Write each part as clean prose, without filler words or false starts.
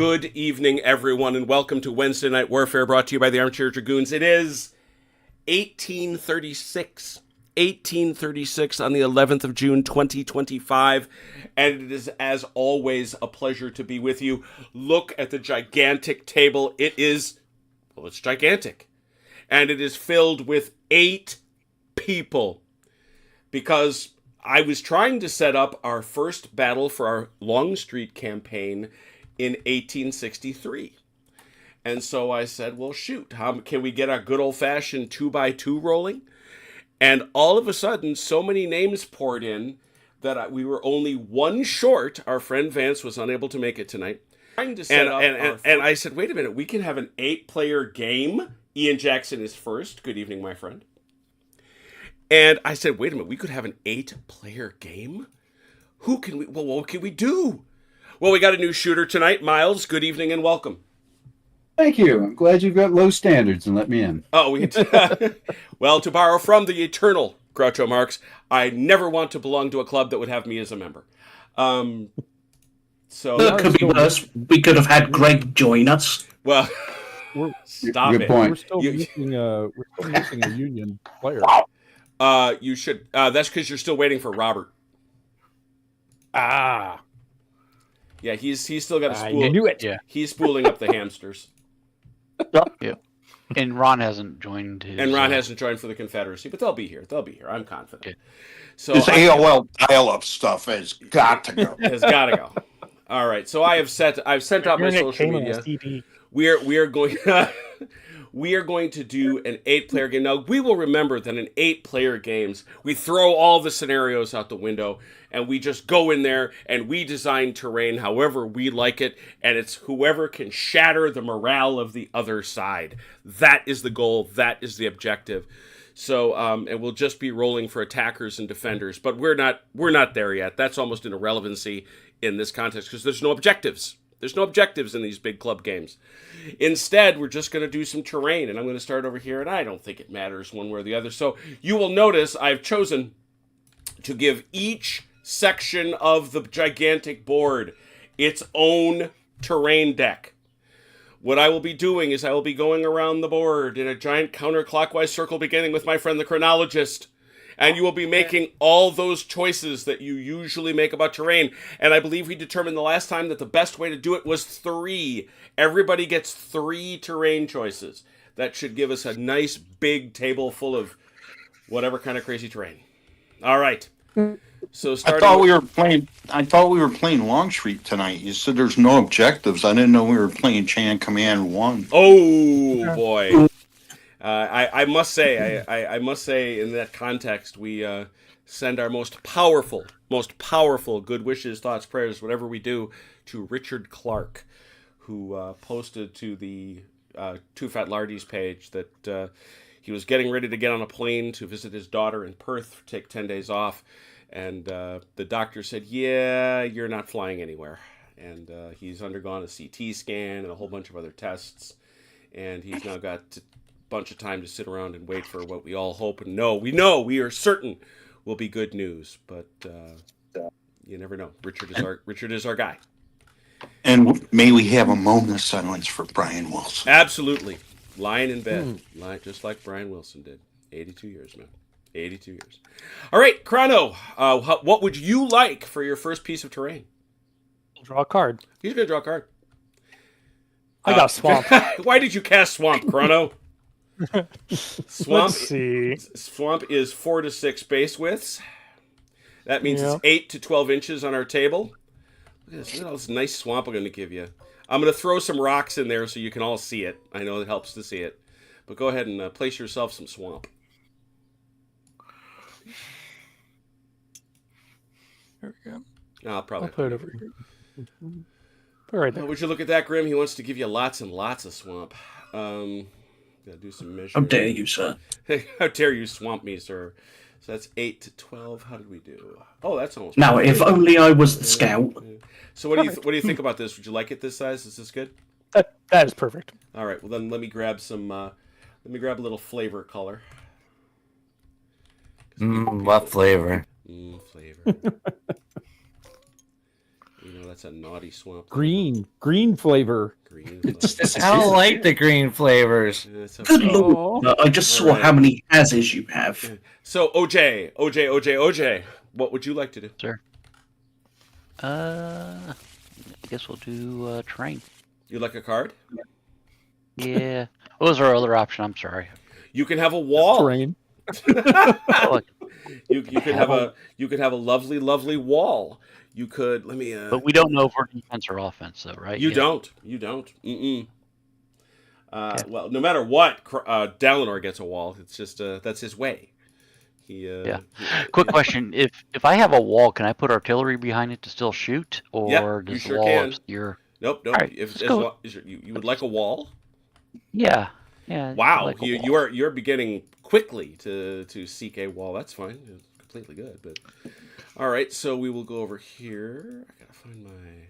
Good evening, everyone, and welcome to Wednesday Night Warfare, brought to you by the Armchair Dragoons. It is 1836 on the 11th of June, 2025, and it is, as always, a pleasure to be with you. Look at the gigantic table. It's gigantic, and it is filled with 8 people, because I was trying to set up our first battle for our Longstreet campaign in 1863. And so I said, well, shoot, how can we get a good old-fashioned 2x2 rolling? And all of a sudden, so many names poured in that we were only one short. Our friend Vance was unable to make it tonight. Trying to set up and I said, wait a minute, we can have an 8-player game. Ian Jackson is first. Good evening, my friend. And I said, wait a minute, we could have an 8-player game? What can we do? Well, we got a new shooter tonight. Miles, good evening and welcome. Thank you. I'm glad you've got low standards and let me in. Oh, well, to borrow from the eternal Groucho Marx, I never want to belong to a club that would have me as a member. So that could be worse. We could have had Greg join us. Well, stop good it. Point. We're still missing a union player. You should. That's because you're still waiting for Robert. Ah. Yeah, he's still got a spool. I knew it. Yeah. He's spooling up the hamsters. Yeah. And Ron hasn't joined his... And Ron hasn't joined for the Confederacy, but they'll be here. I'm confident. Okay. So this AOL dial-up stuff has got to go. Has got to go. All right. So I've sent out my social media. We are going to do an 8-player game. Now, we will remember that in 8-player games, we throw all the scenarios out the window, and we just go in there, and we design terrain however we like it, and it's whoever can shatter the morale of the other side. That is the goal. That is the objective. So, and we'll just be rolling for attackers and defenders, but we're not there yet. That's almost an irrelevancy in this context, because there's no objectives. There's no objectives in these big club games. Instead, we're just going to do some terrain, and I'm going to start over here, and I don't think it matters one way or the other. So you will notice I've chosen to give each section of the gigantic board its own terrain deck. What I will be doing is I will be going around the board in a giant counterclockwise circle, beginning with my friend the chronologist. And you will be making all those choices that you usually make about terrain. And I believe we determined the last time that the best way to do it was 3. Everybody gets 3 terrain choices. That should give us a nice big table full of whatever kind of crazy terrain. All right. So I thought we were playing Longstreet tonight. You said there's no objectives. I didn't know we were playing Chan Command 1. Oh boy. I must say, in that context, we send our most powerful good wishes, thoughts, prayers, whatever we do, to Richard Clark, who posted to the Two Fat Lardies page that he was getting ready to get on a plane to visit his daughter in Perth, take 10 days off, and the doctor said, yeah, you're not flying anywhere. And he's undergone a CT scan and a whole bunch of other tests, and he's now got bunch of time to sit around and wait for what we all hope and know. We are certain will be good news, but you never know. Richard is our guy. And may we have a moment of silence for Brian Wilson. Absolutely. Lying in bed, just like Brian Wilson did. 82 years, man. 82 years. All right, Chrono, what would you like for your first piece of terrain? Draw a card. He's going to draw a card. I got Swamp. Why did you cast Swamp, Chrono? Let's see. Swamp is 4 to 6 base widths. That means it's 8 to 12 inches on our table. Look at all this nice swamp I'm going to give you. I'm going to throw some rocks in there so you can all see it. I know it helps to see it. But go ahead and place yourself some swamp. There we go. I'll put it over here. Put it right there. Would you look at that, Grim? He wants to give you lots and lots of swamp. Gotta do some measuring. How dare you, sir? How dare you swamp me, sir? So that's 8 to 12. How did we do? Oh, that's almost. Now, if only I was the scout. So what do you think about this? Would you like it this size? Is this good? That is perfect. All right. Well, then let me grab some. Let me grab a little flavor color. What flavor? Flavor. That's a naughty swamp. Green flavor. Green. I don't like the green flavors. Good lord! I just saw how many hazes you have. Yeah. So OJ, what would you like to do? Sir. I guess we'll do train. You like a card? Yeah. What was our other option? I'm sorry. You can have a wall. Terrain. You could have a lovely wall. You could But we don't know if we're defense or offense, though, right? You don't. Mm-mm. Well, no matter what, Dalinor gets a wall. It's just that's his way. Quick question: If I have a wall, can I put artillery behind it to still shoot, or does sure the wall can. obscure? Nope. Right, You would like a wall? Yeah. Wow, like you're beginning quickly to seek a wall. That's fine. It's completely good. But all right, so we will go over here. I gotta find my. I've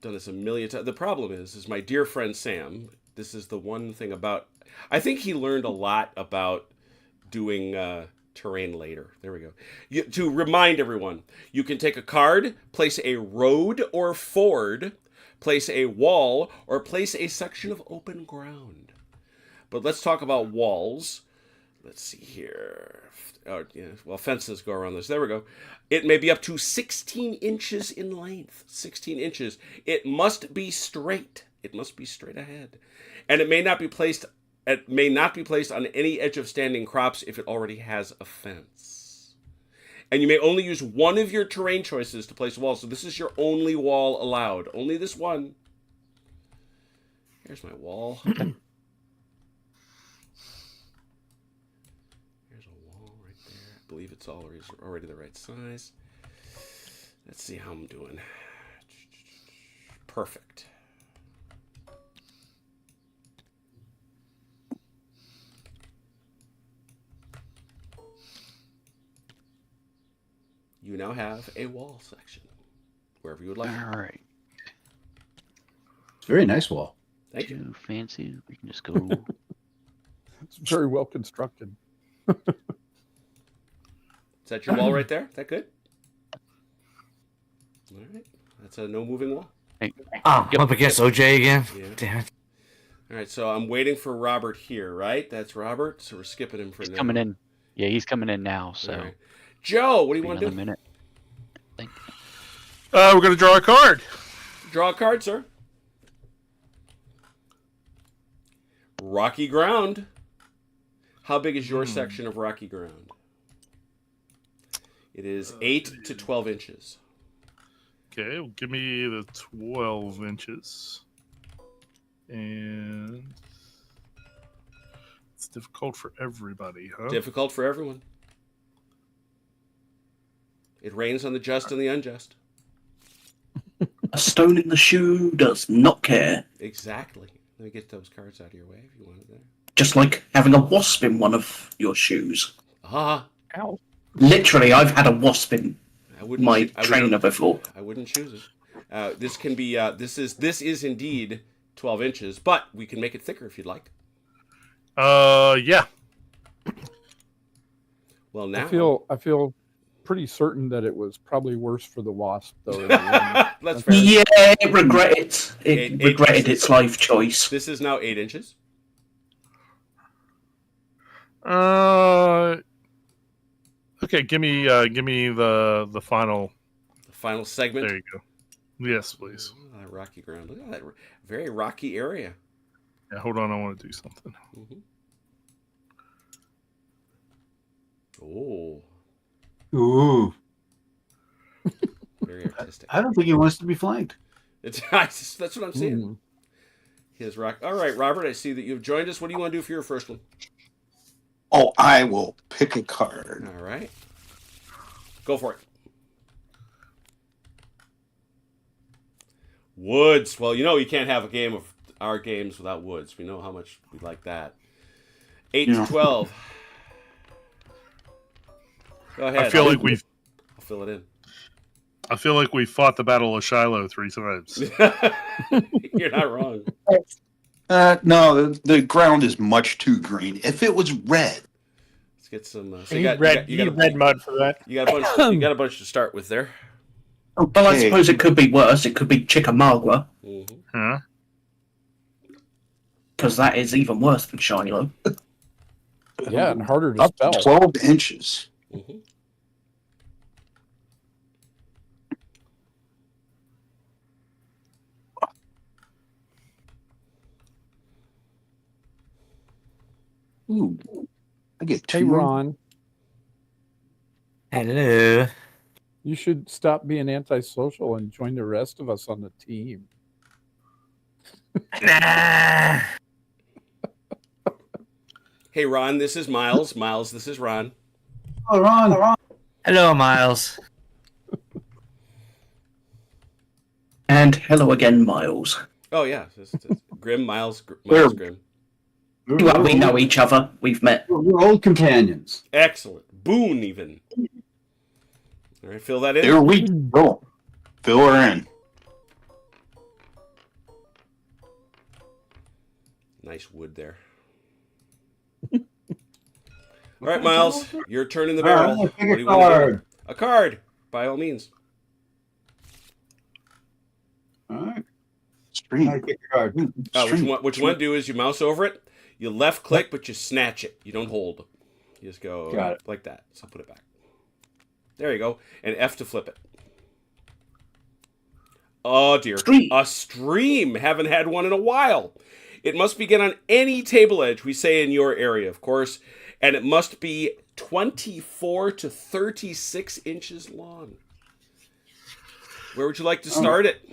done this a million times. The problem is my dear friend Sam. This is the one thing about. I think he learned a lot about doing terrain later. There we go. To remind everyone, you can take a card, place a road or ford, place a wall, or place a section of open ground. But let's talk about walls. Let's see here. Oh, yeah. Well, fences go around this. There we go. It may be up to 16 inches in length. 16 inches. It must be straight. It must be straight ahead. And it may not be placed on any edge of standing crops if it already has a fence. And you may only use one of your terrain choices to place a wall. So this is your only wall allowed. Only this one. Here's my wall. Here's a wall right there. I believe it's already the right size. Let's see how I'm doing. Perfect. You now have a wall section, wherever you would like. All right. It's a very nice wall. Thank you. Too fancy. We can just go. It's very well constructed. Is that your wall right there? That good? All right. That's a no moving wall. Oh, up against OJ again? Yeah. Damn it. All right. So I'm waiting for Robert here, right? That's Robert. So we're skipping him for now. Coming in. Yeah, he's coming in now. So. Right. Joe, what do you want to do? Minute. We're going to draw a card. Draw a card, sir. Rocky ground. How big is your section of rocky ground? It is 8 to 12 inches. Okay, well, give me the 12 inches. And it's difficult for everybody, huh? Difficult for everyone. It rains on the just and the unjust. A stone in the shoe does not care. Exactly. Let me get those cards out of your way if you want it there. Just like having a wasp in one of your shoes. Ah. Ow. Literally, I've had a wasp in my trainer before. I wouldn't choose it. This can be. This is indeed 12 inches, but we can make it thicker if you'd like. Yeah. Well, now I feel pretty certain that it was probably worse for the wasp, though. That's fair. Yeah, it regretted. It regretted its life choice. This is now 8 inches. Okay, give me the final. The final segment. There you go. Yes, please. Oh, rocky ground. Look at that very rocky area. Yeah, hold on. I want to do something. Mm-hmm. Oh. Ooh. Very artistic. I don't think he wants to be flanked. That's what I'm saying. His rock. All right, Robert. I see that you've joined us. What do you want to do for your first one? Oh, I will pick a card. All right. Go for it. Woods. Well, you can't have a game of our games without woods. We know how much we like that. 8 to 12. Go ahead. I feel like I'll fill it in. I feel like we fought the Battle of Shiloh 3 times. You're not wrong. No, the ground is much too green. If it was red, Let's get some. You got red mud for that. You got a bunch to start with there. But I suppose it could be worse. It could be Chickamauga, Mm-hmm. Huh? because that is even worse than Shiloh. Yeah, and harder to Up spell. to 12 inches. Mm-hmm. Ooh, I get 2. Hey, Ron, Hello. you should stop being antisocial and join the rest of us on the team. Nah. Hey, Ron, this is Miles. Miles, this is Ron. Oh, Ron. Hello, Miles. And hello again, Miles. Oh, yeah. It's Grim, Miles, Miles, Grim. Well, we know each other. We've met. We're old companions. Excellent. Boon, even. All right, fill that in. There we go. Fill her in. Nice wood there. All right, Miles, your turn in the barrel. All right, What do you a want to card. do? A card, by all means. All right. Stream. I pick a card. What you want to do is you mouse over it, you left click, but you snatch it. You don't hold. You just go Got it. like that. So put it back. There you go. And F to flip it. Oh, dear. Stream. A stream. Haven't had one in a while. It must begin on any table edge, we say in your area, of course, and it must be 24 to 36 inches long. Where would you like to start it?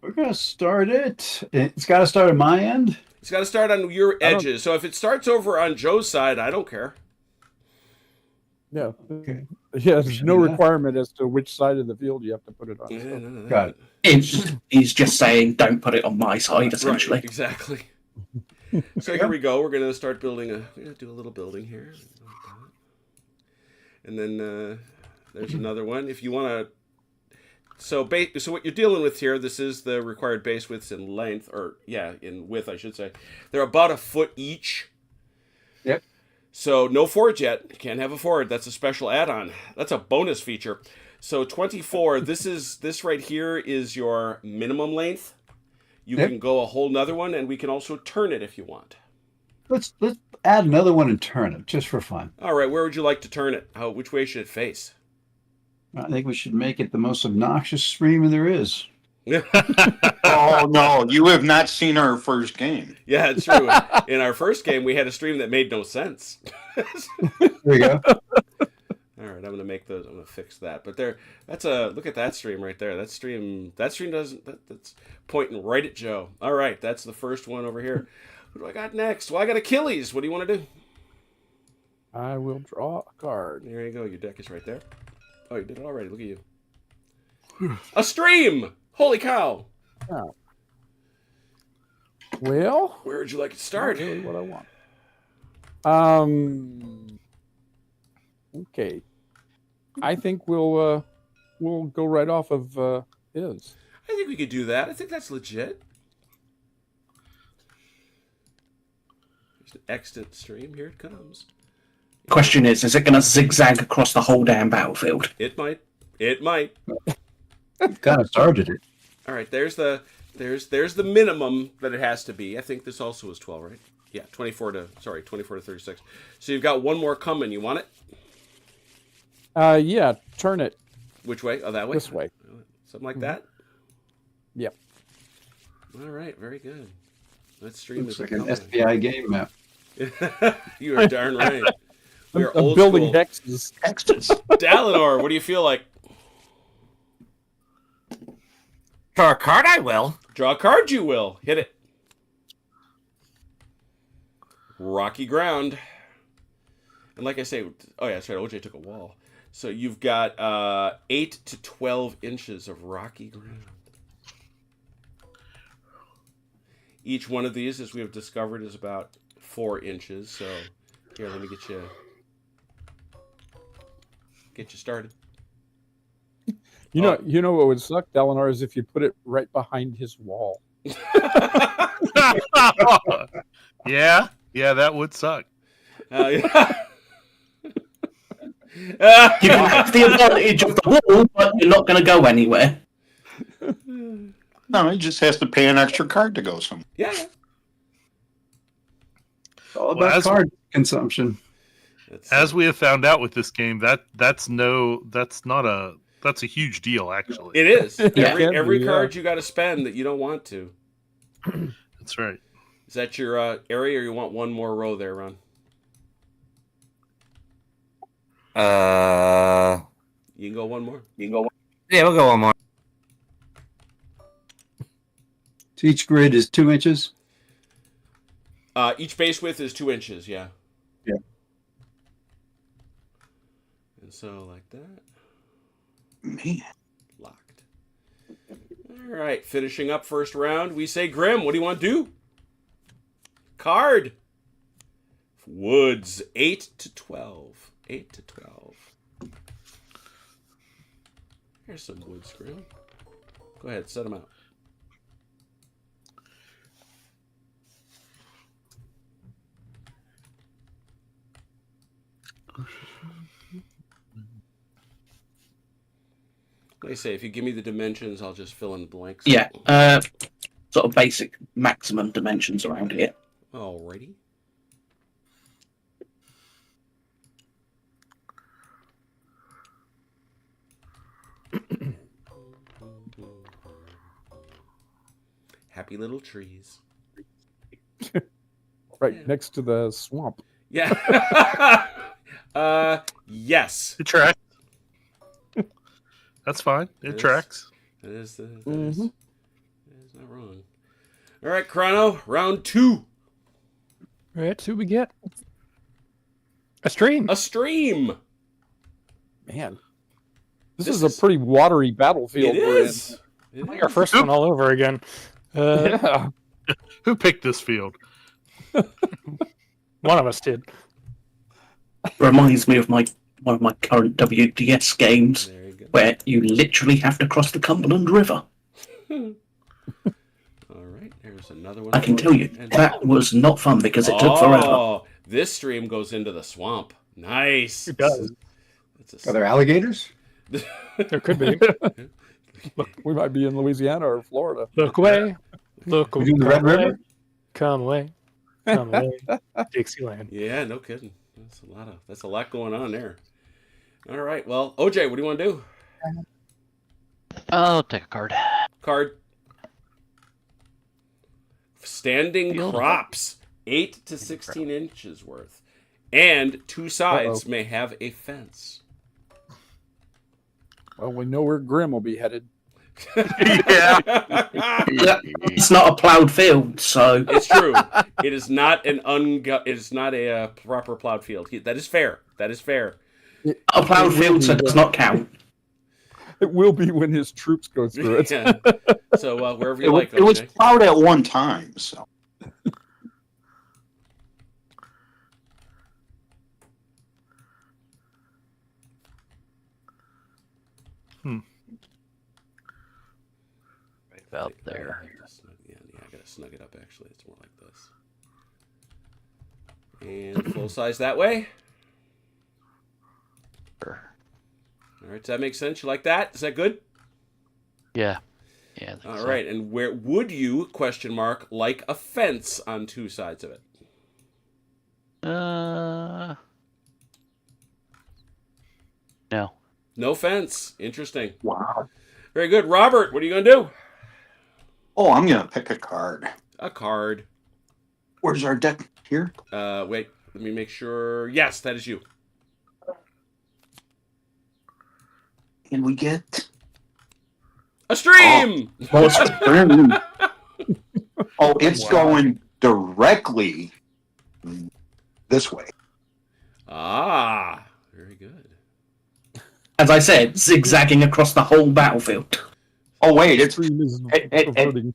We're going to start it. It's got to start at my end. It's got to start on your edges. So if it starts over on Joe's side, I don't care. Yeah. Okay. Yeah, there's no requirement as to which side of the field you have to put it on. Yeah, So. none of that. Got it. He's just saying, don't put it on my side, essentially. Right, exactly. So here we go. We're going to start building we're going to do a little building here. And then there's another one. If you want to... So what you're dealing with here, this is the required base widths in length, or in width, I should say. They're about a foot each. Yep. So no forge yet. You can't have a forge. That's a special add-on. That's a bonus feature. So 24, this right here is your minimum length. You can go a whole nother one, and we can also turn it if you want. Let's add another one and turn it, just for fun. All right, where would you like to turn it? Which way should it face? I think we should make it the most obnoxious stream there is. Oh, no. You have not seen our first game. Yeah, it's true. In our first game, we had a stream that made no sense. There you go. All right, I'm gonna make those. I'm gonna fix that. But look at that stream right there. That stream doesn't. That's pointing right at Joe. All right, that's the first one over here. Who do I got next? Well, I got Achilles. What do you want to do? I will draw a card. There you go. Your deck is right there. Oh, you did it already. Look at you. A stream. Holy cow. Oh. Well, Where would you like to start? not really what I want. Okay. I think we'll go right off of his. I think we could do that. I think that's legit. There's an extant stream. Here it comes. Question is it going to zigzag across the whole damn battlefield? It might. It might. Kind of started it. All right. There's the minimum that it has to be. I think this also is 12, right? Yeah, 24 to 36. So you've got one more coming. You want it? Yeah, turn it Which way? Oh, that way. this way. Something like that. Yep. All right. Very good. That stream Looks is like an SPI game map. You are darn right. We are I'm old building school. hexes. Dalinor, what do you feel like? Draw a card, I will. Draw a card, you will. Hit it. Rocky ground. And like I say, oh yeah, that's right, OJ took a wall. So you've got 8 to 12 inches of rocky ground. Each one of these, as we have discovered, is about 4 inches. So here, let me get you started. You know what would suck, Dalinar, is if you put it right behind his wall. Yeah, that would suck. Yeah. You can have the advantage of the wall, but you're not going to go anywhere. No, he just has to pay an extra card to go somewhere. Yeah. It's all about card consumption. As we have found out with this game, that's a huge deal, actually. It is. Yeah. Every card you got to spend that you don't want to. That's right. Is that your area, or you want one more row there, Ron? You can go one more. Yeah, we'll go one more. So each grid is 2 inches. Each base width is 2 inches. Yeah. Yeah. And so like that. Man. Locked. All right. Finishing up first round, we say, Grim, what do you want to do? Card. Woods 8 to 12. 8 to 12. Here's some woods, Grim. Go ahead, set them out. Like I say, if you give me the dimensions, I'll just fill in the blanks. Yeah, sort of basic maximum dimensions around here. Alrighty. Happy little trees. Right next to the swamp. Yeah. Yes. It tracks. That's fine. It tracks. That is not wrong. All right, Chrono, round 2. All right, so we get a stream. A stream. Man, this is a pretty watery battlefield. It is. Like our first one all over again. Yeah. Who picked this field? One of us did. Reminds me of one of my current WDS games, There you go. where you literally have to cross the Cumberland River. All right, there's another one. I can tell you, that was not fun because it took forever. Oh, this stream goes into the swamp. Nice. It does. That's Are there alligators? There could be. We might be in Louisiana or Florida. Look away. Look We away. doing the Red River? Come away. Come away. Dixieland. Yeah, no kidding. That's a lot going on there. All right, well, OJ, what do you want to do? I'll take a card. Card. Standing Field. crops, 8 to 16 inches worth, and 2 sides may have a fence. Well, we know where Grim will be headed. Yeah. It's not a ploughed field, so It's true. It is not it is not a proper plowed field. That is fair. That is fair. a ploughed field so does not count. It will be when his troops go through it. Yeah. So wherever you like, It was OJ. plowed at one time, so. About there. Yeah, I gotta snug it up. Actually, it's more like this. And full size that way. Sure. All right, does that make sense? You like that? Is that good? Yeah. Yeah. I think All so. right, and where would you like a fence on 2 sides of it? No. No fence. Interesting. Wow. Very good, Robert. What are you gonna do? Oh, I'm going to pick a card. A card. Where's our deck? Here? Wait. Let me make sure. Yes, that is you. And we get. A stream. Oh, it's going directly this way. Ah, very good. As I said, zigzagging across the whole battlefield. Oh, wait, it's Stream is it- averting.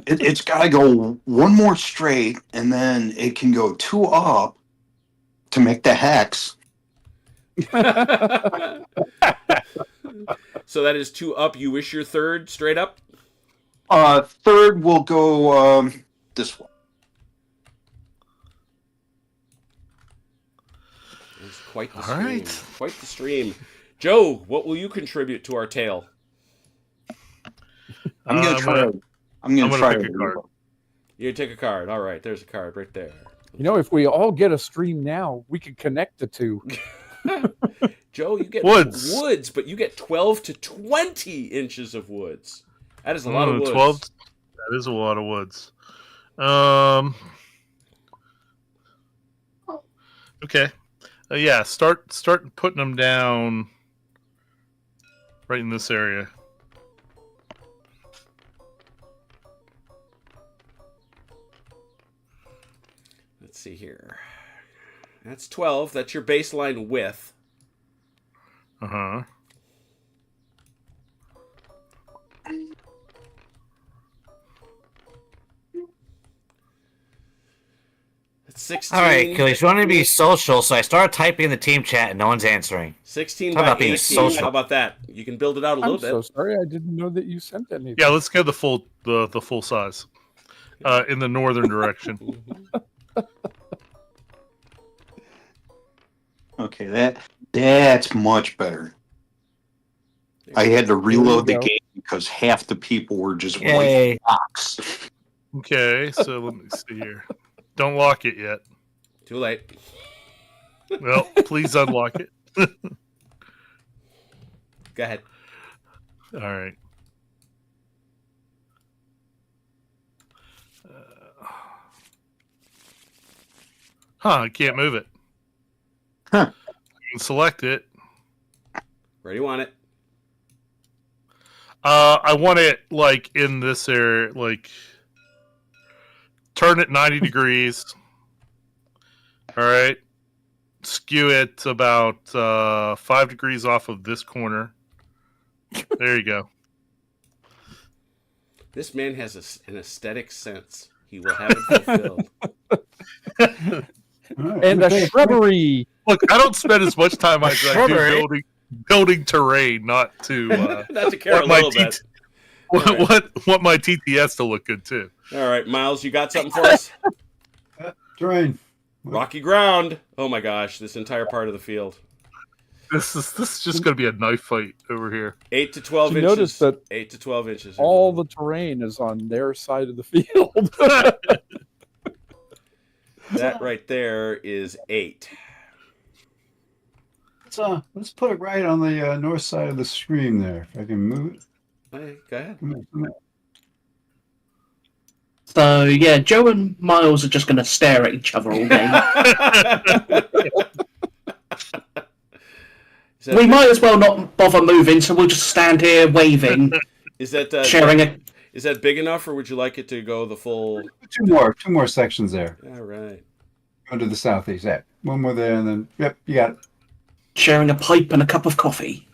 it's got to go one more straight, and then it can go 2 up to make the hex. So that is 2 up. You wish your third straight up? Third will go this way. That's Quite the All stream. right. Quite the stream. Joe, what will you contribute to our tale? I'm gonna try. I'm gonna try pick a card. You take a card. All right, there's a card right there. You know, if we all get a stream now, we could connect the two. Joe, you get woods, but you get 12 to 20 inches of woods. That is a lot of woods. 12. That is a lot of woods. Okay. Yeah. Start putting them down right in this area. Let's see here. That's 12. That's your baseline width. Uh-huh. That's 16. All right, Achilles, you want to be social, so I started typing in the team chat and no one's answering. 16 How by about being 18. social? How about that? You can build it out a little I'm bit. so sorry. I didn't know that you sent anything. Yeah, let's go the full size. In the northern direction. Okay, that's much better. I had to reload the game because half the people were just white box. Okay, so let me see here. Don't lock it yet. Too late. Well, please unlock it. Go ahead. All right. I can't move it. Huh. I can select it. Where do you want it? I want it like in this area, like turn it 90 degrees. All right. Skew it about 5 degrees off of this corner. There you go. This man has an aesthetic sense. He will have it fulfilled. Right, And a shrubbery. Look, I don't spend as much time as I do building terrain, not to not to care a little bit. Want my TTS to look good too. All right, Miles, you got something for us? Terrain. Rocky ground. Oh my gosh, this entire part of the field. This is just going to be a knife fight over here. 8 to 12 You inches. notice that 8 to 12 inches. all the terrain is on their side of the field. That right there is 8. Let's put it right on the north side of the screen there. If I can move it. Hey, go ahead. Come on. So yeah, Joe and Miles are just going to stare at each other all day. We might as well not bother moving, so we'll just stand here waving. Is that sharing it? Is that big enough, or would you like it to go the full? Two more sections there. All right. Go to the southeast. Yeah, one more there, and then yep, you got it. Sharing a pipe and a cup of coffee.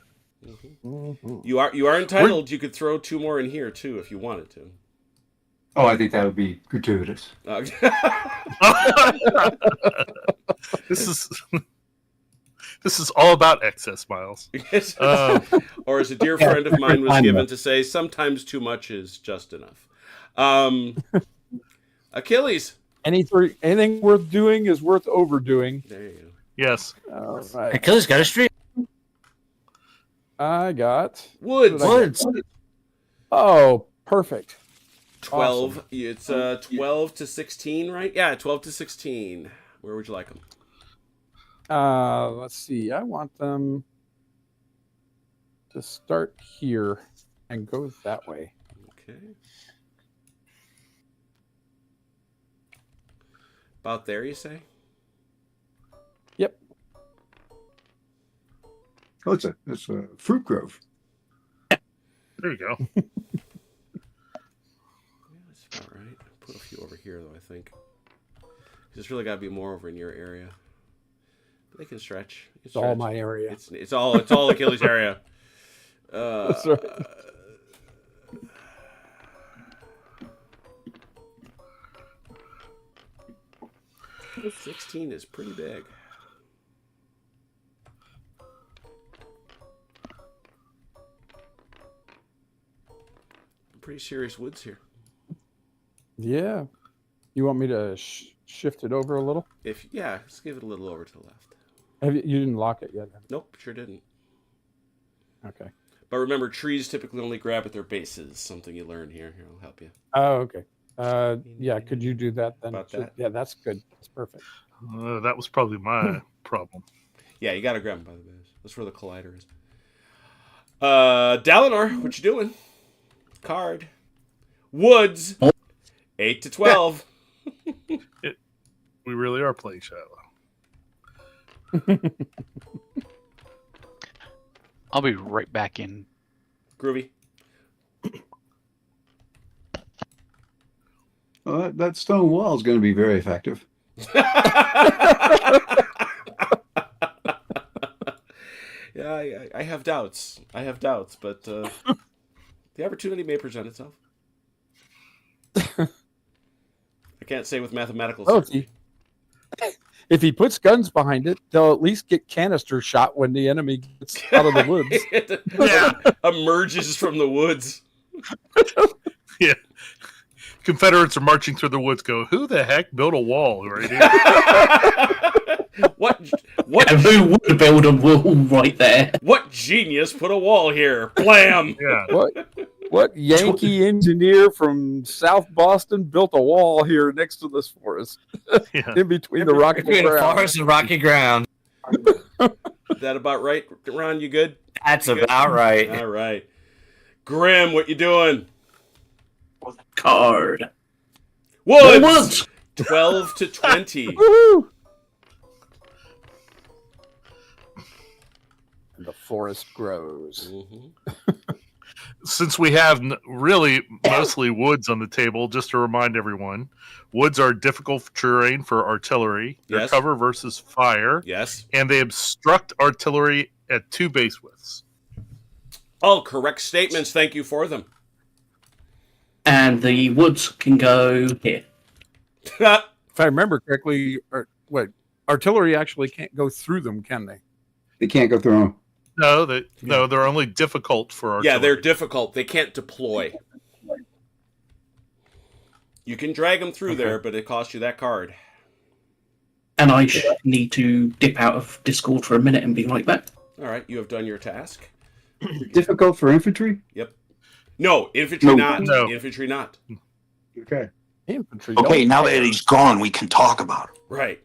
Mm-hmm. You are entitled. You could throw 2 more in here too if you wanted to. Oh, I think that would be gratuitous. This is all about excess, Miles. Or as a dear friend of mine was given to say, sometimes too much is just enough. Achilles. Anything worth doing is worth overdoing. There you go. Yes. All right. Achilles got a stream. I got Woods. Oh, perfect. 12. Awesome. It's 12 to 16, right? Yeah, 12 to 16. Where would you like them? Let's see. I want them to start here and go that way. Okay. About there, you say? Yep. Oh, it's a fruit grove. There you go. Yeah, that's about right. Put a few over here, though, I think. There's really got to be more over in your area. But they can stretch. It's all my area. It's all Achilles' area. That's right. 16 is pretty big. Pretty serious woods here. Yeah. You want me to shift it over a little? Let's give it a little over to the left. You didn't lock it yet? Nope, sure didn't. Okay. But remember, trees typically only grab at their bases. Something you learn here. Here, I'll help you. Oh, okay. Yeah, could you do that then? About that? Yeah, that's good. That's perfect. That was probably my problem. Yeah, you got to grab them by the base. That's where the collider is. Dalinar, what you doing? Card. Woods. 8 to 12. We really are playing shallow. I'll be right back in. Groovy. Well, that stone wall is going to be very effective. Yeah, I have doubts. But the opportunity may present itself. I can't say with mathematical certainty. If he puts guns behind it, they'll at least get canister shot when the enemy gets out of the woods. Yeah. Emerges from the woods. Yeah. Confederates are marching through the woods. Go, who the heck built a wall right here? What? And who would build a wall right there? What genius put a wall here? Blam! Yeah. What Yankee engineer from South Boston built a wall here next to this forest, Yeah. in between the rocky Between the ground? forest and rocky ground. Is that about right, Ron? You good? That's about right. All right. Grim, what you doing? Card. Woods! Woods! 12 to 20. Woo! And the forest grows. Mm-hmm. Since we have really mostly woods on the table, just to remind everyone, woods are difficult terrain for artillery. They're Yes. cover versus fire. Yes. And they obstruct artillery at 2 base widths. All correct statements. Thank you for them. And the woods can go here. If I remember correctly, artillery actually can't go through them, can they? They can't go through them. No, they're only difficult for artillery. Yeah, they're difficult. They can't deploy. You can drag them through there, but it costs you that card. And I need to dip out of Discord for a minute and be right back. All right, you have done your task. Difficult for infantry? Yep. No, infantry not. No. Infantry not. Okay. Infantry. Okay, don't now care. that he's gone, we can talk about it. Right.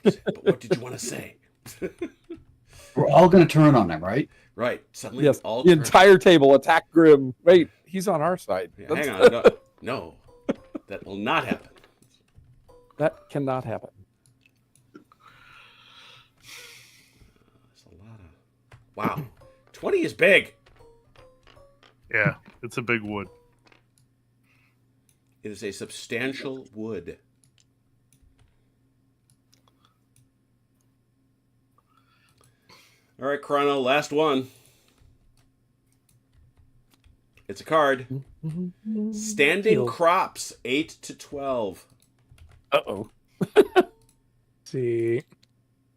But what did you want to say? We're all going to turn on them, right? Right. Suddenly, Yes, all the entire table attack Grim. Wait, he's on our side. Yeah, hang on. No, that will not happen. That cannot happen. That's a lot of. Wow, 20 is big. Yeah, it's a big wood. It is a substantial wood. All right, Chrono, last one. It's a card. Standing crops, 8 to 12. Uh-oh. See.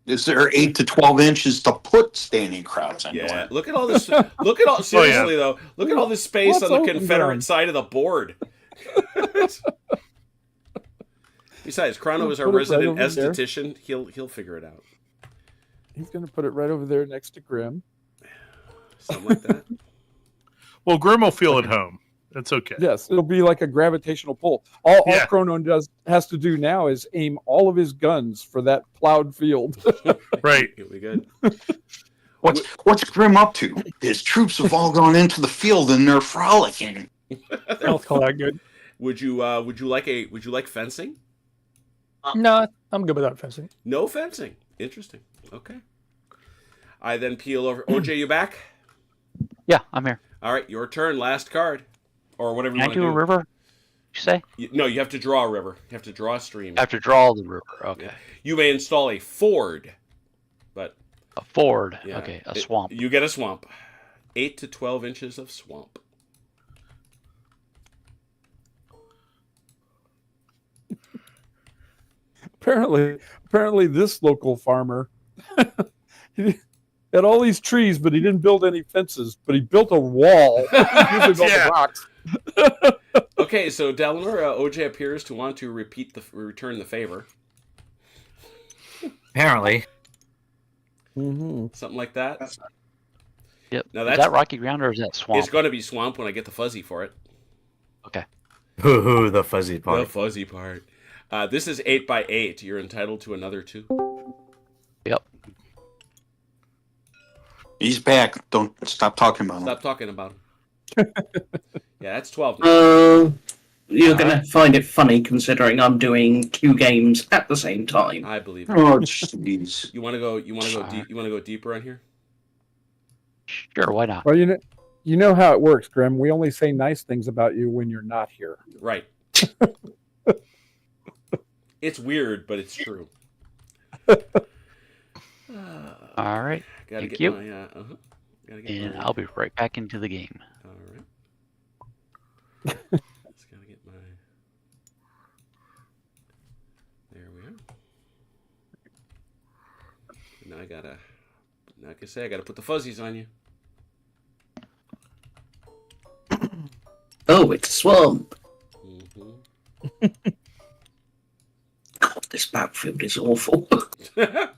Is there 8 to 12 inches to put standing crops in? Yeah, look at all this. Look at all. Seriously though, look at all this space What's on the open Confederate ground? side of the board. Besides, Chrono is our Put it right resident over there. esthetician. He'll figure it out. He's going to put it right over there next to Grim. Something like that. Well, Grim will feel at home. That's okay. Yes, it'll be like a gravitational pull. All Yeah. Cronon has to do now is aim all of his guns for that plowed field. Right. It'll be good. What's Grim up to? His troops have all gone into the field and they're frolicking. I'll call that good. Would you like fencing? No, I'm good without fencing. No fencing. Interesting. Okay. I then peel over. OJ, you back? Yeah, I'm here. All right, your turn. Last card, or whatever you Can I want to do do. a river? You say? No, you have to draw a river. You have to draw a stream. I have to draw the river. Okay. Yeah. You may install a ford, but A ford. yeah, Okay. A swamp. You get a swamp. 8 to 12 inches of swamp. Apparently, this local farmer he had all these trees, but he didn't build any fences. But he built a wall using all Yeah. the rocks. Okay, so Dalinar, OJ appears to want to return the favor. Apparently. Something like that. Yep. Now Is that rocky ground or is that swamp? It's going to be swamp when I get the fuzzy for it. Okay. Ooh, the fuzzy part. The fuzzy part. This is 8x8. You're entitled to another 2. Yep. He's back. Don't stop talking about him. Stop talking about him. Yeah, that's 12 now. You're going to find it funny considering I'm doing 2 games at the same time. I believe it. Oh, jeez. You want to go? You want to go deep? You want to go deeper on here? Sure, why not? Well, you know how it works, Grim. We only say nice things about you when you're not here. Right. It's weird, but it's true. All right. Gotta Thank get you. my. Gotta get And my, I'll be right back into the game. All right. Just gotta get my. There we are. Now I gotta. Like I say, I gotta put the fuzzies on you. Oh, it's a swamp. Mm-hmm. God, this battlefield is awful. There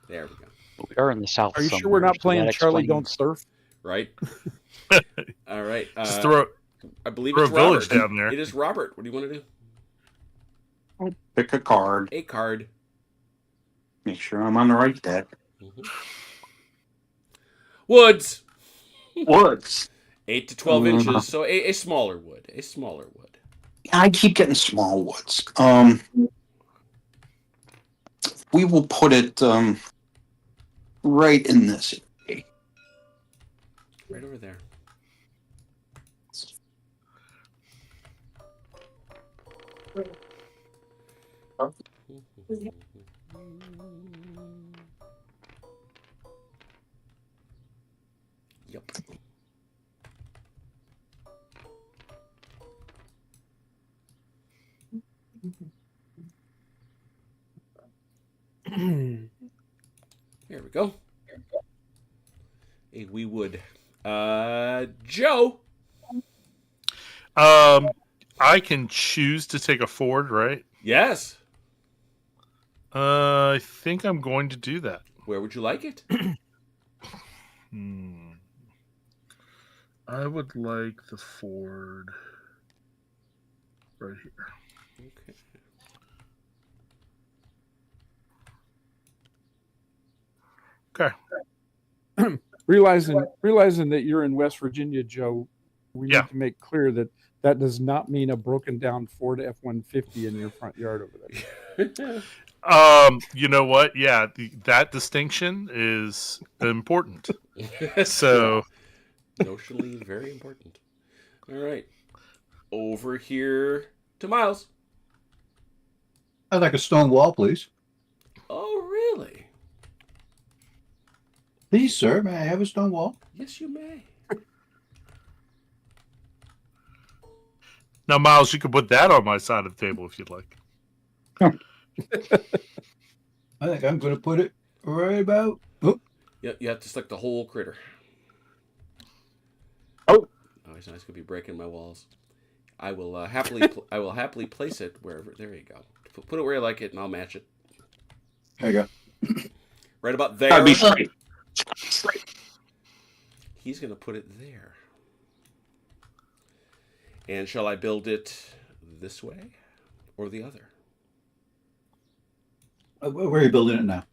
we go. We are in the south. Are you sure somewhere, we're not so playing that Charlie explains- Don't Surf? Right. All right. Just throw I believe throw it's a village Robert. down there. It is Robert. What do you want to do? Pick a card. A card. Make sure I'm on the right deck. Mm-hmm. Woods. Woods. 8 to 12 inches. So a smaller wood. A smaller wood. I keep getting small woods. We will put it right in this area. Right over there. Yep. There we go. A wee wood. Joe. I can choose to take a forward, right? Yes. I think I'm going to do that. Where would you like it? I would like the forward right here. Okay. Okay. Realizing that you're in West Virginia, Joe, we Yeah. need to make clear that that does not mean a broken down Ford F-150 in your front yard over there. You know what? Yeah, that distinction is important. So, notionally very important. All right. Over here to Miles. I'd like a stone wall, please. Oh, really? Please, sir, may I have a stone wall? Yes, you may. now, Miles, you can put that on my side of the table if you'd like. I think I'm going to put it right about. Oh, Yeah, you have to select the whole critter. Oh, he's going to be breaking my walls. I will happily place it wherever. There you go. Put it where you like it, and I'll match it. there you go. Right about there. I'd be straight. He's going to put it there. And shall I build it this way or the other? Where are you building it now?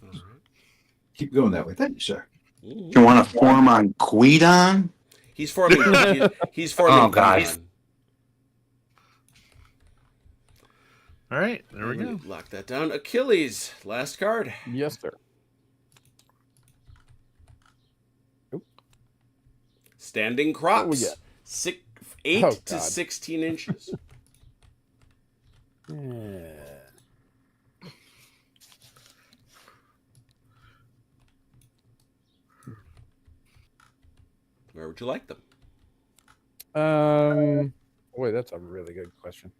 All right. Keep going that way. Thank you, sir. Ooh. You want to form on Quidon? He's forming. he's forming. Oh, guys. Quidon. All right, there we Let me go. Lock that down. Achilles, last card. Yes, sir. Standing What we crops. got? 8 Oh, to God. 16 inches. Yeah. Where would you like them? Boy, that's a really good question.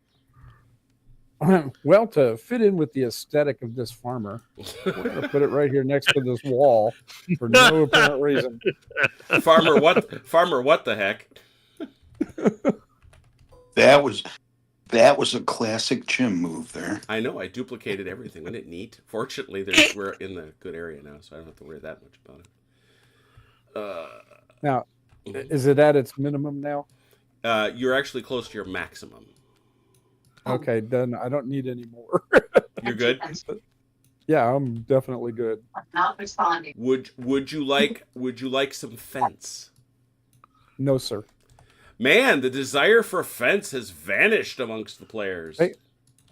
Well, to fit in with the aesthetic of this farmer, we're going to put it right here next to this wall for no apparent reason. Farmer, what the heck? That was That was a classic Jim move there. I know. I duplicated everything. Wasn't it neat? Fortunately, we're in the good area now, so I don't have to worry that much about it. Now, is it at its minimum now? You're actually close to your maximum. Okay, then I don't need any more. You're good? Yeah, I'm definitely good. Not responding. Would you like some fence? No, sir. Man, the desire for fence has vanished amongst the players. Hey,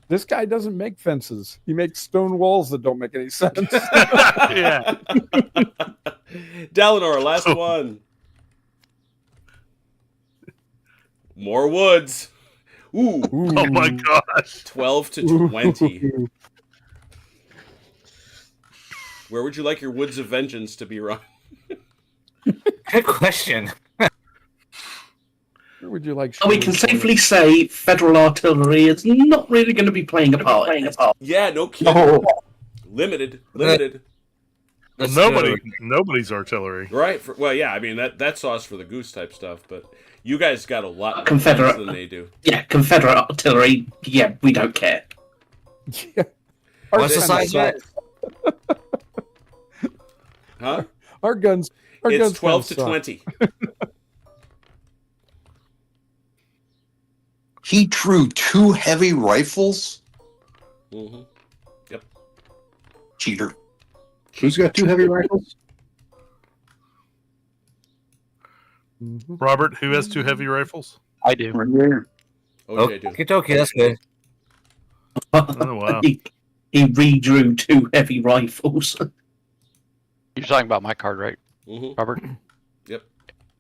this guy doesn't make fences. He makes stone walls that don't make any sense. Yeah. Dalinor, last one. More woods. Ooh. Oh my gosh. 12 to 20. Where would you like your Woods of Vengeance to be run? Good question. Where would you like? We can safely say federal artillery is not really going to be playing a part. Yeah, no kidding. Oh, Limited. Nobody's artillery. Right. Well, yeah. I mean that's sauce for the goose type stuff, but you guys got a lot more Confederate than they do. Yeah, Confederate artillery. Yeah, we don't care. Yeah. What's the size of it? Huh? Our guns. It's 12 to 20. He drew 2 heavy rifles? Mm-hmm. Yep. Cheater. who's got 2 heavy rifles? Robert, who has 2 heavy rifles? I do. Right there. OJ do. Okay, that's good. Oh, wow. he redrew 2 heavy rifles. You're talking about my card, right, Mm-hmm. Robert? Yep.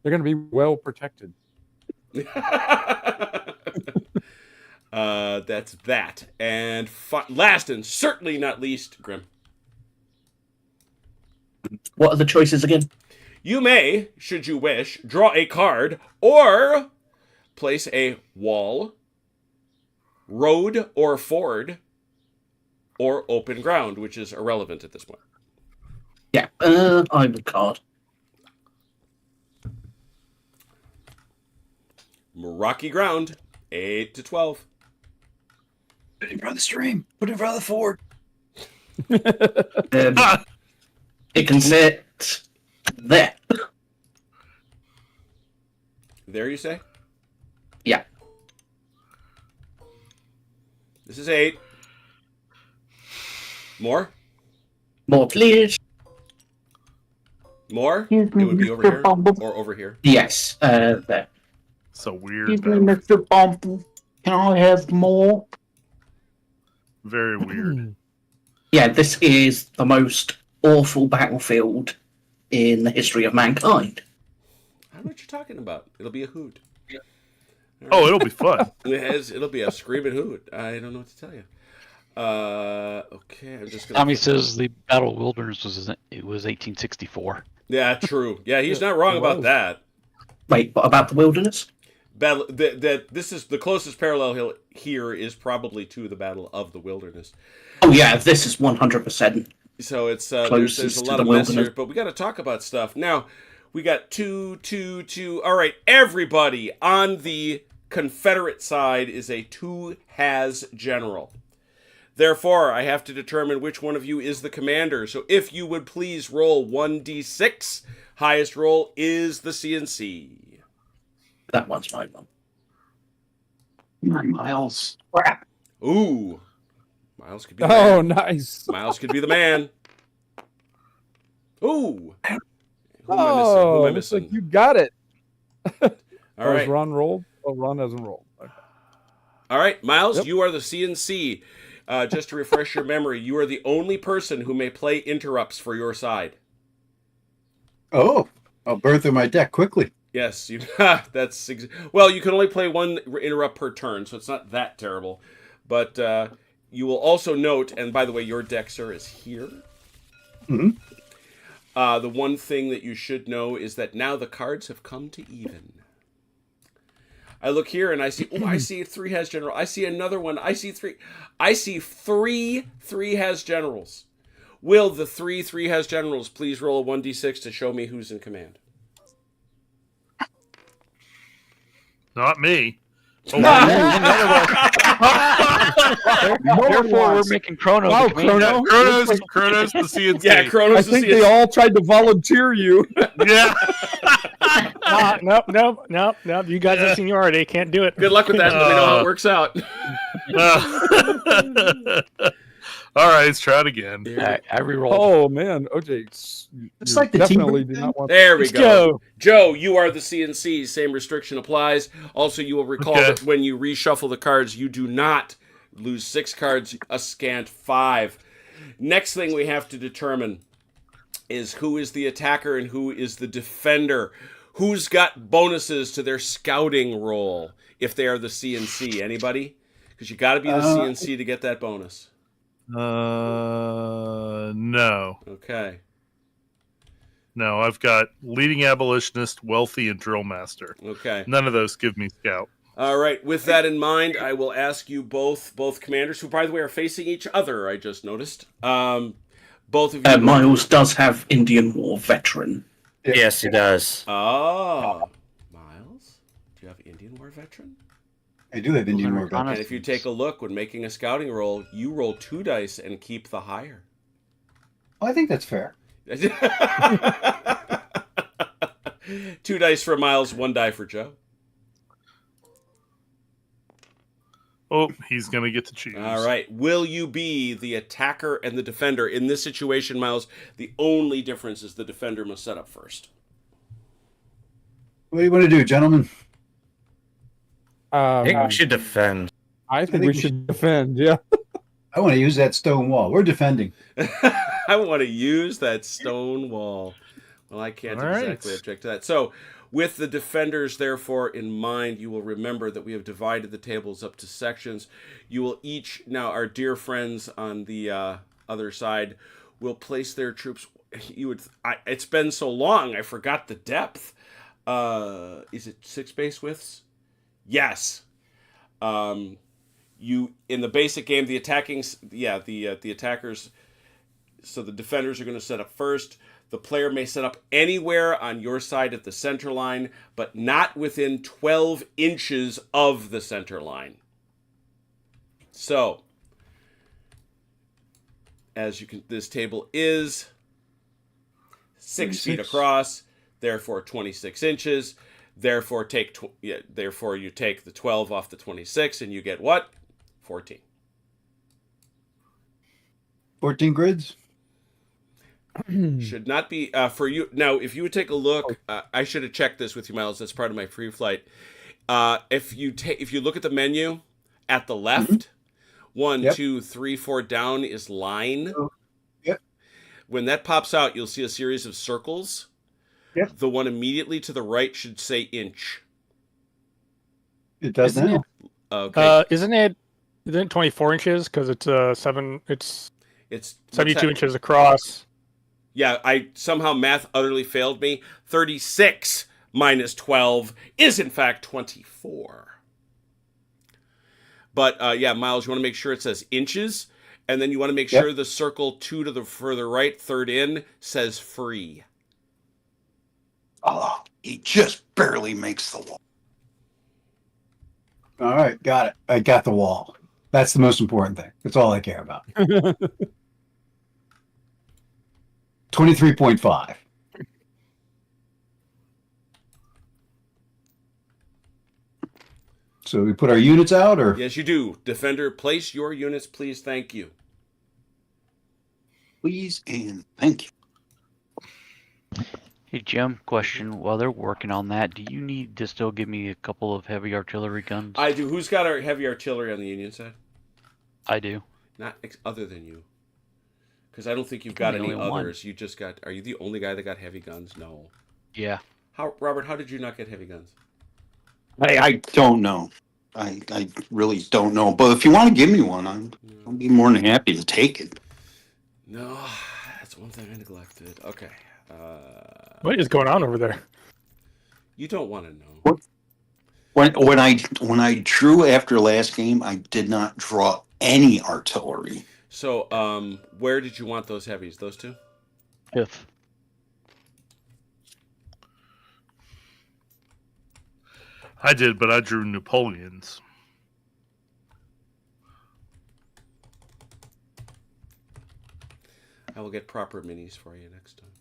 They're going to be well protected. That's that. And last and certainly not least, Grim. What are the choices again? You may, should you wish, draw a card or place a wall, road or ford, or open ground, which is irrelevant at this point. Yeah, I'm a card. Rocky ground, 8 to 12. Put it in front of the stream. Put it in front of the fort. It can sit there. There you say? Yeah. This is 8. More? More, please. More? It would be over here or over here. Yes, there. So weird. Excuse me, though. Mr. Bumble. Can I have more? Very weird. Yeah, this is the most awful battlefield in the history of mankind. I don't know what you're talking about. It'll be a hoot. Oh, it'll be fun. It'll be a screaming hoot. I don't know what to tell you. Okay, I'm just gonna. Tommy says the Battle of Wilderness was 1864. Yeah, true. Yeah, he's not wrong about that. Wait, what about the wilderness? Battle. That this is the closest parallel here is probably to the Battle of the Wilderness. Oh yeah, this is 100%. So it's there's a lot of mess here, but we got to talk about stuff now. We got 2. All right, everybody on the Confederate side is a 2 has general. Therefore, I have to determine which one of you is the commander. So if you would please roll 1d6, highest roll is the CNC. That one's my one. Miles. Crap. Ooh. Miles could be the Oh, man. nice. Miles could be the man. Ooh. Who am I Oh, looks missing? like you got it. All Has right. Ron rolled? Oh, Ron hasn't rolled. Okay. All right, Miles, Yep. you are the CNC. Just to refresh your memory, you are the only person who may play interrupts for your side. Oh, I'll burn through my deck quickly. Yes, you. That's well. You can only play one interrupt per turn, so it's not that terrible. But you will also note, and by the way, your deck, sir, is here. Mm-hmm. The one thing that you should know is that now the cards have come to even. I look here and I see, I see 3 has general. I see another one. I see 3. I see 3 has generals. Will the 3 has generals please roll a 1d6 to show me who's in command? Not me. Oh, Therefore, we're making Chrono. Wow, the commander. Kronos the CNC. Yeah, Kronos. I think they all tried to volunteer you. Yeah. Nope. You guys have seniority. Can't do it. Good luck with that. Let me know how it works out. All right, let's try it again. I rerolled. Oh man, OJ, It's you like the definitely team do not want. There we Let's go. go. Joe, you are the CNC. Same restriction applies. Also, you will recall that when you reshuffle the cards, you do not lose 6 cards, a scant 5. Next thing we have to determine is who is the attacker and who is the defender. Who's got bonuses to their scouting roll if they are the CNC? Anybody? Because you got to be the CNC to get that bonus. No. Okay. No, I've got leading abolitionist, wealthy, and drill master. Okay. None of those give me scout. All right. With that in mind, I will ask you both commanders, who by the way are facing each other. I just noticed. Both of you. Miles does have Indian War veteran. Yes, he does. Oh, Miles, do you have Indian War veteran? I do have Indian War And veterans. if you take a look when making a scouting roll, you roll 2 dice and keep the higher. I think that's fair. 2 dice for Miles, 1 die for Joe. Oh, he's going to get to choose. All right. Will you be the attacker and the defender? In this situation, Miles, the only difference is the defender must set up first. What do you want to do, gentlemen? I think we should defend. I think we should defend. Yeah. I want to use that stone wall. We're defending. I want to use that stone wall. Well, I can't exactly object to that. So, with the defenders, therefore, in mind, you will remember that we have divided the tables up to sections. You will each, now our dear friends on the other side, will place their troops. It's been so long, I forgot the depth. Is it 6 base widths? Yes. You in the basic game, the attackers. So the defenders are going to set up first. The player may set up anywhere on your side at the center line, but not within 12 inches of the center line. So, as you can, this table is 6 feet across, therefore 26 inches. Therefore, you take the 12 off the 26, and you get what? 14. 14 grids? Should not be for you. Now, if you would take a look, I should have checked this with you, Miles. That's part of my pre-flight. If you look at the menu at the left, 1, 2, 3, 4 down is line. Yep. When that pops out, you'll see a series of circles. Yep. The one immediately to the right should say inch. It does now. Okay. Isn't it 24 inches? Because it's It's 72 inches across. Yeah, I somehow math utterly failed me. 36 minus 12 is in fact 24. But Miles, you want to make sure it says inches, and then you want to make sure the circle 2 to the further right, third in, says free. Oh, he just barely makes the wall. All right, got it. I got the wall. That's the most important thing. That's all I care about. 23.5. So we put our units out, or? Yes, you do. Defender, place your units, please. Thank you. Please and thank you. Hey, Jim, question. While they're working on that, do you need to still give me a couple of heavy artillery guns? I do. Who's got our heavy artillery on the Union side? I do. Not other than you. Because I don't think you've got any others. You just got... Are you the only guy that got heavy guns? No. Yeah. Robert, how did you not get heavy guns? I don't know. I really don't know. But if you want to give me one, I'll be more than happy to take it. No, that's one thing I neglected. Okay. What is going on over there? You don't want to know. When I drew after last game, I did not draw any artillery. So, where did you want those heavies? Those two? 5th. I did, but I drew Napoleons. I will get proper minis for you next time.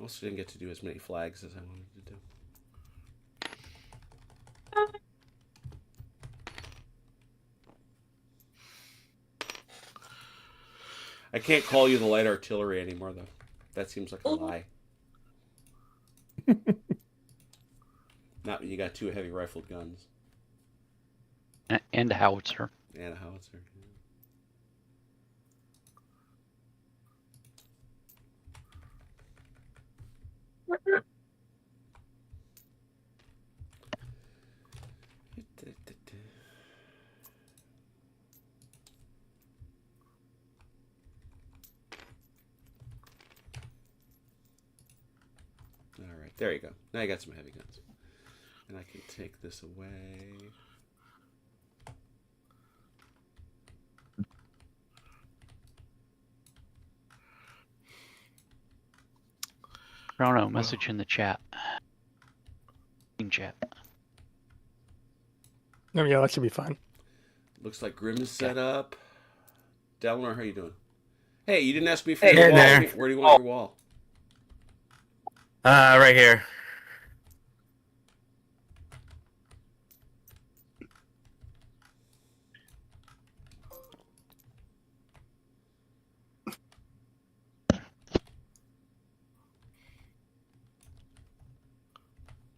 Also didn't get to do as many flags as I wanted to do. I can't call you the light artillery anymore, though. That seems like a lie. Not when you got 2 heavy rifled guns. And a howitzer. And a howitzer. All right, there you go. Now you got some heavy guns. And I can take this away. Chrono, message in the chat. In chat. Oh, yeah, that should be fine. Looks like Grim is set up. Delnor, how you doing? Hey, you didn't ask me for Hey, your wall. there. Where do you want your wall? Right here.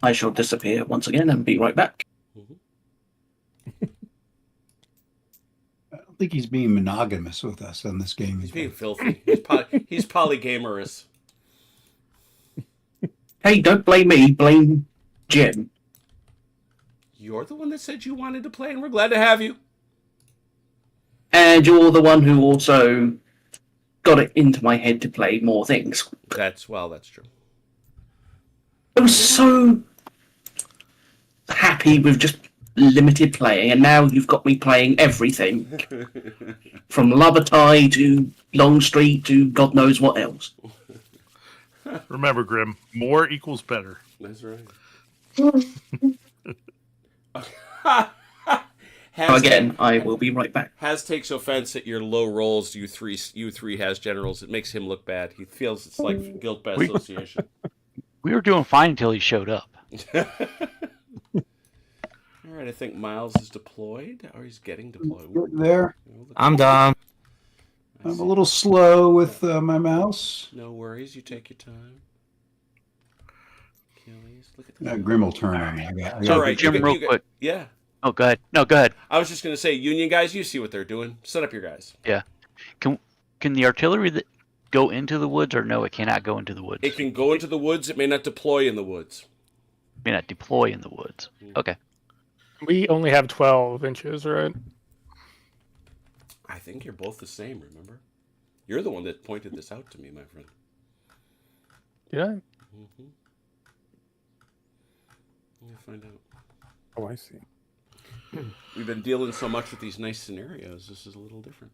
I shall disappear once again and be right back. I don't think he's being monogamous with us on this game. He's being filthy. He's polygamorous. Hey, don't blame me. Blame Jim. You're the one that said you wanted to play, and we're glad to have you. And you're the one who also got it into my head to play more things. That's true. I was so happy with just limited playing, and now you've got me playing everything. From Lovertie to Longstreet to God knows what else. Remember, Grim, more equals better. That's right. Again, I will be right back. Has takes offense at your low rolls. You three has generals. It makes him look bad. He feels it's like guilt by association. We were doing fine until he showed up. All right, I think Miles is deployed, or he's getting deployed. There. I'm done. I'm a little slow with my mouse. No worries. You take your time. Achilles, look at this. Grim will turn on me. All right, Jim, real quick. Yeah. Oh, go ahead. No, go ahead. I was just going to say, Union guys, you see what they're doing. Set up your guys. Yeah. Can the artillery go into the woods, or no, it cannot go into the woods? It can go into the woods. It may not deploy in the woods. It may not deploy in the woods. Okay. We only have 12 inches, right? I think you're both the same, remember? You're the one that pointed this out to me, my friend. Yeah. Mm-hmm. We'll find out. Oh, I see. We've been dealing so much with these nice scenarios. This is a little different.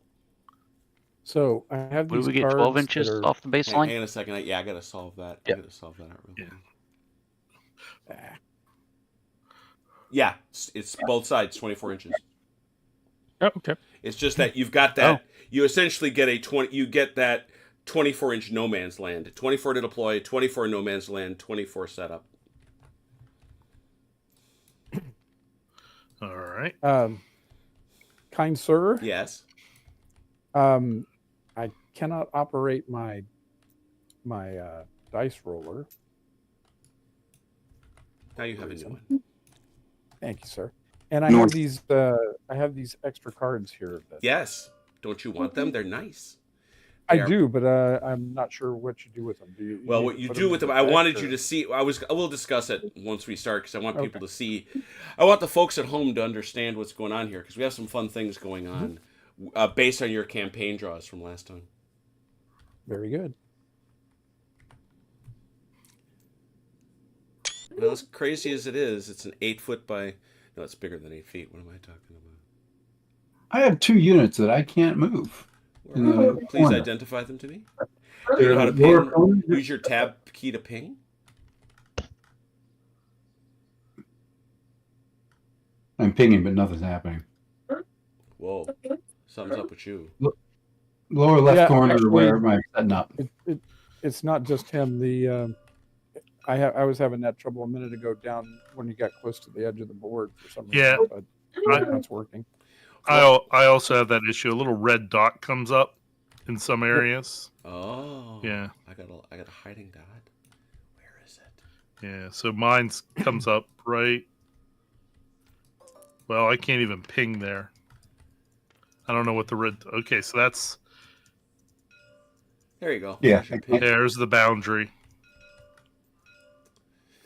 So I have these Would we get 12 inches off the baseline? Hang on a second. I got to solve that. Yep. I got to solve that out real quick. Yeah. Yeah, it's both sides, 24 inches. Oh, okay. It's just that you've got that. You essentially get you get that 24-inch no man's land. 24 to deploy, 24 no man's land, 24 setup. All right. Kind sir. Yes. I cannot operate my dice roller. Now you have a new one. Thank you, sir. And I have these extra cards here. Yes. Don't you want them? They're nice. I do, but I'm not sure what you do with them. What you do with them, I wanted you to see. We'll discuss it once we start because I want people to see. I want the folks at home to understand what's going on here because we have some fun things going on based on your campaign draws from last time. Very good. Well, as crazy as it is, it's an 8 foot by. No, it's bigger than 8 feet. What am I talking about? I have 2 units that I can't move. Please identify them to me. Do you know how to ping? Use your tab key to ping. I'm pinging, but nothing's happening. Whoa, something's up with you. Lower left corner actually, where I'm setting up. It's not just him. I was having that trouble a minute ago down when you got close to the edge of the board for some reason. Yeah. But I- that's working. I also have that issue. A little red dot comes up in some areas. Oh. Yeah. I got a hiding dot. Where is it? Yeah. So mine comes up right. Well, I can't even ping there. I don't know what the red. Okay, so that's. There you go. Yeah. There's the boundary.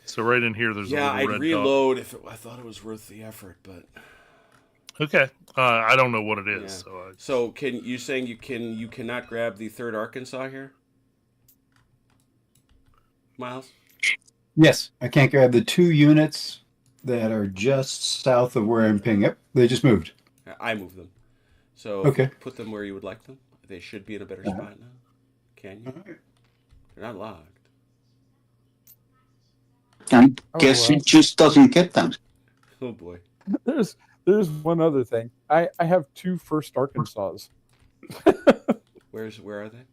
So right in here, there's a little red I'd reload if I thought it was worth the effort, but. Okay, I don't know what it is. Yeah. So can you saying you cannot grab the third Arkansas here, Miles? Yes, I can't grab the 2 units that are just south of where I'm pinging. Yep, they just moved. I moved them. So Okay. put them where you would like them. They should be in a better spot now. Can you? Right. They're not locked. I guess it just doesn't get them. Oh boy. There's one other thing. I have 2 first Arkansas. Where are they?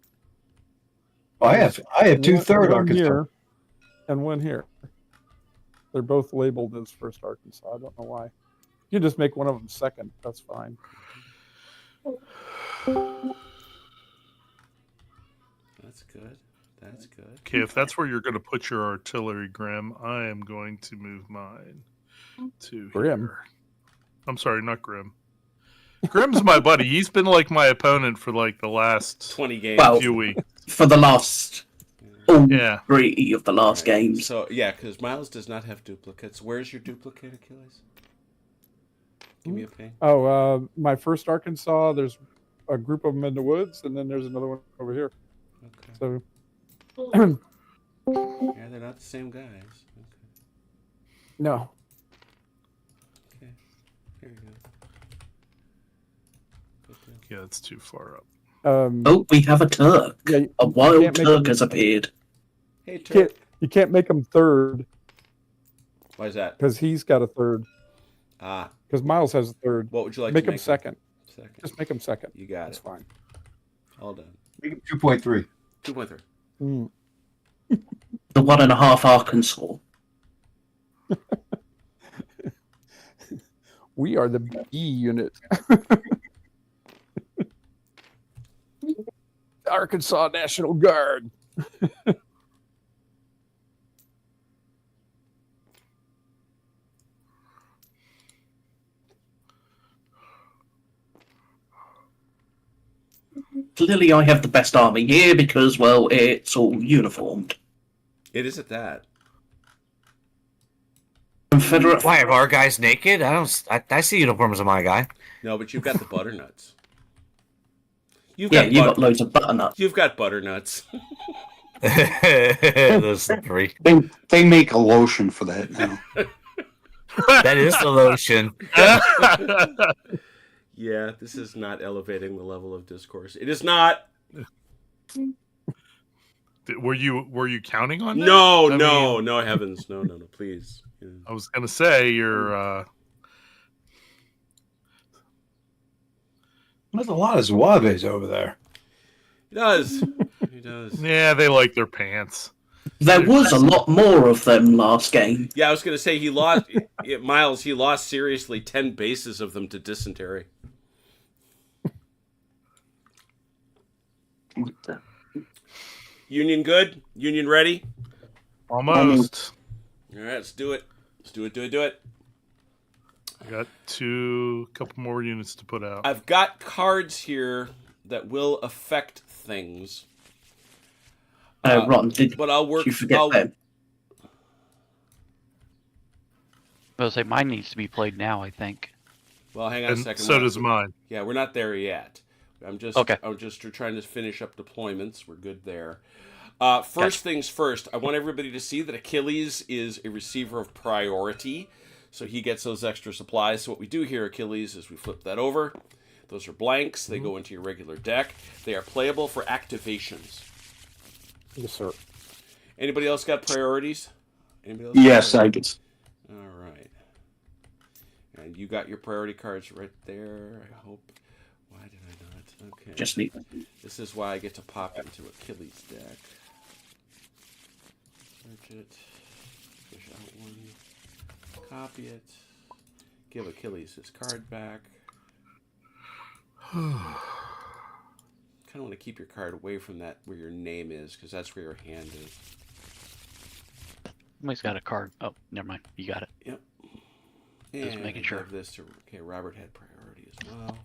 Oh, I have 2 third one Arkansas. here and one here. They're both labeled as first Arkansas. I don't know why. You can just make one of them second. That's fine. That's good. That's good. Okay, if that's where you're going to put your artillery, Grim, I am going to move mine to Grim. here. I'm sorry, not Grim. Grim's my buddy. He's been like my opponent for like the last 20 games. few weeks. For the last Yeah. 3 of the last games. So yeah, because Miles does not have duplicates. Where's your duplicate, Achilles? Give me a ping. Oh, my first Arkansas, there's a group of them in the woods, and then there's another one over here. Okay. So Yeah, they're not the same guys. Okay. no. Okay. Here you go. Yeah, it's too far up. Oh, we have a Turk. Yeah, A wild can't make Turk them- has appeared. Hey, Turk. You can't make him third Why is that? because he's got a third. Ah, Because Miles has a third. what would you like Make to him second. Second. Just make him second. You got That's it. fine. All done. 2.3. 2.3. Mm. The 1.5 Arkansas. We are the B unit. Arkansas National Guard. Clearly, I have the best army here because, well, it's all uniformed. It is at that. Confederate. Why are our guys naked? I see uniforms on my guy. No, but you've got the butternuts. You've Yeah, got you got loads of butternuts. You've got butternuts. Those three. They make a lotion for that now. That is the lotion. Yeah, this is not elevating the level of discourse. It is not. Were you counting on that? No, I no, mean, no heavens, no, please. Yeah. I was gonna say you're. There's a lot of Zouaves over there. He does. He does. Yeah, they like their pants. There was a lot more of them last game. Yeah, I was going to say he lost. Miles, he lost seriously 10 bases of them to dysentery. Union good? Union ready? Almost. All right, let's do it. Let's do it. I got couple more units to put out. I've got cards here that will affect things. Ron, did But I'll work. you forget them? I was say mine needs to be played now. I think. Well, hang on a And second. so does mine. Yeah, we're not there yet. I'm just trying to finish up deployments. We're good there. First things first, I want everybody to see that Achilles is a receiver of priority, so he gets those extra supplies. So what we do here, Achilles, is we flip that over. Those are blanks. They go into your regular deck. They are playable for activations. Yes, sir. Anybody else got priorities? Anybody else? Yes, I do. All right. And you got your priority cards right there. I hope. Why did I not? Okay. Just need. This is why I get to pop into Achilles' deck. Search it. Fish out one. Copy it. Give Achilles his card back. Kind of want to keep your card away from that where your name is, because that's where your hand is. Somebody's got a card. Oh, never mind. You got it. Yep. Just And making sure. Give this to, okay, Robert had priority as well.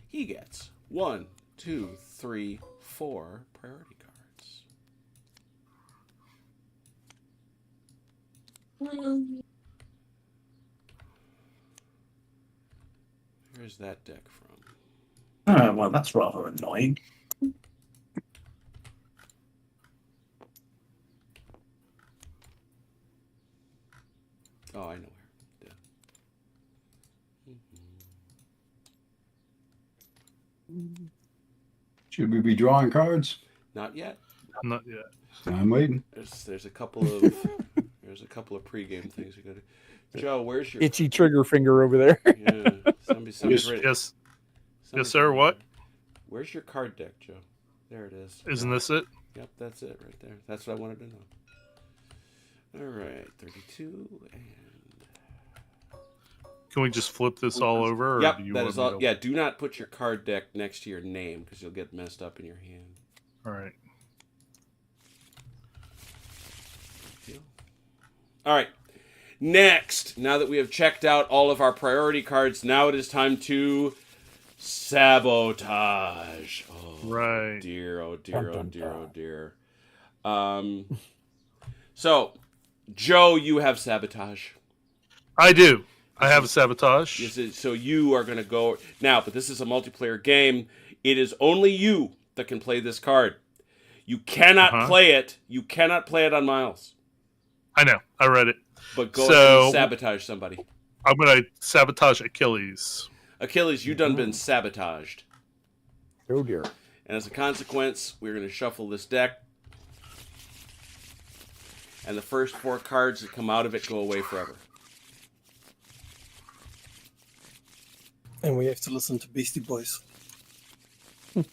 He gets 1, 2, 3, 4 priority cards. Where's that deck from? Oh, well, that's rather annoying. Oh, I know where. Yeah. Should we be drawing cards? Not yet. Not yet. I'm waiting. There's a couple of pregame things we got to. Joe, where's your Itchy trigger finger over there. Yeah, somebody's ready. Yes, sir. What? Where's your card deck, Joe? There it is. Isn't this it? Yep, that's it right there. That's what I wanted to know. All right, 32 and. Can we just flip this all over? Or Yep, do you that want is me all. to- Yeah, do not put your card deck next to your name because you'll get messed up in your hand. All right. All right. Next, now that we have checked out all of our priority cards, now it is time to sabotage. Oh, Right. dear, oh dear, oh dear, oh dear. So, Joe, you have sabotage. I do. I have a sabotage. So you are going to go now, but this is a multiplayer game. It is only you that can play this card. You cannot play it. You cannot play it on Miles. I know. I read it. But go ahead and sabotage somebody. I'm going to sabotage Achilles. Achilles, you done been sabotaged. Oh dear. And as a consequence, we're going to shuffle this deck. And the first 4 cards that come out of it go away forever. And we have to listen to Beastie Boys. So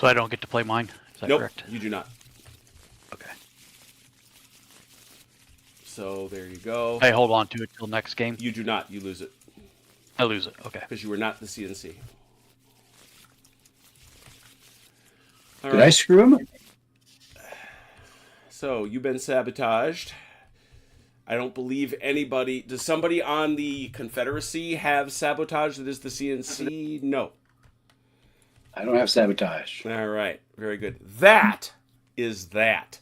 I don't get to play mine? Is that Nope, correct? you do not. Okay. So there you go. I hold on to it till next game? You do not. You lose it. I lose it. Okay. Because you were not the CNC. All Did I screw him? So you've been sabotaged. I don't believe anybody. Does somebody on the Confederacy have sabotage that is the CNC? No. I don't have sabotage. All right. Very good. That is that.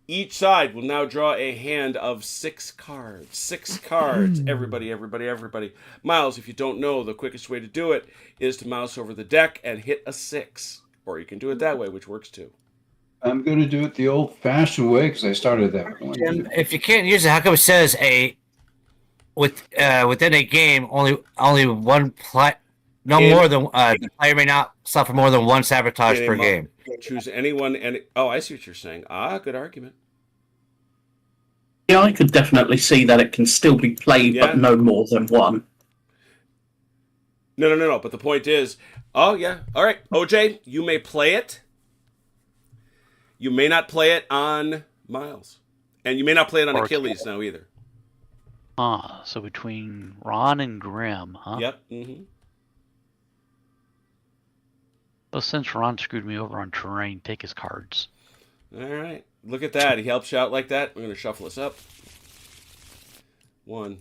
Each side will now draw a hand of 6 cards. 6 cards. Everybody, everybody, everybody. Miles, if you don't know, the quickest way to do it is to mouse over the deck and hit a 6. Or you can do it that way, which works too. I'm going to do it the old-fashioned way because I started that one. Jim, if you can't use it, how come it says within a game only one play? More than the player may not suffer more than 1 sabotage per game. Choose anyone and oh, I see what you're saying. Ah, good argument. Yeah, I could definitely see that it can still be played, but no more than 1. No. But the point is, oh yeah, all right, OJ, you may play it. You may not play it on Miles, and you may not play it on Achilles now either. So between Ron and Grim, huh? Yep. Mm-hmm. Well, since Ron screwed me over on terrain, take his cards. All right. Look at that. He helps you out like that. We're going to shuffle this up. 1,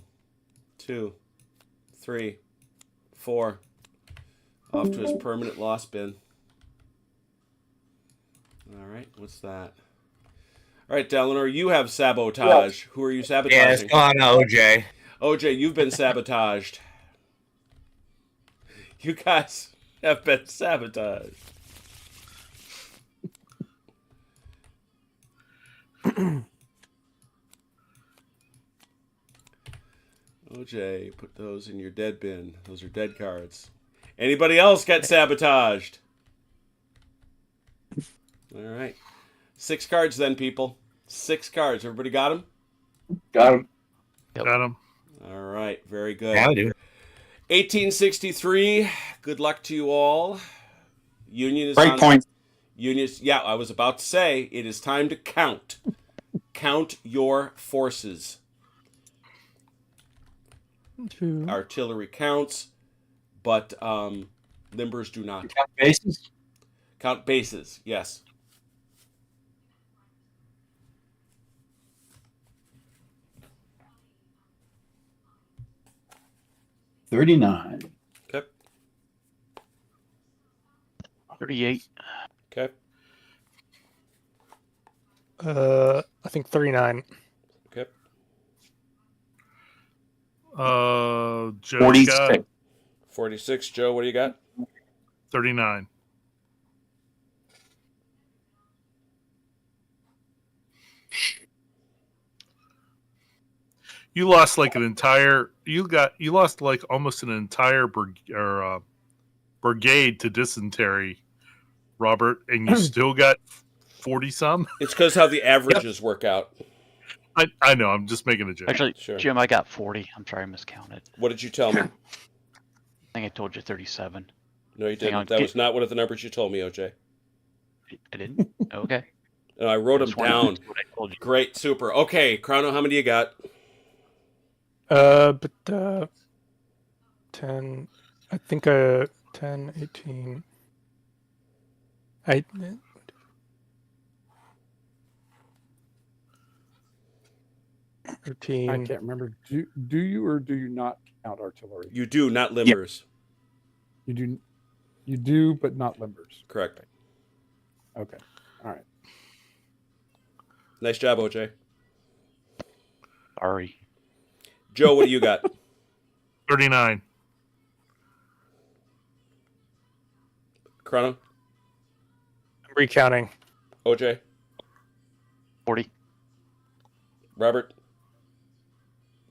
2, 3, 4. Off to his permanent loss bin. All right. What's that? All right, Delano, you have sabotage. Who are you sabotaging? Yeah, it's on OJ. OJ, you've been sabotaged. You guys have been sabotaged. OJ, put those in your dead bin. Those are dead cards. Anybody else got sabotaged? All right. 6 cards then, people. 6 cards. Everybody got them? Got him. Yep. Got him. All right. Very good. Yeah, I do. 1863. Good luck to you all. Union is Break on point. Union. Yeah, I was about to say it is time to count. Count your forces. 2. Artillery counts, but limbers do not. Count bases. Count bases. Yes. $39. Okay. 38. Okay. I think 39. Okay. Joe 46. got 46. Joe, what do you got? 39. You lost like an entire. You lost like almost an entire brigade to dysentery, Robert, and you still got 40 some. It's because how the averages work out. I know. I'm just making a joke. Actually, Sure. Jim, I got 40. I'm sorry, I miscounted. What did you tell me? I think I told you 37. No, you Hang didn't. on, That was not one of the numbers you told me, OJ. I didn't? Okay. No, I wrote them Just wanted to down. see what I told you. Great, super. Okay, Chrono, how many you got? 10. I think 10, 18. 13. I can't remember. Do you or do you not count artillery? You do, not limbers. You do, but not limbers. Correct. Okay. All right. Nice job, OJ. Sorry. Joe, what do you got? 39. Chrono? I'm recounting. OJ? 40. Robert?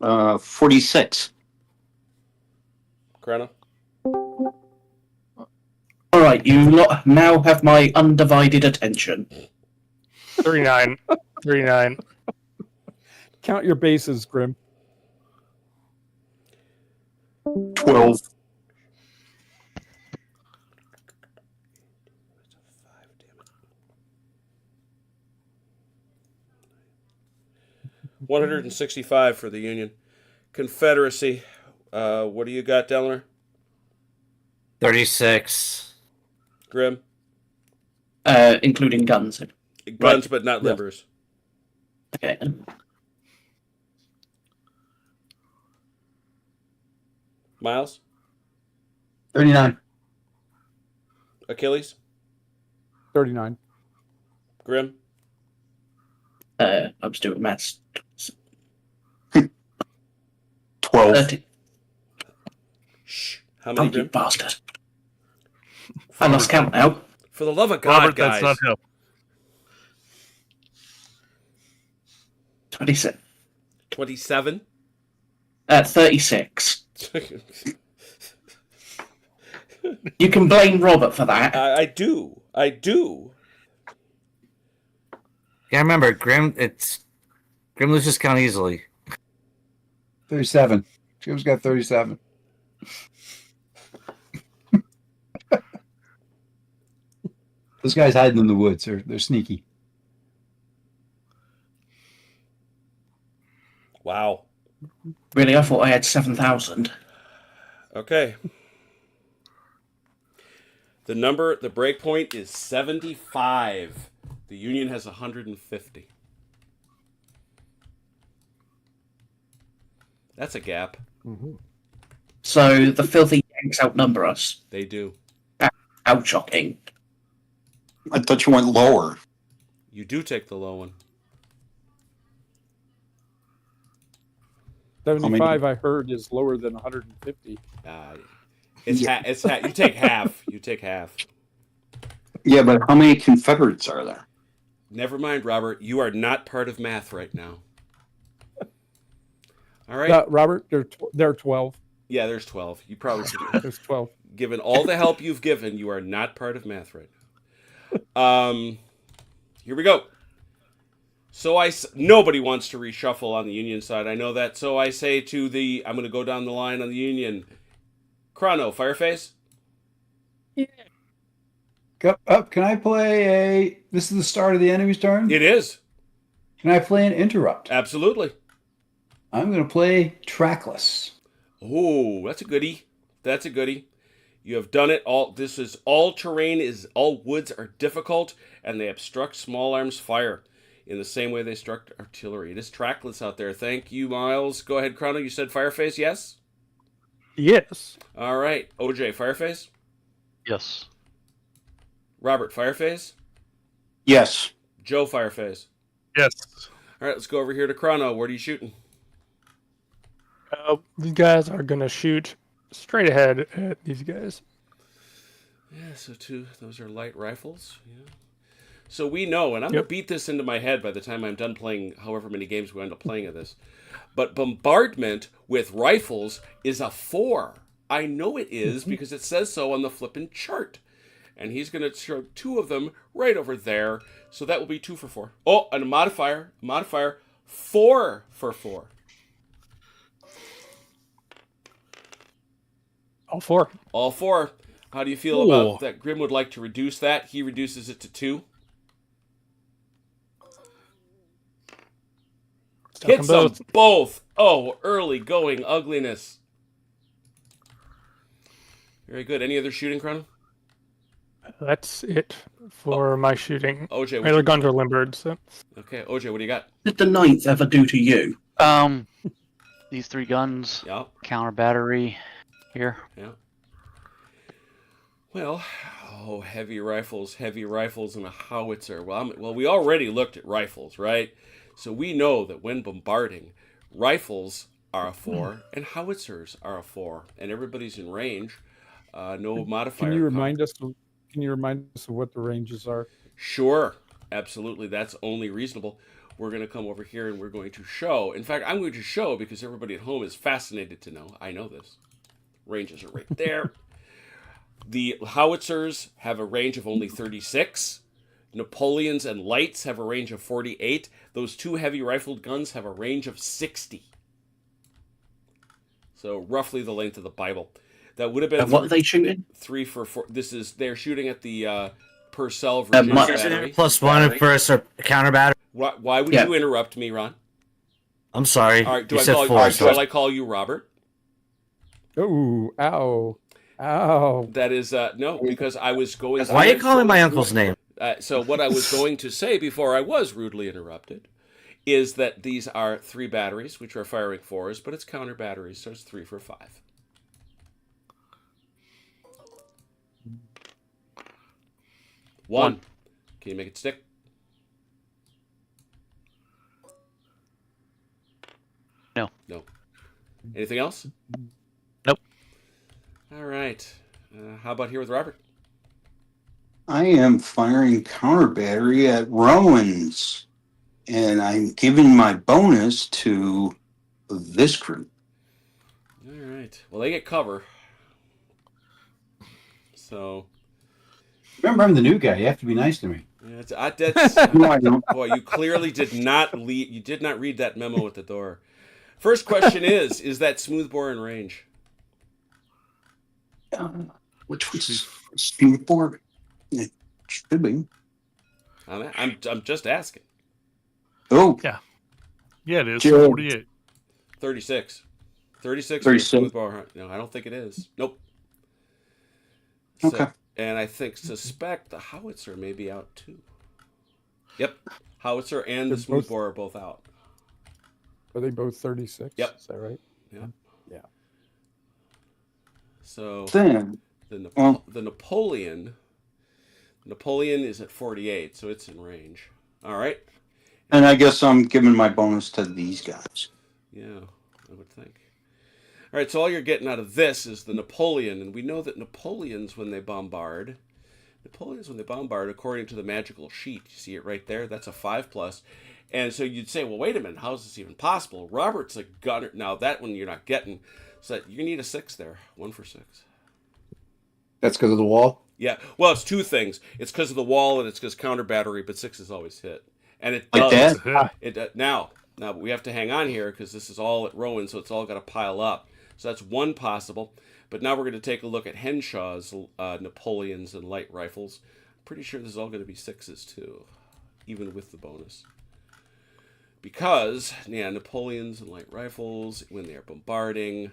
46. Chrono? All right, you lot now have my undivided attention. 39. 39. Count your bases, Grim. 12. $165 for the Union. Confederacy. What do you got, Delner? 36. Grim? Including guns. Guns, Right. but not limbers. Okay. Miles? 39. Achilles? 39. Grim? I was doing maths. 12. 30. Shh. How many, Oh, you Grim? bastard. I lost count now. For the love of God, Robert, guys. that's not help. 27. 27? 36. You can blame Robert for that. I do. I do. Yeah, remember, Grim loses count easily. 37. Jim's got 37. Those guys hiding in the woods. They're sneaky. Wow. Really, I thought I had 7,000. Okay. The break point is 75. The Union has 150. That's a gap. Mm-hmm. So the filthy Yanks outnumber us. They do. How shocking. I thought you went lower. You do take the low one. 75, I heard, is lower than 150. It's you take half. You take half. Yeah, but how many Confederates are there? Never mind, Robert. You are not part of math right now. All right. Robert, there are 12. Yeah, there's 12. You probably should. There's 12. Given all the help you've given, you are not part of math right now. Here we go. So nobody wants to reshuffle on the Union side. I know that. So I say I'm going to go down the line on the Union. Chrono, Fireface? Up. Can I play a... This is the start of the enemy's turn? It is. Can I play an interrupt? Absolutely. I'm going to play Trackless. Oh, that's a goodie. That's a goodie. You have done it all. This is all terrain, all woods are difficult, and they obstruct small arms fire in the same way they obstruct artillery. It is trackless out there. Thank you, Miles. Go ahead, Chrono. You said Fireface, yes? Yes. All right. OJ, Fireface? Yes. Robert, Fireface? Yes. Joe, Fireface? Yes. All right, let's go over here to Chrono. Where are you shooting? These guys are going to shoot straight ahead at these guys. Yeah, so those are light rifles. Yeah. So we know, and I'm going to beat this into my head by the time I'm done playing however many games we end up playing of this, but bombardment with rifles is a 4. I know it is because it says so on the flippin' chart. And he's going to show 2 of them right over there. So that will be 2 for 4. Oh, and a modifier. 4 for 4. All 4. All 4. How do you feel about that? Grim would like to reduce that. He reduces it to 2. Hits them both. Oh, early going ugliness. Very good. Any other shooting, Chrono? That's it for my shooting. OJ, my other guns are limbered. So. Okay, OJ, what do you got? Did the 9th ever do to you? These 3 guns. Yeah. Counter battery here. Yeah. Well, heavy rifles, and a howitzer. Well, we already looked at rifles, right? So we know that when bombarding, rifles are a 4 and howitzers are a 4, and everybody's in range. No modifier. Can you remind us? Can you remind us of what the ranges are? Sure, absolutely. That's only reasonable. We're going to come over here and we're going to show. In fact, I'm going to show because everybody at home is fascinated to know. I know this. Ranges are right there. The howitzers have a range of only 36. Napoleons and lights have a range of 48. Those 2 heavy rifled guns have a range of 60. So roughly the length of the Bible. That would have been. And what are they shooting? 3 for 4. They're shooting at the Purcell version battery. +1 for counter battery. Why would you interrupt me, Ron? I'm sorry. All right, shall I call you Robert? Oh, ow. That is no, because I was going. Why are you calling my uncle's name? So what I was going to say before I was rudely interrupted is that these are 3 batteries, which are firing 4s, but it's counter batteries, so it's 3 for 5. One. Can you make it stick? No. Anything else? Nope. All right. How about here with Robert? I am firing counter battery at Rowan's, and I'm giving my bonus to this group. All right. Well, they get cover. So. Remember, I'm the new guy. You have to be nice to me. That's boy, you clearly did not you did not read that memo at the door. First question is that smoothbore in range? Which was smoothbore? It should be. I'm just asking. Oh. Yeah, it is. 48. 36. 36 smoothbore. No, I don't think it is. Nope. Okay. So, and I suspect the howitzer may be out too. Yep. Howitzer and the smoothbore are both out. Are they both 36? Yep. Is that right? Yeah. Yeah. So then the Napoleon is at 48, so it's in range. All right. And I guess I'm giving my bonus to these guys. Yeah, I would think. All right, so all you're getting out of this is the Napoleon, and we know that Napoleons, when they bombard, according to the magical sheet, you see it right there, that's a 5+. And so you'd say, well, wait a minute, how is this even possible? Robert's a gunner. Now, that one you're not getting, so you need a 6 there, 1 for 6. That's because of the wall? Yeah, well, it's 2 things. It's because of the wall, and it's because counter battery, but 6 is always hit. And it like does. That? Now, we have to hang on here because this is all at Rowan, so it's all got to pile up. So that's one possible. But now we're going to take a look at Henshaw's Napoleons and light rifles. Pretty sure this is all going to be 6s too, even with the bonus. Because, yeah, Napoleons and light rifles, when they're bombarding,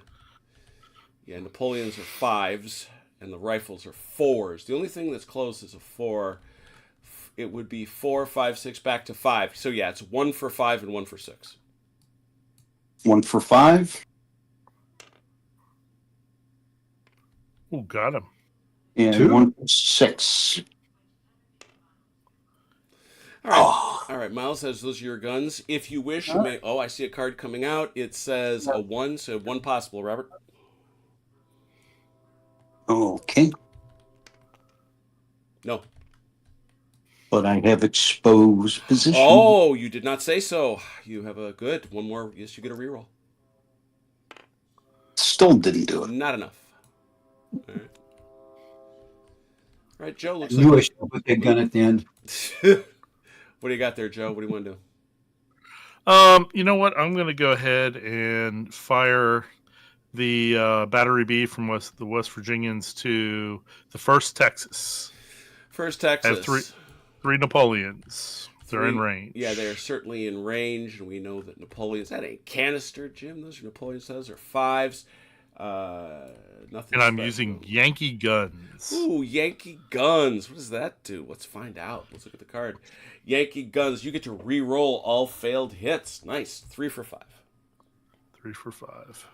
yeah, Napoleons are 5s, and the rifles are 4s. The only thing that's close is a 4. It would be 4, 5, 6, back to 5. So, yeah, it's 1 for 5 and 1 for 6. 1 for 5. Oh, got him. And 2. 1 for 6. All right. All right, Miles says those are your guns. If you wish, you may... Oh, I see a card coming out. It says a 1, so 1 possible, Robert. Okay. No. But I have exposed position. Oh, you did not say so. You have a good one more. Yes, you get a reroll. Still didn't do it. Not enough. All right. All right, Joe. Looks I knew I like... should have put that gun at the end. What do you got there, Joe? What do you want to do? You know what? I'm going to go ahead and fire the Battery B from the West Virginians to the 1st Texas. 1st Texas. I have three Napoleons. They're in range. Yeah, they are certainly in range, and we know that Napoleons... That ain't canister, Jim. Those are Napoleons. Those are 5s. Nothing. And I'm special. using Yankee guns. Ooh, Yankee guns. What does that do? Let's find out. Let's look at the card. Yankee guns. You get to re-roll all failed hits. Nice. 3 for 5. 3 for 5.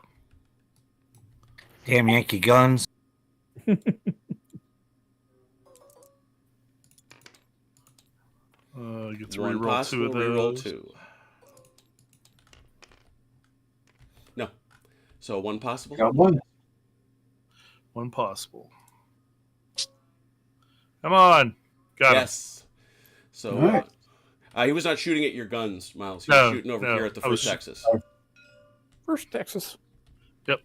Damn Yankee guns. Get to 1 re-roll possible, 2 of those. re-roll 2. No. So 1 possible? Got 1. 1 possible. Come on. Got yes. So right. He was not shooting at your guns, Miles. He was shooting over here at the 1st Texas. 1st Texas. Yep.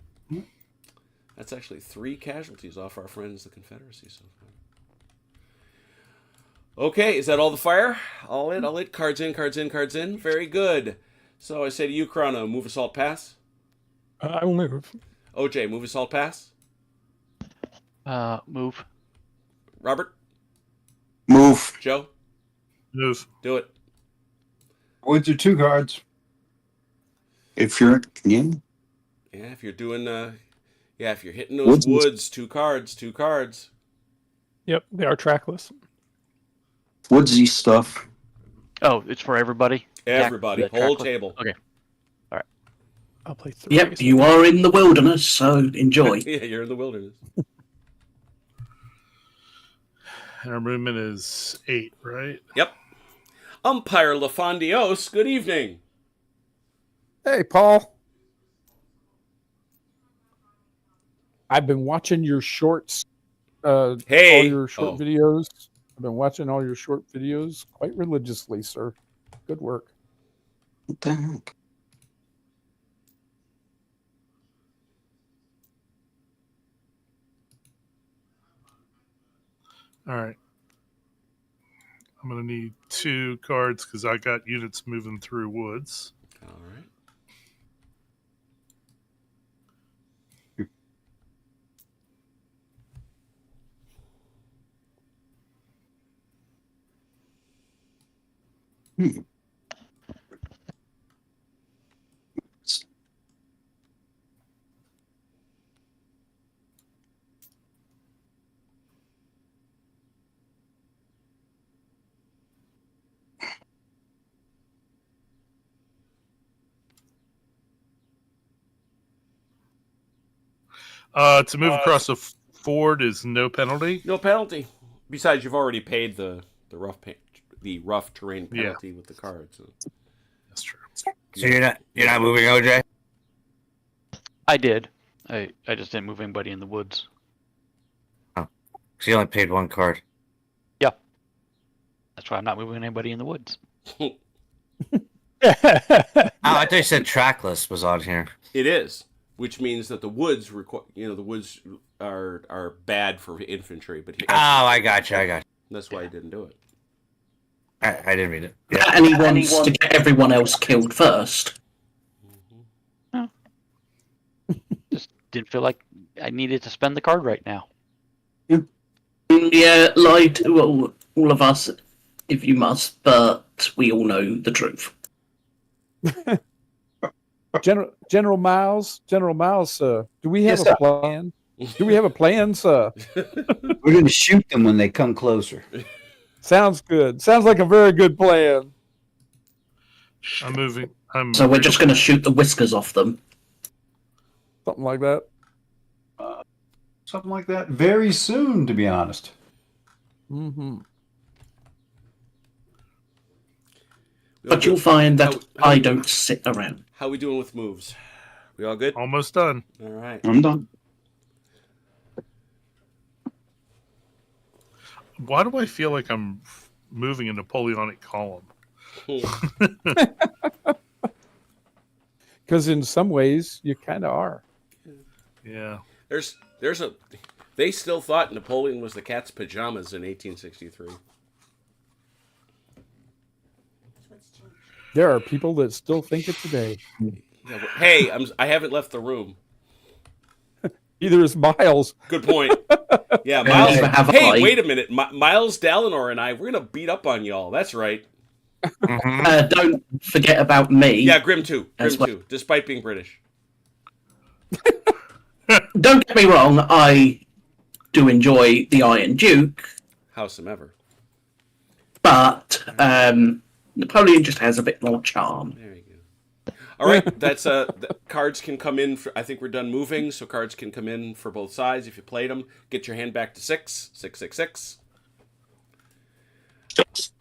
That's actually 3 casualties off our friends, the Confederacy. So far. Okay, is that all the fire? All it. Cards in, cards in, cards in. Very good. So I say to you, Chrono, move assault pass. I will move. OJ, move assault pass. Move. Robert? Move. Joe? Move. Do it. Woods are 2 cards. If you're... Yeah. Yeah, if you're doing... if you're hitting those woods, 2 cards, 2 cards. Yep, they are trackless. Woodsy stuff. Oh, it's for everybody? Everybody. Whole table. Okay. All right. I'll play 3. Yep, you are in the wilderness, so enjoy. Yeah, you're in the wilderness. And our movement is 8, right? Yep. Umpire LaFondios, good evening. Hey, Paul. I've been watching your shorts. All your short videos. I've been watching all your short videos quite religiously, sir. Good work. What the heck? All right. I'm going to need 2 cards because I got units moving through woods. All right. To move across the ford is no penalty. No penalty. Besides, you've already paid the rough terrain penalty with the cards. So. That's true. So you're not moving, OJ? I did. I just didn't move anybody in the woods. Oh, so you only paid 1 card. Yeah. That's why I'm not moving anybody in the woods. Oh, I thought you said trackless was on here. It is, which means that the woods the woods are bad for infantry. But I got you. That's why he didn't do it. I didn't read it. Yeah. And he wants to get everyone else killed first. Just didn't feel like I needed to spend the card right now. Yeah, lie to all of us if you must, but we all know the truth. General Miles, do we have Yes, a sir. plan? Do we have a plan, sir? We're going to shoot them when they come closer. Sounds good. Sounds like a very good plan. I'm moving. So we're just going to shoot the whiskers off them. Something like that. Something like that very soon, to be honest. Mm-hmm. But you'll find that I don't sit around. How we doing with moves? We all good? Almost done. All right. I'm done. Why do I feel like I'm moving a Napoleonic column? Because in some ways, you kind of are. Yeah. There's a. They still thought Napoleon was the cat's pajamas in 1863. There are people that still think it today. Yeah, hey, I haven't left the room. Either is Miles. Good point. Yeah, Miles. Hey, wait a minute. Miles Dallinor and I, we're gonna beat up on y'all. That's right. Don't forget about me. Yeah, Grim too. Despite being British. Don't get me wrong. I do enjoy the Iron Duke. Howsoever. But Napoleon just has a bit more charm. There you go. All right, that's cards can come in. I think we're done moving, so cards can come in for both sides if you played them. Get your hand back to 6.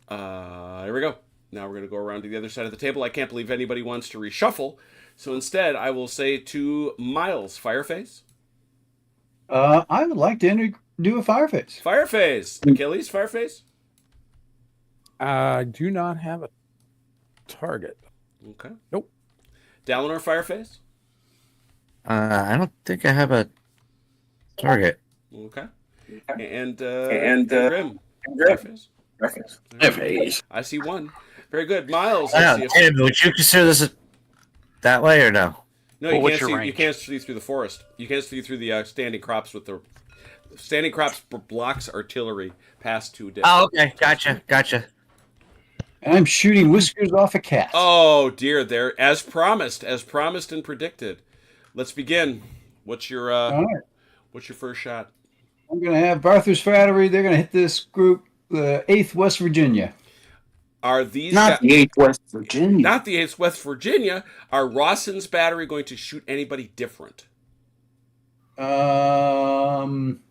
Here we go. Now we're going to go around to the other side of the table. I can't believe anybody wants to reshuffle, so instead I will say to Miles, Fireface. I would like to do a Fireface. Fireface. Achilles, Fireface. I do not have a target. Okay. Nope. Dallinor, Fireface. I don't think I have a target. Okay. And Grim. Fireface. I see one. Very good. Miles, Would you consider this that way or no? No, you can't see through the forest. You can't see through the standing crops with the standing crops blocks artillery past 2 days. Oh, okay. Gotcha. And I'm shooting whiskers off a cat. Oh dear, there as promised and predicted. Let's begin. What's your first shot? I'm going to have Barthur's Battery. They're going to hit this group, the 8th West Virginia. Are these not the 8th West Virginia? Not the 8th West Virginia. Are Rawson's Battery going to shoot anybody different? Let's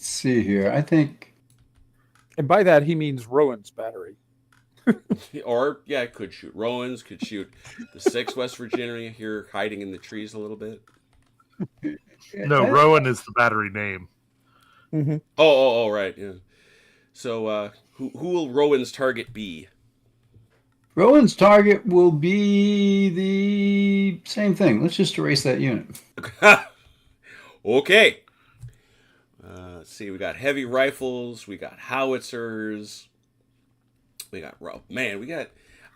see here. I think, and by that he means Rowan's Battery. Or it could shoot Rowan's. Could shoot the 6th West Virginia here, hiding in the trees a little bit. No, Rowan is the battery name. Mm-hmm. Oh, right, yeah. So, who will Rowan's target be? Rowan's target will be the same thing. Let's just erase that unit. Okay. Let's see. We got heavy rifles. We got howitzers. We got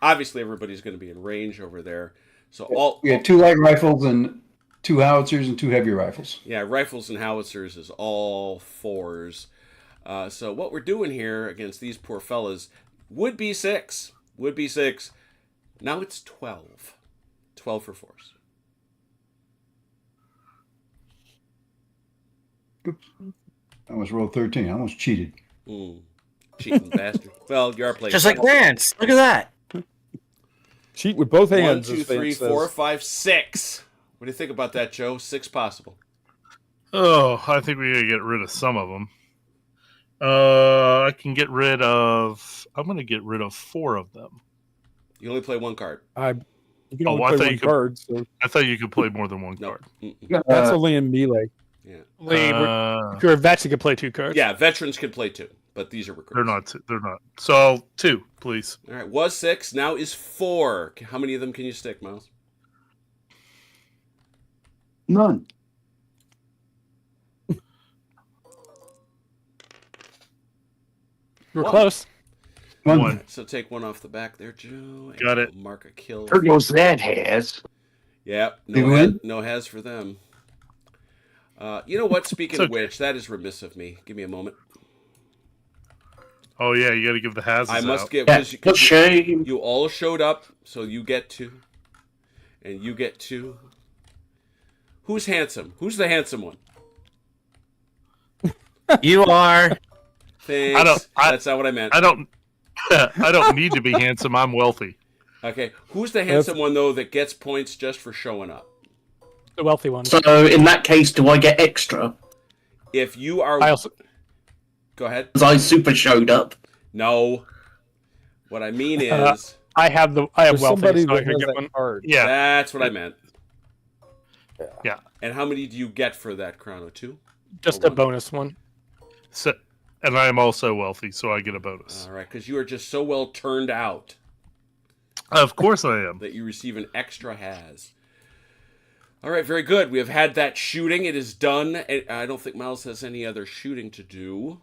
obviously everybody's going to be in range over there. So we got 2 light rifles and 2 howitzers and 2 heavy rifles. Yeah, rifles and howitzers is all 4s. So what we're doing here against these poor fellas would be 6. Now it's 12. 12 for 4s. Oops. I almost rolled 13. I almost cheated. Cheating bastard. Well, you are playing. Just like Vance. Look at that. Cheat with both hands. 1, 2, 3, 4, 5, 6. What do you think about that, Joe? 6 possible. Oh, I think we gotta get rid of some of them. I'm going to get rid of 4 of them. You only play 1 card. You can only play 1 card. So. I thought you could play more than 1 card. That's only in melee. Yeah. If you're a vet, you can play 2 cards. Yeah, veterans can play 2, but these are recruits. They're not. So 2, please. All right, was 6, now is 4. How many of them can you stick, Miles? None. We're close. 1. So take 1 off the back there, Joe. Got it. Mark a kill. There goes that has. Yep. No has for them. You know what? Speaking of which, that is remiss of me. Give me a moment. Oh yeah, you got to give the hazes I must out. give shame. You all showed up, so you get 2, and you get 2. Who's handsome? Who's the handsome one? You are. Thanks. That's not what I meant. I don't. I don't need to be handsome. I'm wealthy. Okay. Who's the handsome one though that gets points just for showing up? The wealthy one. So in that case, do I get extra? If you are, I also. Go ahead. Because I super showed up. No. What I mean is, I have wealthy, somebody so I that can has get that one. card. Yeah, that's what I meant. yeah. And how many do you get for that, Chrono? 2? Just Or a 1? bonus one. So, and I am also wealthy, so I get a bonus. All right, because you are just so well turned out Of course I am. that you receive an extra has. All right, very good. We have had that shooting. It is done. I don't think Miles has any other shooting to do.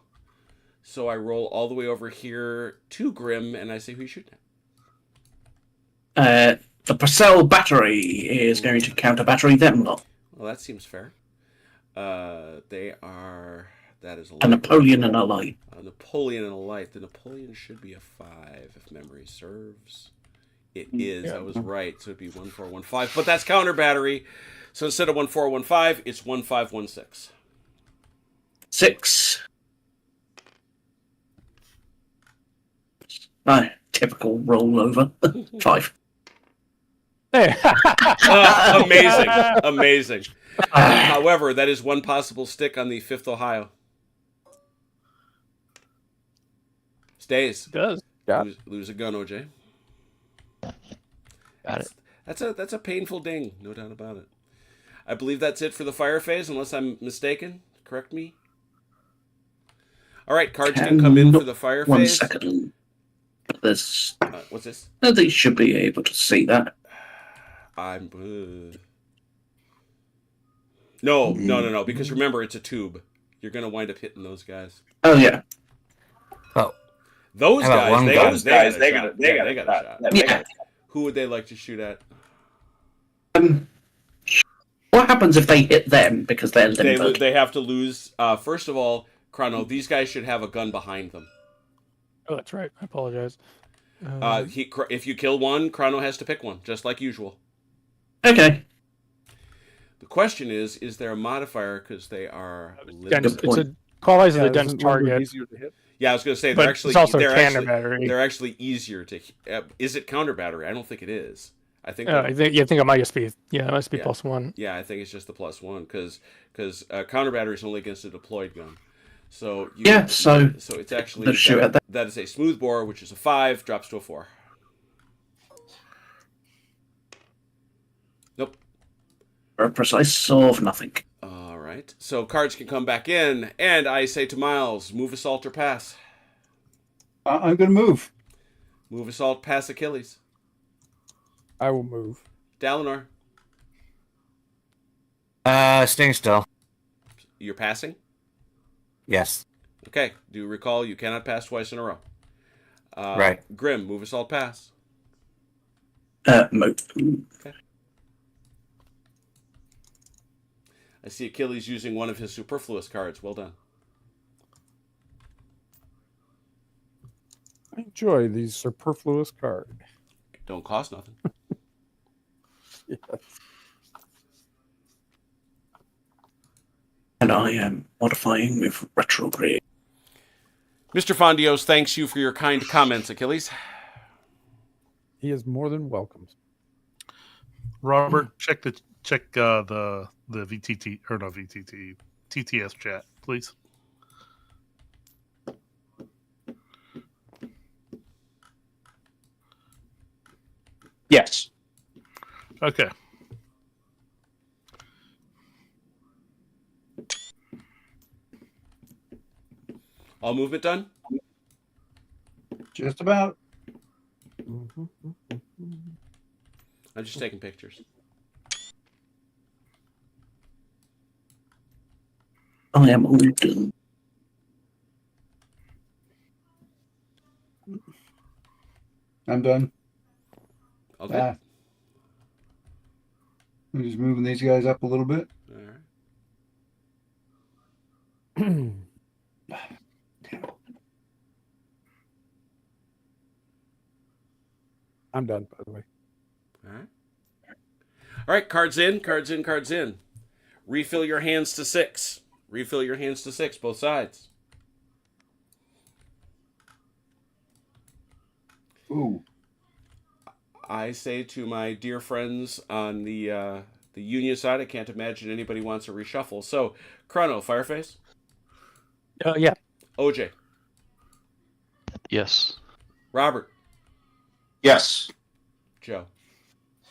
So I roll all the way over here to Grim, and I say, who you shooting at? The Purcell battery is going to counter battery them lot. Well, that seems fair. They are... That is A Napoleon and a light. A Napoleon and a light. The Napoleon should be a 5, if memory serves. It is. I was right. So it'd be 1415. But that's counter battery. So instead of 1415, it's 1516. 6. Typical rollover. 5. There. Amazing. Amazing. However, that is one possible stick on the 5th Ohio. Stays. It does. Yeah. Lose a gun, OJ. Got it. That's a painful ding, no doubt about it. I believe that's it for the fire phase, unless I'm mistaken. Correct me. All right, cards can come in for the fire phase. 1 second. There's. What's this? They should be able to see that. No, because remember, it's a tube. You're going to wind up hitting those guys. Oh, yeah. Oh. Those guys, they got a shot. Yeah. Who would they like to shoot at? What happens if they hit them because they're limbered? They have to lose. First of all, Chrono, these guys should have a gun behind them. Oh, that's right. I apologize. If you kill one, Chrono has to pick one, just like usual. Okay. The question is there a modifier because they are Dense, it's a qualifies as a dense target. Easier to hit. Yeah, I was going to say But it's also counter battery. They're actually easier to. Is it counter battery? I don't think it is. I think. I think it might just be. Yeah, it must be +1. Yeah, I think it's just the +1 because counter battery is only against a deployed gun. So so it's actually that is a smooth bore, which is a 5, drops to a 4. Nope. For a precise solve, nothing. All right. So cards can come back in, and I say to Miles, move assault or pass. I'm going to move. Move assault, pass Achilles. I will move. Dalinar. Staying still. You're passing? Yes. Okay. Do recall you cannot pass twice in a row. Right. Grim, move assault, pass. Move. Okay. I see Achilles using one of his superfluous cards. Well done. I enjoy these superfluous cards. Don't cost nothing. Yes. And I am modifying with retrograde. Mr. Fondios thanks you for your kind comments, Achilles. He is more than welcome. Robert, check the VTT or not VTT TTS chat, please. Yes. Okay. All movement done? Just about. I'm just taking pictures. I am all done. I'm done. Okay. I'm just moving these guys up a little bit. All right. I'm done, by the way. All right. All right, cards in, cards in, cards in. Refill your hands to 6. Refill your hands to 6, both sides. Ooh. I say to my dear friends on the Union side, I can't imagine anybody wants a reshuffle. So, Chrono, Fireface? Yeah. OJ? Yes. Robert? Yes. Joe?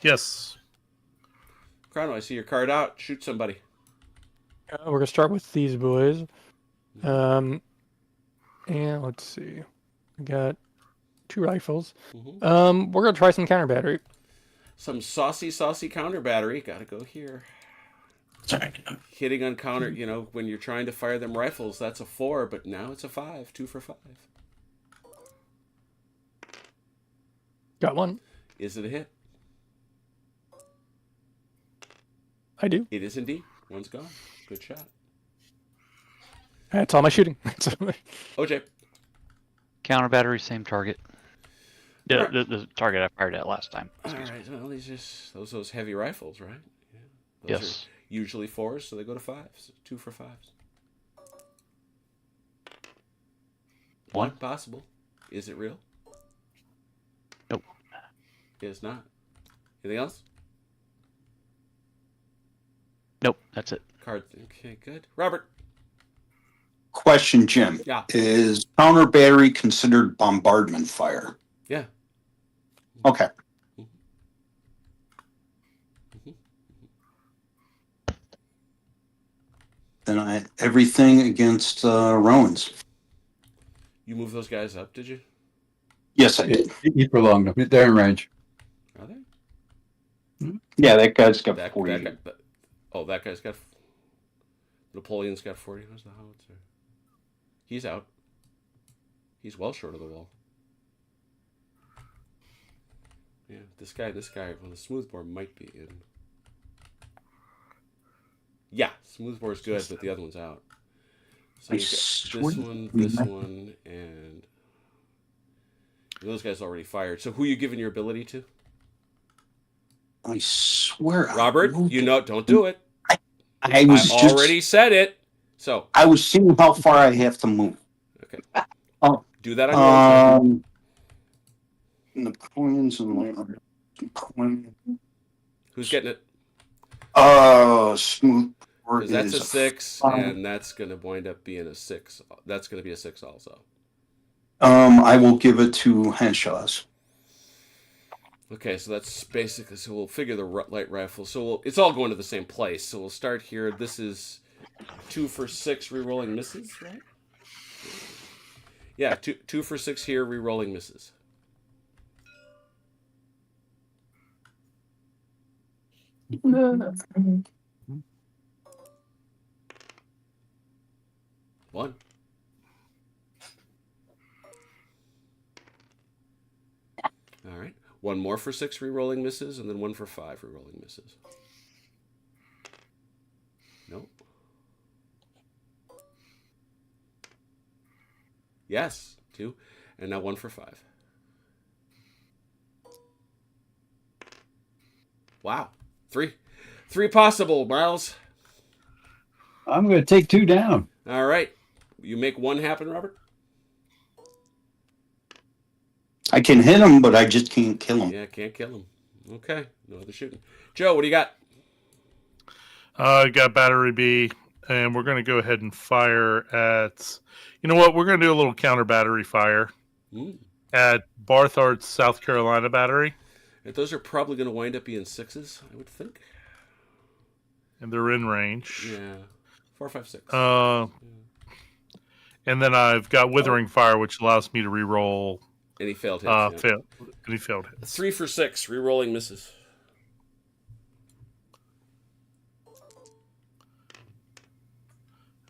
Yes. Chrono, I see your card out. Shoot somebody. We're gonna start with these boys. And let's see. We got 2 rifles. Mm-hmm. We're gonna try some counter battery. Some saucy counter battery. Gotta go here. Sorry. Hitting on counter, when you're trying to fire them rifles, that's a 4, but now it's a 5. 2 for 5. Got 1. Is it a hit? I do. It is indeed. 1's gone. Good shot. That's all my shooting. OJ. Counter battery, same target. Yeah, Right. the target I fired at last time. All right. Well, these just those heavy rifles, right? Yeah. Those Yes. are usually 4s, so they go to 5s. 2 for 5s. 1 possible. Is it real? Nope. It is not. Anything else? Nope, that's it. Card. Okay, good. Robert. Question, Jim. Yeah. Is counter battery considered bombardment fire? Yeah. Okay. Then everything against Rowan's. You move those guys up, did you? Yes, I did. He prolonged them. They're in range. Are they? Yeah, that guy's got That 40. guy, that guy's got. Napoleon's got 40. Who's the howitzer? He's out. He's well short of the wall. Yeah, this guy, well, the smoothbore might be in. Yeah, smoothbore's good, but the other one's out. So you got this one, and those guys already fired. So who are you giving your ability to? I swear. Robert, don't do it. I already said it. So I was seeing how far I have to move. Okay. Do that on your own. Napoleon's and Napoleon. Who's getting it? Smooth. Because that's a 6, and that's going to wind up being a 6. That's going to be a 6 also. I will give it to Henshaw's. Okay, so that's basically, so we'll figure the light rifle. So it's all going to the same place. So we'll start here. This is 2 for 6 re-rolling misses, right? Yeah, 2 for 6 here, re-rolling misses. One. All right. 1 more for 6 re-rolling misses, and then 1 for 5 re-rolling misses. Nope. Yes, 2. And now 1 for 5. Wow. 3. 3 possible, Miles. I'm going to take 2 down. All right. You make 1 happen, Robert? I can hit him, but I just can't kill him. Yeah, can't kill him. Okay. No other shooting. Joe, what do you got? I got battery B, and we're going to go ahead and fire at... You know what? We're going to do a little counter battery fire at Barthard's South Carolina battery. And those are probably going to wind up being 6s, I would think. And they're in range. Yeah. 4, 5, 6. And then I've got Withering Fire, which allows me to re-roll... Any failed hits. Any failed hits. 3 for 6, re-rolling misses.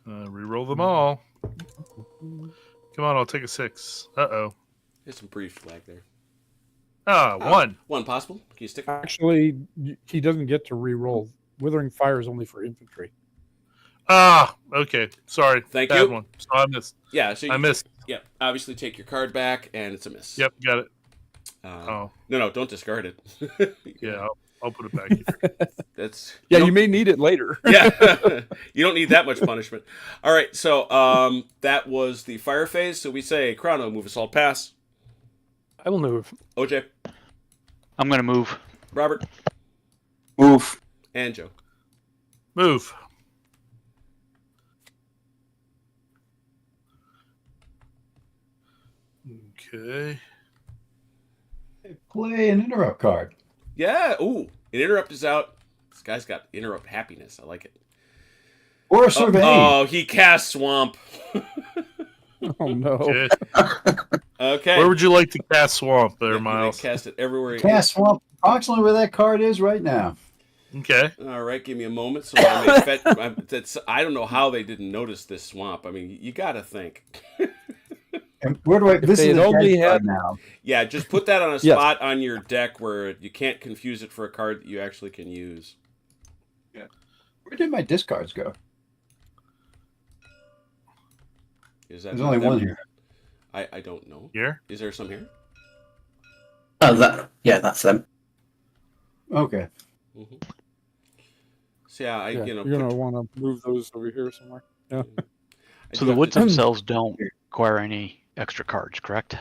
Re-roll them all. Come on, I'll take a 6. Uh-oh. There's some brief lag there. 1. 1 possible. Can you stick? Actually, he doesn't get to re-roll. Withering Fire is only for infantry. Okay. Sorry. Thank Bad you. one. So I missed. Yeah, so I missed. Yeah, obviously take your card back, and it's a miss. Yep, got it. No, don't discard it. Yeah, I'll put it back. That's you may need it later. Yeah, you don't need that much punishment. All right, so that was the fire phase. So we say Chrono, move, assault, pass. I will move. OJ, I'm gonna move. Robert, Move. and Joe. Move. Okay. Play an interrupt card. Yeah. Ooh, an interrupt is out. This guy's got interrupt happiness. I like it. Or a survey. Oh, he cast swamp. Oh no. Okay. Okay. Where would you like to cast swamp there, You may Miles? cast it everywhere. Cast swamp approximately where that card is right now. Okay. All right, give me a moment. So I may fetch. I don't know how they didn't notice this swamp. I mean, you got to think. And where do I? This they is had a only dead card had- now. Yeah, just put that on a Yes. spot on your deck where you can't confuse it for a card that you actually can use. Where did my discards go? Is that There's only them? one here. I don't know. Here? Is there some here? Oh, that's them. Okay. Mm-hmm. So yeah, Yeah, you know. you're gonna want to move those over here somewhere. Yeah. I So do the have woods to- themselves don't require any extra cards, correct?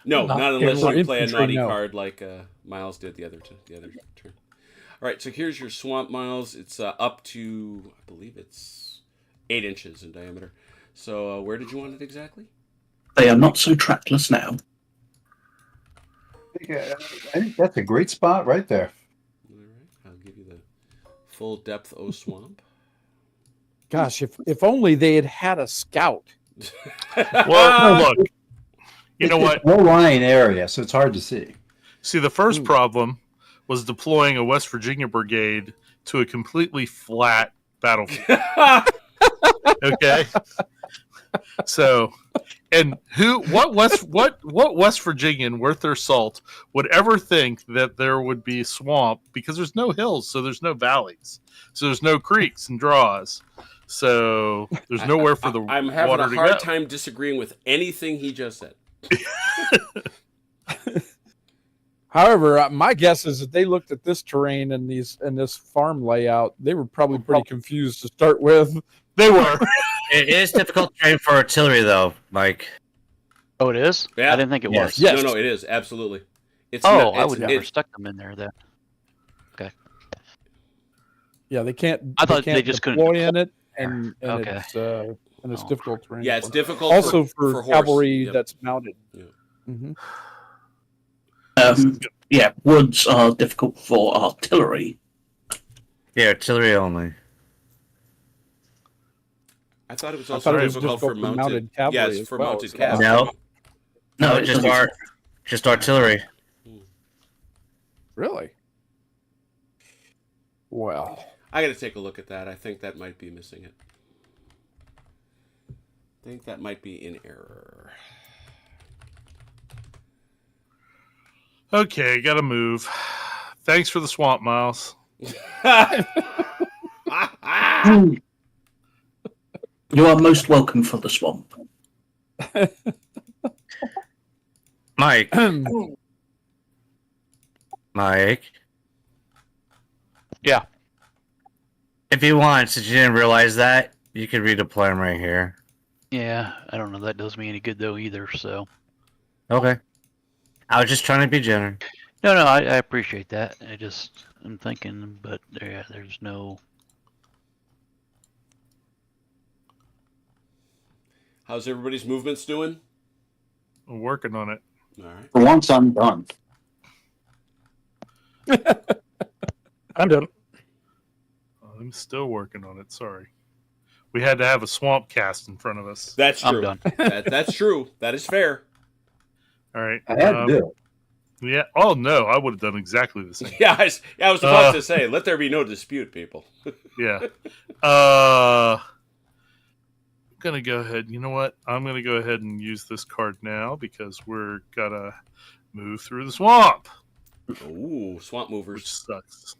No, Not not unless for you play a infantry, naughty no. card like Miles did the other turn. All right, so here's your swamp, Miles. It's up to, I believe it's 8 inches in diameter. So where did you want it exactly? They are not so trackless now. I think that's a great spot right there. All right, I'll give you the full depth O swamp. Gosh, if only they had had a scout. Well, look. You know what? It's low lying area, so it's hard to see. See, the first problem was deploying a West Virginia brigade to a completely flat battlefield. Okay. So, and what West Virginian worth their salt would ever think that there would be swamp, because there's no hills, so there's no valleys, so there's no creeks and draws, so there's nowhere for the I'm having water a to hard go. time disagreeing with anything he just said. However, my guess is that they looked at this terrain and this farm layout. They were probably pretty confused to start with. They were. It is difficult terrain for artillery, though, Mike. Oh, it is? Yeah. I didn't think it was. Yes. No, it is absolutely. It's Oh, not, I would never it's, stuck them in there then. Yeah, they can't. I thought can't they just couldn't deploy in it, and Okay. it's difficult terrain. yeah, it's difficult. Also for horse. cavalry Yep. that's mounted. Yeah. Mm-hmm. Yeah, woods are difficult for artillery. Yeah, artillery only. I thought it was I also thought it was difficult for difficult for mounted mounted cavalry Yes, as for well, mounted as well. cavalry. No, it just doesn't. just artillery. Really? Well, I got to take a look at that. I think that might be missing it. I think that might be in error. Okay, gotta move. Thanks for the swamp, Miles. You are most welcome for the swamp. Mike. Mike. Yeah. If you want, since you didn't realize that, you could redeploy him right here. Yeah, I don't know. That does me any good though either. So Okay. I was just trying to be generous. no, I appreciate that. I'm thinking, but yeah, there's no. How's everybody's movements doing? I'm working on it. All right. For once, I'm done. I'm done. I'm still working on it. Sorry. We had to have a swamp cast in front of us. That's I'm true. done. That's true. That is fair. All right. I had to do it. Yeah. Oh, no. I would have done exactly the same. Yeah, I was about to say, let there be no dispute, people. Yeah. I'm going to go ahead. You know what? I'm going to go ahead and use this card now because we're going to move through the swamp, Ooh, swamp which movers. sucks.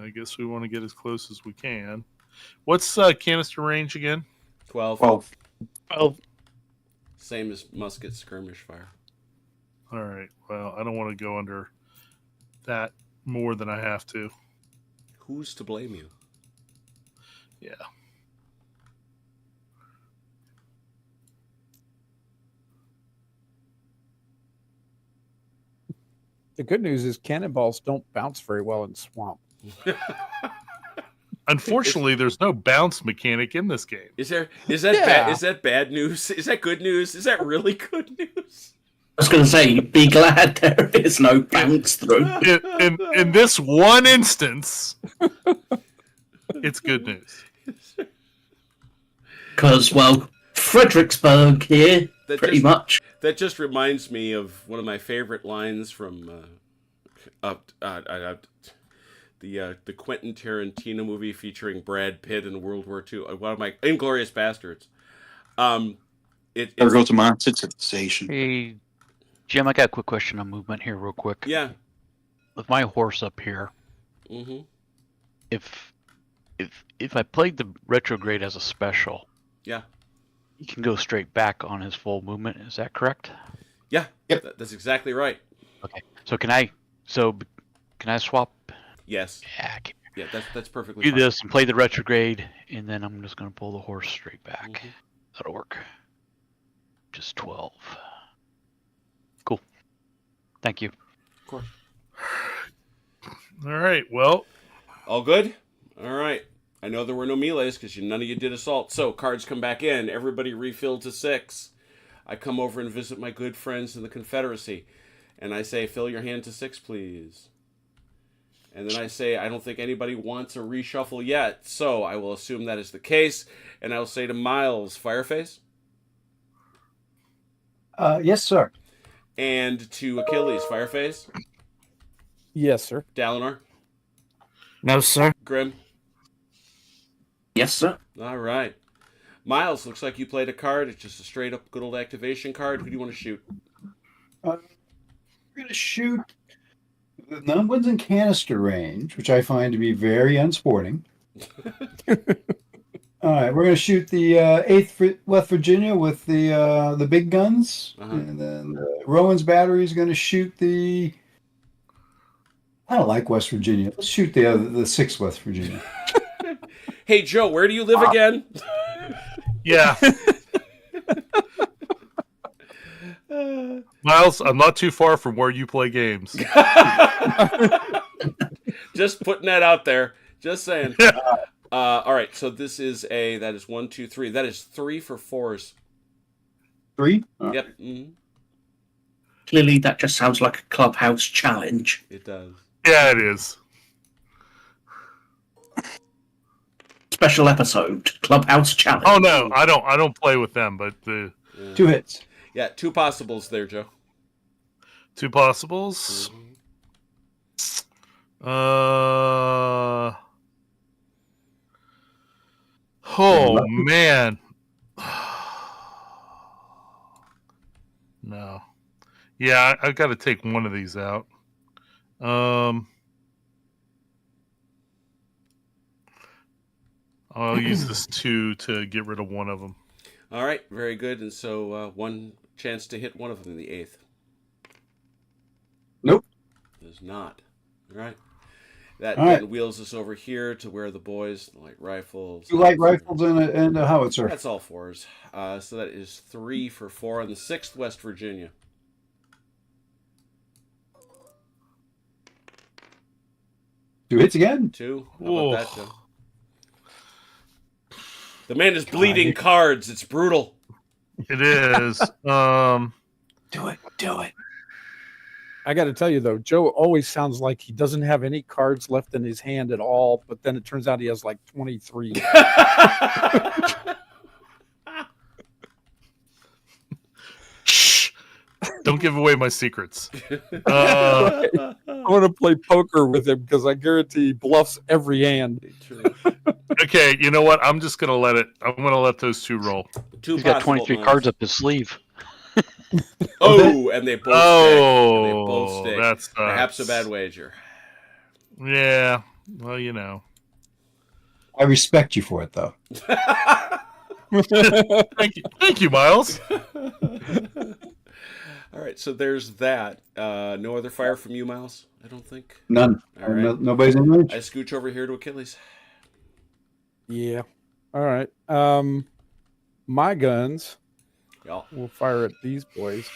I guess we want to get as close as we can. What's canister range again? 12. 12. Same as musket skirmish fire. All right. Well, I don't want to go under that more than I have to. Who's to blame you? Yeah. The good news is cannonballs don't bounce very well in swamp. Unfortunately, there's no bounce mechanic in this game. Is that bad? Is that bad news? Is that good news? Is that really good news? I was going to say, be glad there is no bounce through. In this one instance, it's good news. Because, well, Fredericksburg here, pretty much. That just reminds me of one of my favorite lines from the Quentin Tarantino movie featuring Brad Pitt in World War II. One of my Inglourious Bastards. There goes my sensation. Hey, Jim, I got a quick question on movement here, real quick. Yeah. With my horse up here, Mm-hmm. if I played the retrograde as a special, yeah, he can go straight back on his full movement. Is that correct? Yeah. Yep. That's exactly right. Okay. So can I swap? Yes. Yeah. Yeah, that's perfectly Do fine. this and play the retrograde, and then I'm just going to pull the horse straight back. Mm-hmm. That'll work. Just 12. Cool. Thank you. Of course. All right. Well, all good? All right. I know there were no melees because none of you did assault. So cards come back in. Everybody refilled to 6. I come over and visit my good friends in the Confederacy. And I say, fill your hand to 6, please. And then I say, I don't think anybody wants a reshuffle yet. So I will assume that is the case. And I will say to Miles, Fireface? Yes, sir. And to Achilles, Fireface? Yes, sir. Dalinar? No, sir. Grim? Yes, sir. All right. Miles, looks like you played a card. It's just a straight up good old activation card. Who do you want to shoot? We're going to shoot the non-ones in canister range, which I find to be very unsporting. All right, we're going to shoot the 8th West Virginia with the big guns. And then Rowan's battery is going to shoot the... I don't like West Virginia. Let's shoot the 6th West Virginia. Hey, Joe, where do you live again? yeah. Miles, I'm not too far from where you play games. Just putting that out there. Just saying. All right, so this is that is 1, 2, 3. That is 3 for 4s. 3? Yep. Mm-hmm. Clearly, that just sounds like a clubhouse challenge. It does. Yeah, it is. Special episode, clubhouse challenge. Oh no, I don't play with them, but the 2 hits. Yeah, 2 possibles there, Joe. 2 possibles. Mm-hmm. Oh man. No. Yeah, I got to take one of these out. I'll use this 2 to get rid of one of them. All right, very good. And so 1 chance to hit one of them in the 8th. Nope. There's not. All right. That then wheels us over here to where the boys, the light rifles. 2 light rifles and a howitzer. That's all 4s. So that is 3 for 4 on the 6th West Virginia. Two hits again. 2. How about that, Joe? The man is bleeding cards. It's brutal. It is. Do it. I got to tell you, though, Joe always sounds like he doesn't have any cards left in his hand at all, but then it turns out he has like 23. Shh! Don't give away my secrets. I want to play poker with him because I guarantee he bluffs every hand. Okay, you know what? I'm just going to let it. I'm going to let those 2 roll. He's got 23 cards up his sleeve. And they both stick. And they both stick. That's perhaps a bad wager. Yeah. Well, you know. I respect you for it, though. Thank you, Miles. All right, so there's that. No other fire from you, Miles? I don't think. None. All right. Nobody's in range. I scooch over here to Achilles. Yeah. All right. My guns. Yeah. We'll fire at these boys.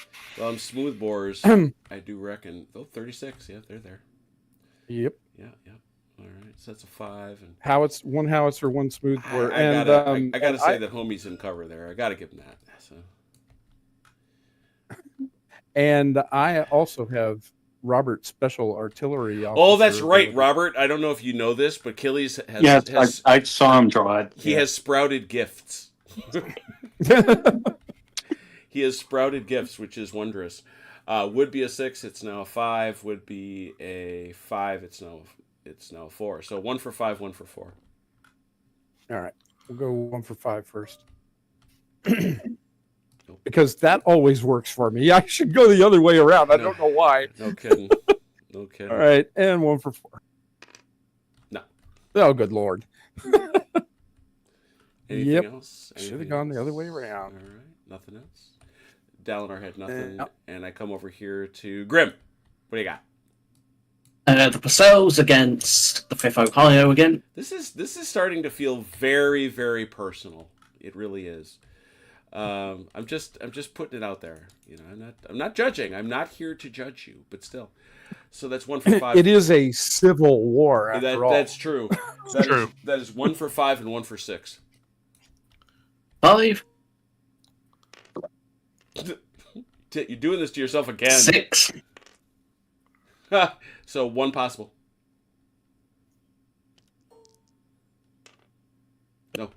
Smooth bores. I do reckon. 36. Yeah, they're there. Yep. Yeah. All right. So that's a 5 and one howitzer, one smooth bore. I gotta say that homie's in cover there. I gotta give him that. So. And I also have Robert Special Artillery Officer. Oh, that's right, Robert. I don't know if you know this, but Achilles has. Yes, I saw him draw it. He has sprouted gifts. He has sprouted gifts, which is wondrous. Would be a 6. It's now a 5. Would be a 5. It's now a 4. So 1 for 5, 1 for 4. All right, we'll go 1 for 5 first. Because that always works for me. I should go the other way around. I don't know why. No kidding. No kidding. All right, and 1 for 4. No. Oh, good Lord. Anything else? Should have gone the other way around. All right, nothing else. Dalinar had nothing, and I come over here to Grim. What do you got? The Purcells against the 5th Ohio again. This is starting to feel very, very personal. It really is. I'm just putting it out there. You know, I'm not judging. I'm not here to judge you, but still. So that's 1 for 5. It is a civil war after all. That's true. That is 1 for 5 and 1 for 6. 5. You're doing this to yourself again. 6. So 1 possible. No.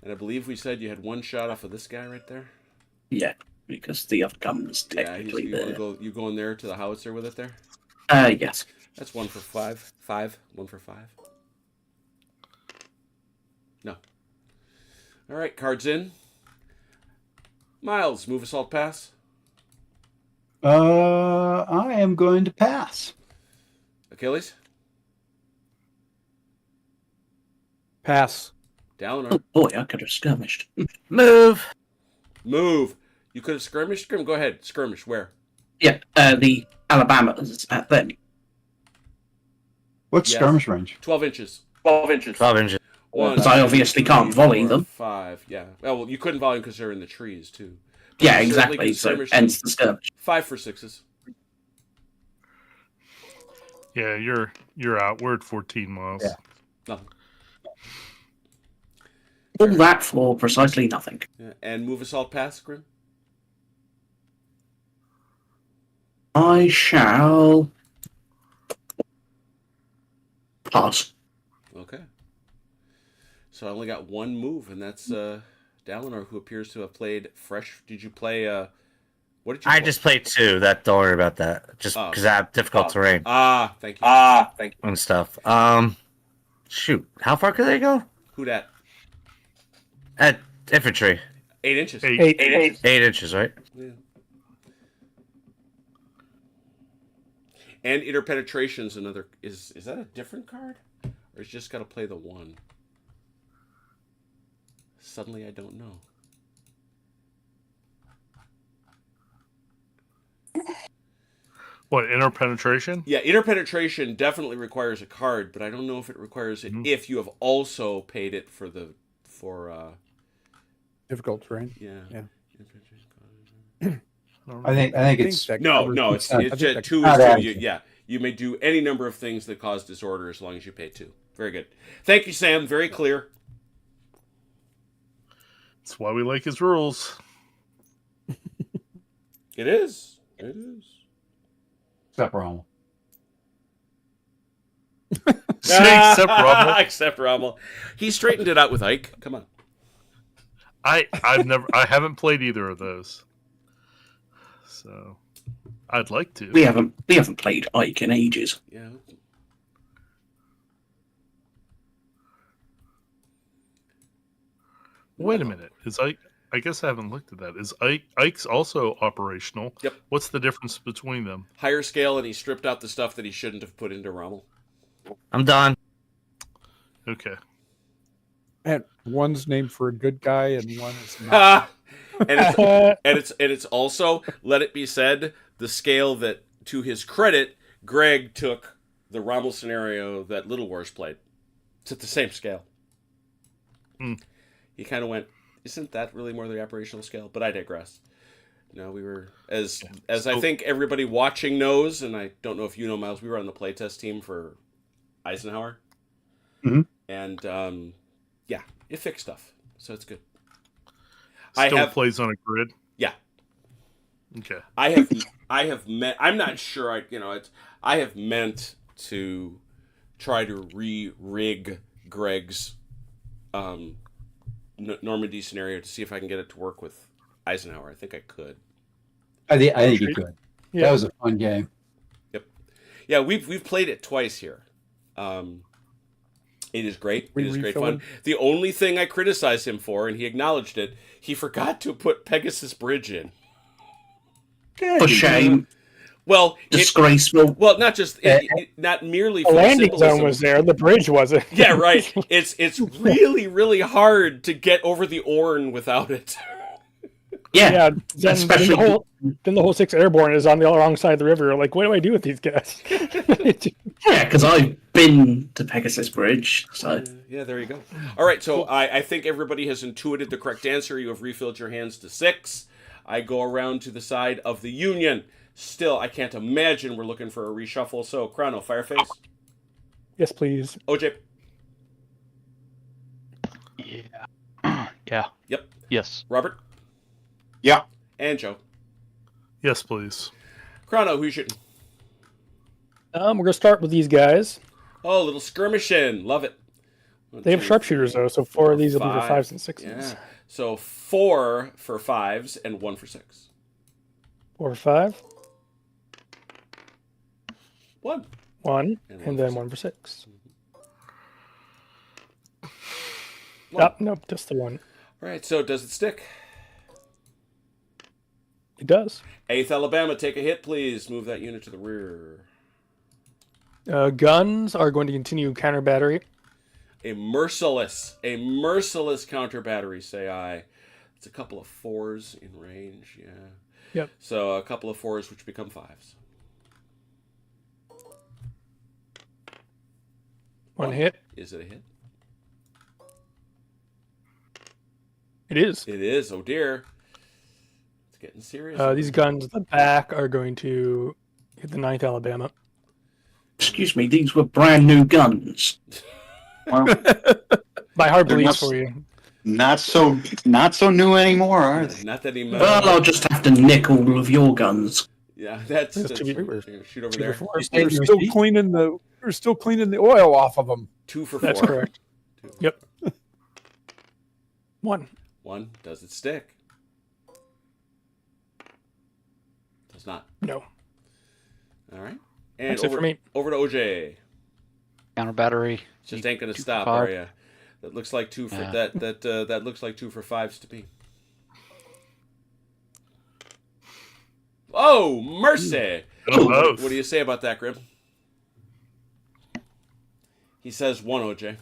And I believe we said you had 1 shot off of this guy right there. Yeah, because the other gun's technically there. You go in there to the howitzer with it there? Yes. That's 1 for 5. 5. 1 for 5. No. All right, cards in. Miles, move, assault, pass. I am going to pass. Achilles? Pass. Dalinar? Oh boy, I could have skirmished. Move. You could have skirmished? Grim, go ahead. Skirmish, where? Yeah, the Alabama is at them. What's skirmish range? 12 inches. 12 inches. Because I obviously can't volley them. 5, yeah. Well, you couldn't volley them because they're in the trees, too. But yeah, you exactly. So, hence the skirmish. 5 for 6s. Yeah, you're out. We're at 14 miles. Yeah. Nothing. All that for precisely nothing. Yeah. And move, assault, pass, Grim? I shall pass. Okay. So I only got 1 move, and that's Dalinar, who appears to have played fresh. Did you play? What did you? I just played 2. Don't worry about that. Just because I have difficult terrain. Thank you. And stuff. Shoot, how far could they go? Who dat? At infantry. 8 inches. 8. 8 inches, right? Yeah. And interpenetration's another. Is that a different card, or is just got to play the 1? Suddenly, I don't know. What, interpenetration? Yeah, interpenetration definitely requires a card, but I don't know if it requires it if you have also paid it for difficult terrain. Yeah. I think it's no. It's just 2 is 2. Yeah, you may do any number of things that cause disorder as long as you pay 2. Very good. Thank you, Sam. Very clear. That's why we like his rules. It is. Except Rommel. Except Rommel. He straightened it out with Ike. Come on. I haven't played either of those. So I'd like to. We haven't played Ike in ages. Yeah. Wait a minute. Is Ike? I guess I haven't looked at that. Is Ike's also operational? Yep. What's the difference between them? Higher scale, and he stripped out the stuff that he shouldn't have put into Rommel. I'm done. Okay. And one's named for a good guy, and one is not. and it's also, let it be said, the scale that, to his credit, Greg took the Rommel scenario that Little Wars played. It's at the same scale. He kind of went, isn't that really more the operational scale? But I digress. No, we were, as I think everybody watching knows, and I don't know if you know, Miles, we were on the playtest team for Eisenhower. Mm-hmm. And, yeah, it fixed stuff. So it's good. Still plays on a grid? Yeah. Okay. I have meant, I'm not sure, I have meant to try to re-rig Greg's Normandy scenario to see if I can get it to work with Eisenhower. I think I could. I think you could. Yeah. That was a fun game. Yep. Yeah, we've played it twice here. It is great. It is great fun. The only thing I criticized him for, and he acknowledged it, he forgot to put Pegasus Bridge in. For shame. Well, disgraceful. Not just not merely the for landing symbolism. zone was there, the bridge wasn't. Yeah, right. It's really, really hard to get over the Orne without it. Yeah, especially then the whole 6th Airborne is on the wrong side of the river. Like, what do I do with these guys? Yeah, because I've been to Pegasus Bridge. So yeah, there you go. All right, so I think everybody has intuited the correct answer. You have refilled your hands to 6. I go around to the side of the Union. Still, I can't imagine we're looking for a reshuffle. So, Chrono, Fireface. Yes, please. OJ. Yeah. Yeah. Yep. Yes. Robert. Yeah. And Joe. Yes, please. Chrono, who's shooting? We're gonna start with these guys. Oh, a little skirmishing. Love it. They have sharpshooters though, so 4 of these will be for 5s and 6s. Yeah. So 4 for 5s and 1 for 6. 4 for 5. 1. 1, and then 1 for 6. Nope, just the 1. All right, so does it stick? It does. 8th Alabama, take a hit, please. Move that unit to the rear. Guns are going to continue counter battery. A merciless counter battery, say I. It's a couple of 4s in range, yeah. Yep. So a couple of 4s, which become 5s. 1 hit. Is it a hit? It is. It is. Oh dear. It's getting serious. These guns at the back are going to hit the 9th Alabama. Excuse me, these were brand new guns. Well, my heart bleeds for you. Not so new anymore, are they? Not that he. Well, I'll just have to nick all of your guns. Yeah, that's shoot over there. We're still cleaning the oil off of them. 2 for 4. That's correct. 2. Yep. 1. 1. Does it stick? Does not. No. All right. And that's it for me. Over to OJ. Counter battery. Just ain't gonna stop, are ya? That looks like 2 for that looks like 2 for 5s to me. Oh, mercy! What do you say about that, Grib? He says 1, OJ.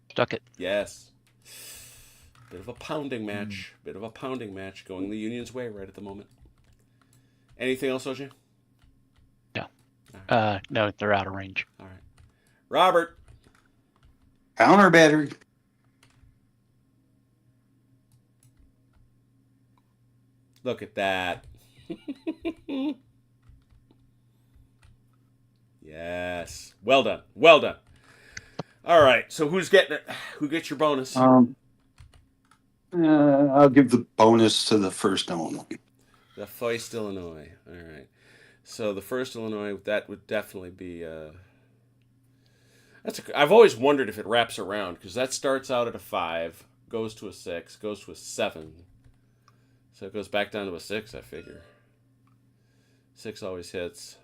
Stuck it. Yes. Bit of a pounding match. Bit of a pounding match going the Union's way right at the moment. Anything else, OJ? No. Right. No, they're out of range. All right. Robert. Counter battery. Look at that. Yes. Well done. Well done. All right. So who's getting it? Who gets your bonus? I'll give the bonus to the 1st Illinois. The 1st Illinois. All right. So the 1st Illinois, that would definitely be. I've always wondered if it wraps around because that starts out at a 5, goes to a 6, goes to a 7. So it goes back down to a 6. I figure. 6 always hits.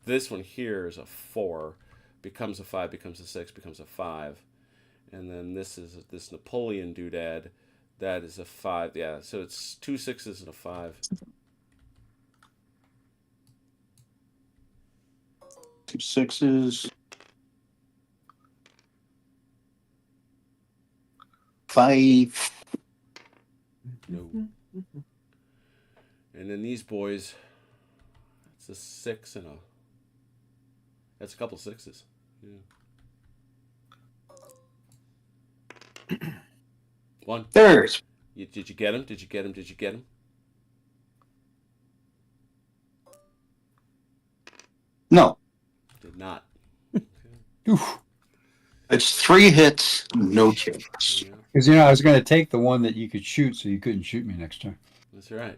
This one here is a 4, becomes a 5, becomes a 6, becomes a 5, and then this Napoleon doodad, that is a 5. Yeah, so it's 2 6s and a 5. 2 6s. 5. No. And then these boys, it's a 6 and a. That's a couple 6s. Yeah. 1. There's. Did you get him? Did you get him? Did you get him? No. Did not. Oof. It's 3 hits, no kills. Because I was going to take the one that you could shoot, so you couldn't shoot me next time. That's right.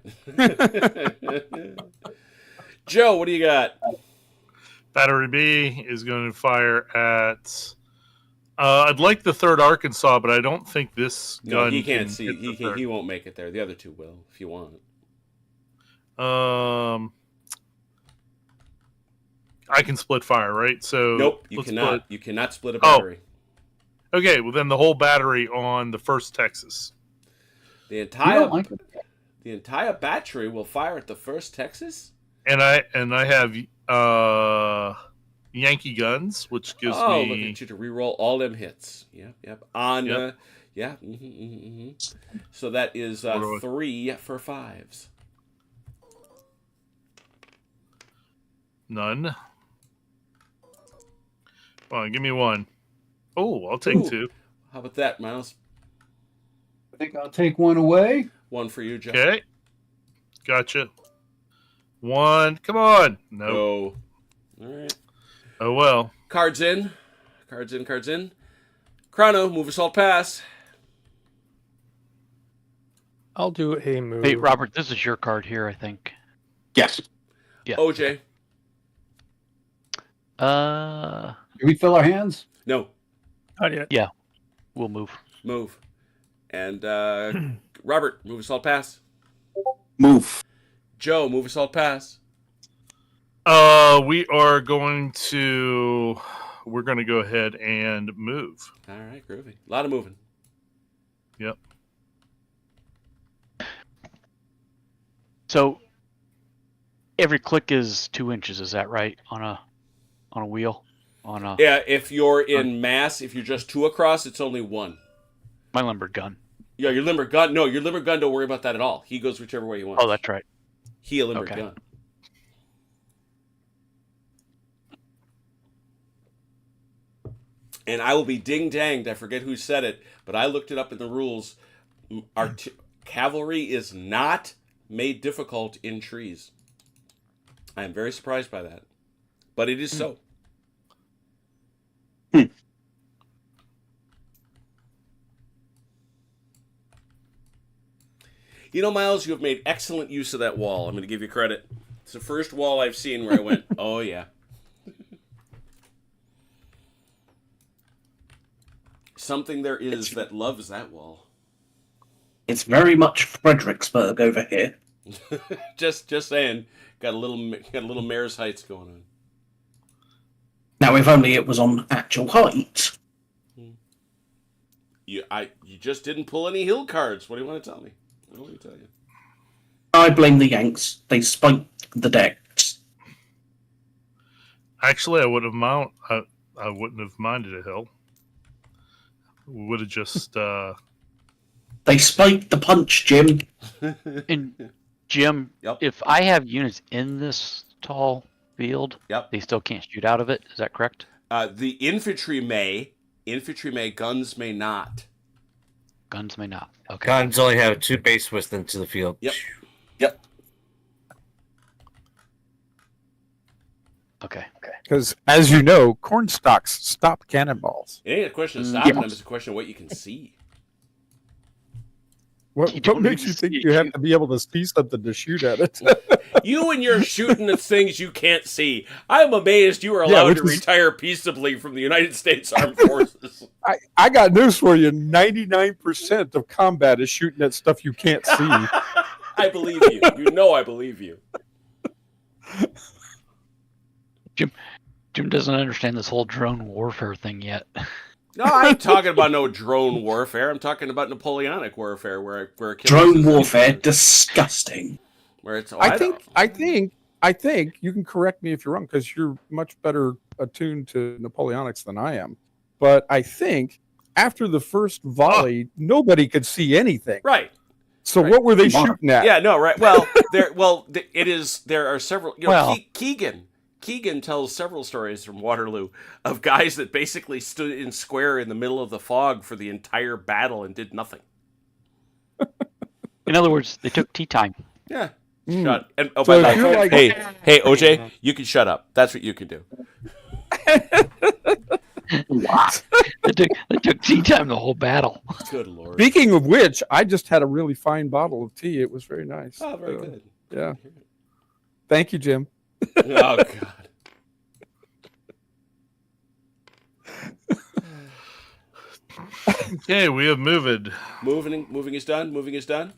Joe, what do you got? Battery B is going to fire at. I'd like the 3rd Arkansas, but I don't think this gun. No, he can't see. He won't make it there. The other 2 will, if you want. I can split fire, right? So nope, you cannot. You cannot split a battery. Okay, well then the whole battery on the 1st Texas. The entire battery will fire at the 1st Texas. And I have Yankee guns, which gives me. Oh, look at you to reroll all them hits. Yep. On yeah. So that is 3 for 5s. None. Come on, give me 1. Oh, I'll take 2. How about that, Miles? I think I'll take 1 away. 1 for you, Joe. Okay. Gotcha. 1. Come on. No. All right. Oh, well. Cards in. Chrono, move, assault, pass. I'll do a move. Hey, Robert, this is your card here, I think. Yes. Yeah. OJ. Do we fill our hands? No. Not yet. Yeah. We'll move. Move. And Robert, move, assault, pass. Move. Joe, move, assault, pass. We're going to go ahead and move. All right, groovy. A lot of moving. Yep. So every click is 2 inches, is that right? On a wheel? Yeah, if you're in mass, if you're just 2 across, it's only 1. My limbered gun. Yeah, your limbered gun. No, your limbered gun, don't worry about that at all. He goes whichever way he wants. Oh, that's right. He a limbered gun. And I will be ding-danged, I forget who said it, but I looked it up in the rules. Cavalry is not made difficult in trees. I am very surprised by that. But it is so. You know, Miles, you have made excellent use of that wall. I'm going to give you credit. It's the first wall I've seen where I went, oh, yeah. Something there is that loves that wall. It's very much Fredericksburg over here. just saying, got a little Mare's Heights going on. Now, if only it was on actual height. You just didn't pull any hill cards. What do you want to tell me? What do you tell you? I blame the Yanks. They spiked the decks. Actually, I wouldn't have minded a hill. We would have just. They spiked the punch, Jim. And Jim, if I have units in this tall field, they still can't shoot out of it. Is that correct? The infantry may, guns may not. Guns may not. Okay. Guns only have 2 base widths into the field. Yep. Okay. Because, as you know, corn stalks stop cannonballs. It ain't a question of stopping them, it's a question of what you can see. What makes you think you have to be able to see something to shoot at it? You and your shooting at things you can't see. I'm amazed you are allowed to retire peaceably from the United States Armed Forces. I got news for you. 99% of combat is shooting at stuff you can't see. I believe you. You know I believe you. Jim doesn't understand this whole drone warfare thing yet. No, I ain't talking about no drone warfare. I'm talking about Napoleonic warfare, where drone warfare, disgusting. Where it's I think you can correct me if you're wrong because you're much better attuned to Napoleonics than I am, but I think after the first volley, nobody could see anything. Right. So what were they shooting at? Yeah, no, right. Well, there are several. Keegan tells several stories from Waterloo of guys that basically stood in square in the middle of the fog for the entire battle and did nothing. In other words, they took tea time. Yeah. Shut. And So by the if you're way, like- hey, OJ, you can shut up. That's what you can do. They took tea time the whole battle. Good Lord. Speaking of which, I just had a really fine bottle of tea. It was very nice. Oh, very good. Yeah. Thank you, Jim. Oh God. Okay, we have moved. Moving is done. Moving is done.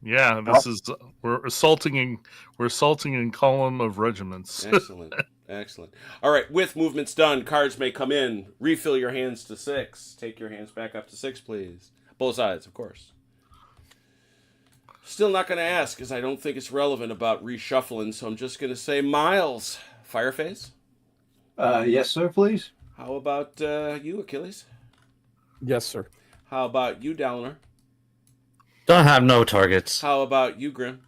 Yeah, this is we're assaulting in column of regiments. Excellent. Excellent. All right, with movements done, cards may come in. Refill your hands to 6. Take your hands back up to 6, please. Both sides, of course. Still not going to ask because I don't think it's relevant about reshuffling, so I'm just going to say Miles. Fireface? Yes, sir, please. How about you, Achilles? Yes, sir. How about you, Downer? Don't have no targets. How about you, Grim?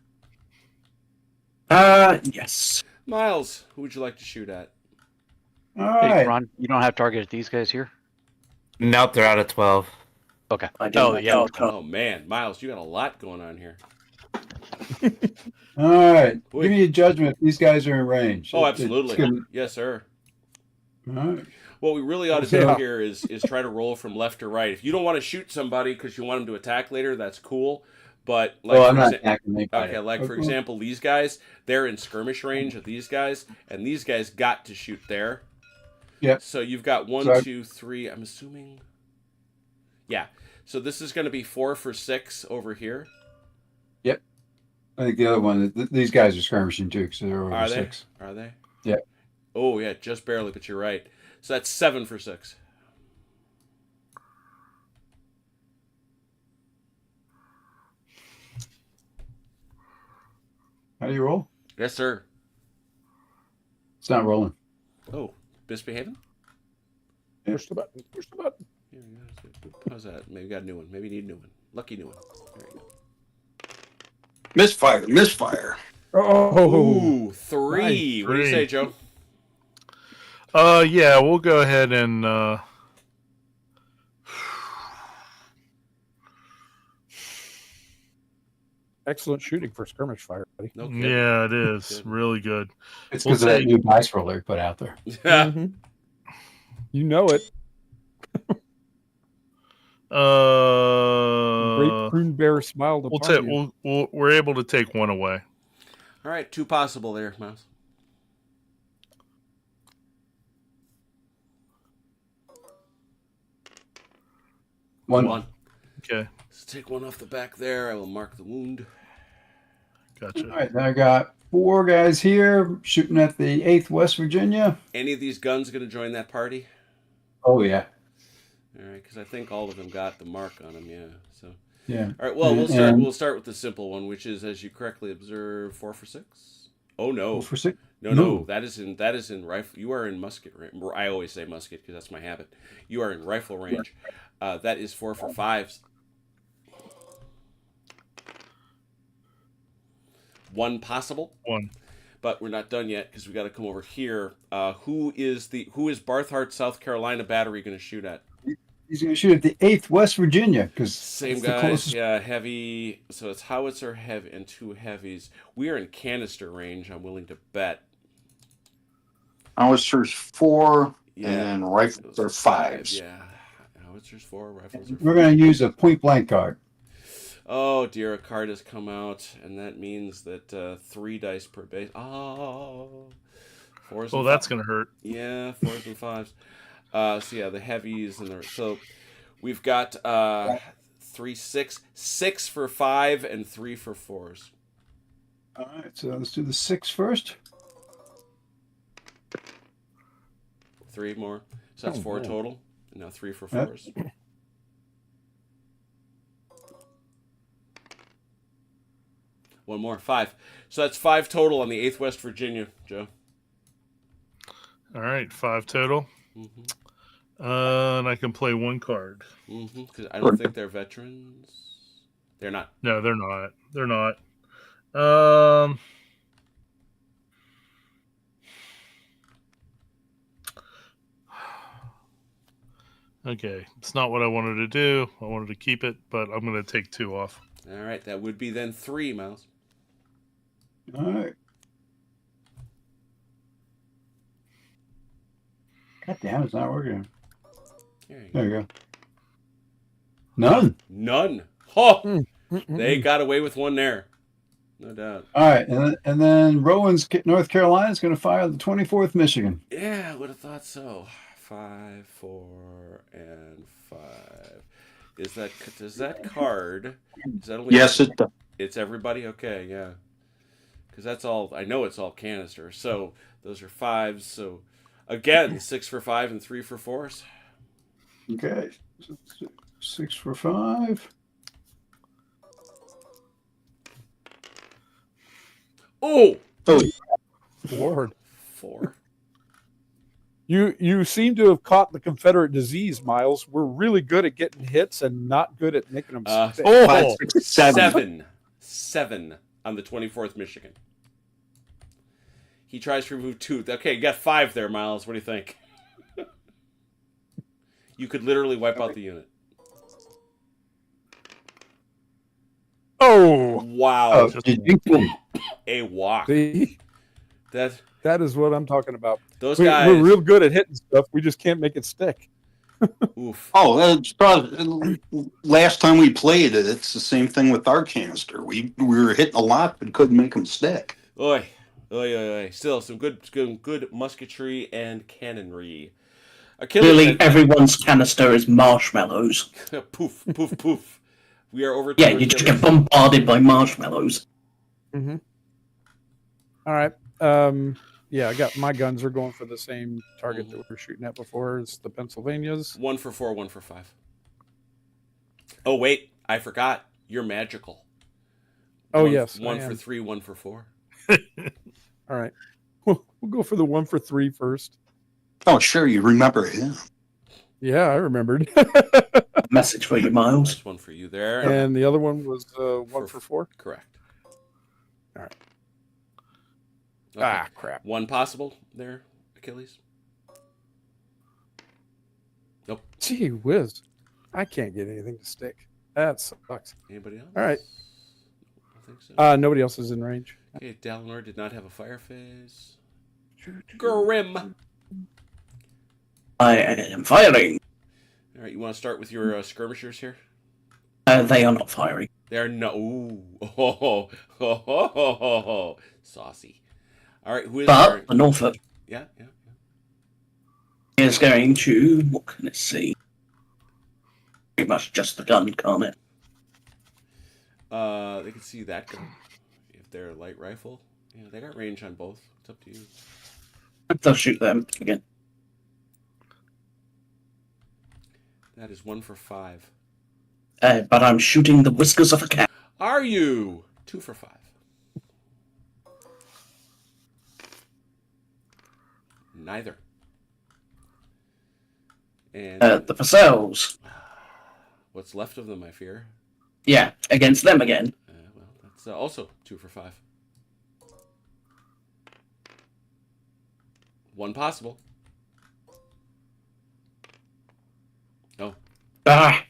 Yes. Miles, who would you like to shoot at? All Hey, right. Ron, you don't have target at these guys here? Nope, they're out of 12. Okay. Yeah. Oh, man. Miles, you got a lot going on here. All right. Wait. Give me a judgment if these guys are in range. Oh, It's absolutely. gonna- Yes, sir. All right. What we really ought to do Yeah. here is try to roll from left to right. If you don't want to shoot somebody because you want them to attack later, that's cool. But like, Well, I'm for not exa- attacking anybody. okay, like for example, these guys, they're in skirmish range of these guys, and these guys got to shoot there. Yep. So you've got 1, So 2, 3. I'm assuming. Yeah. So this is going to be 4 for 6 over here. I think the other one, these guys are skirmishing too because they're over Are they? 6. Are they? Yeah. Oh yeah, just barely, but you're right. So that's 7 for 6. How do you roll? Yes, sir. It's not rolling. Oh, misbehaving? Push the button. Push the button. How's that? Maybe got a new one. Maybe you need a new one. Lucky new one. There you go. Misfire. Oh, Ooh, 3. What do you say, Joe? Yeah, we'll go ahead and excellent shooting for skirmish fire, buddy. No kidding. yeah, it is Good. really good. It's We'll because of that say- new dice roller they put out there. Mhm. You know it. Great prune bear smiled We'll upon you. we're able to take one away. All right, 2 possible there, Miles. One. Okay, Let's take one off the back there. I will mark the wound. gotcha. All right, now I got 4 guys here shooting at the 8th West Virginia. Any of these guns going to join that party? Oh yeah, All right, because I think all of them got the mark on them. Yeah. So. yeah. All right. Well, we'll And- start. and- We'll start with the simple one, which is, as you correctly observe, 4 for 6. Oh no. 4 for 6. No, no, that is in rifle. You are in musket range. I always say musket because that's my habit. You are in rifle range. That is 4 for 5s. 1 possible, One. but we're not done yet because we got to come over here. Who is Barthart, South Carolina battery going to shoot at? He's going to shoot at the 8th West Virginia because Same guys, yeah, heavy. So it's howitzer heavy and 2 heavies. We are in canister range. I'm willing to bet. Howitzers 4 Yeah. and rifles are 5s. Yeah, howitzers 4, rifles are 5. we're going to use a point blank card. Oh dear, a card has come out, and that means that 3 dice per base. Oh, 4s. Oh, and that's fi- gonna hurt. Yeah, 4s and 5s. So yeah, the heavies and the so we've got 3, 6, 6 for 5 and 3 for 4s. All right, so let's do the 6 first. 3 more, so that's 4 man. total. And now 3 for Yeah. 4s. One more, 5. So that's 5 total on the 8th West Virginia, Joe. All right, 5 total. Mm-hmm. And I can play 1 card. Because I don't think they're veterans. They're not. No, they're not. They're not. Okay, it's not what I wanted to do. I wanted to keep it, but I'm going to take 2 off. All right, that would be then 3, Miles. All right. God damn, it's not working. There you go. None. None. Oh, they got away with 1 there. No doubt. All right, and then Rowan's North Carolina is going to fire the 24th Michigan. Yeah, I would have thought so. 5, 4, and 5. Does that card? Is that only Yes, it does. It's everybody. Okay, yeah. Because that's all. I know it's all canister. So those are 5s. So again, 6 for 5 and 3 for 4s. Okay, 6 for 5. Oh, Lord. 4. You seem to have caught the Confederate disease, Miles. We're really good at getting hits and not good at making them stick. 5, 6, 7 on the 24th Michigan. He tries to remove 2. Okay, you got 5 there, Miles. What do you think? You could literally wipe out the unit. Oh, wow! Oh, a walk. See? That is what I'm talking about. Those guys, we're real good at hitting stuff. We just can't make it stick. Oof. Oh, that's probably last time we played it. It's the same thing with our canister. We were hitting a lot, but couldn't make them stick. Oi. Still some good musketry and cannonry. Clearly, everyone's canister is marshmallows. Poof, poof, poof. We are over. Yeah, you just get bombarded by marshmallows. Mm-hmm. All right. Yeah, I got my guns are going for the same target that we were shooting at before as the Pennsylvanias. 1 for 4, 1 for 5. Oh wait, I forgot. You're magical. Oh yes. 1 for 3, 1 for 4. All right. We'll go for the 1 for 3 first. Oh, sure, you remember him. Yeah, I remembered. Message for you, Miles. That's 1 for you there. And the other one was 1 for 4? Correct. All right. Okay. Ah, crap. 1 possible there, Achilles? Nope. Gee whiz. I can't get anything to stick. That sucks. Anybody else? All right. I think so. Nobody else is in range. Okay, Dalinor did not have a fire phase. Grim. I am firing. All right, you want to start with your skirmishers here? They are not firing. They are no. Ooh. Saucy. All right, who is But the Norfolk Yeah. is going to. What can it see? Pretty much just the gun, can't it? They can see that gun if they're light rifle. Yeah, they got range on both. It's up to you. They'll shoot them again. That is 1 for 5. But I'm shooting the whiskers of a cat. Are you 2 for 5? Neither. And The Purcells. what's left of them, I fear. Yeah, against them again. Well, that's also 2 for 5. 1 possible. Oh. Ah.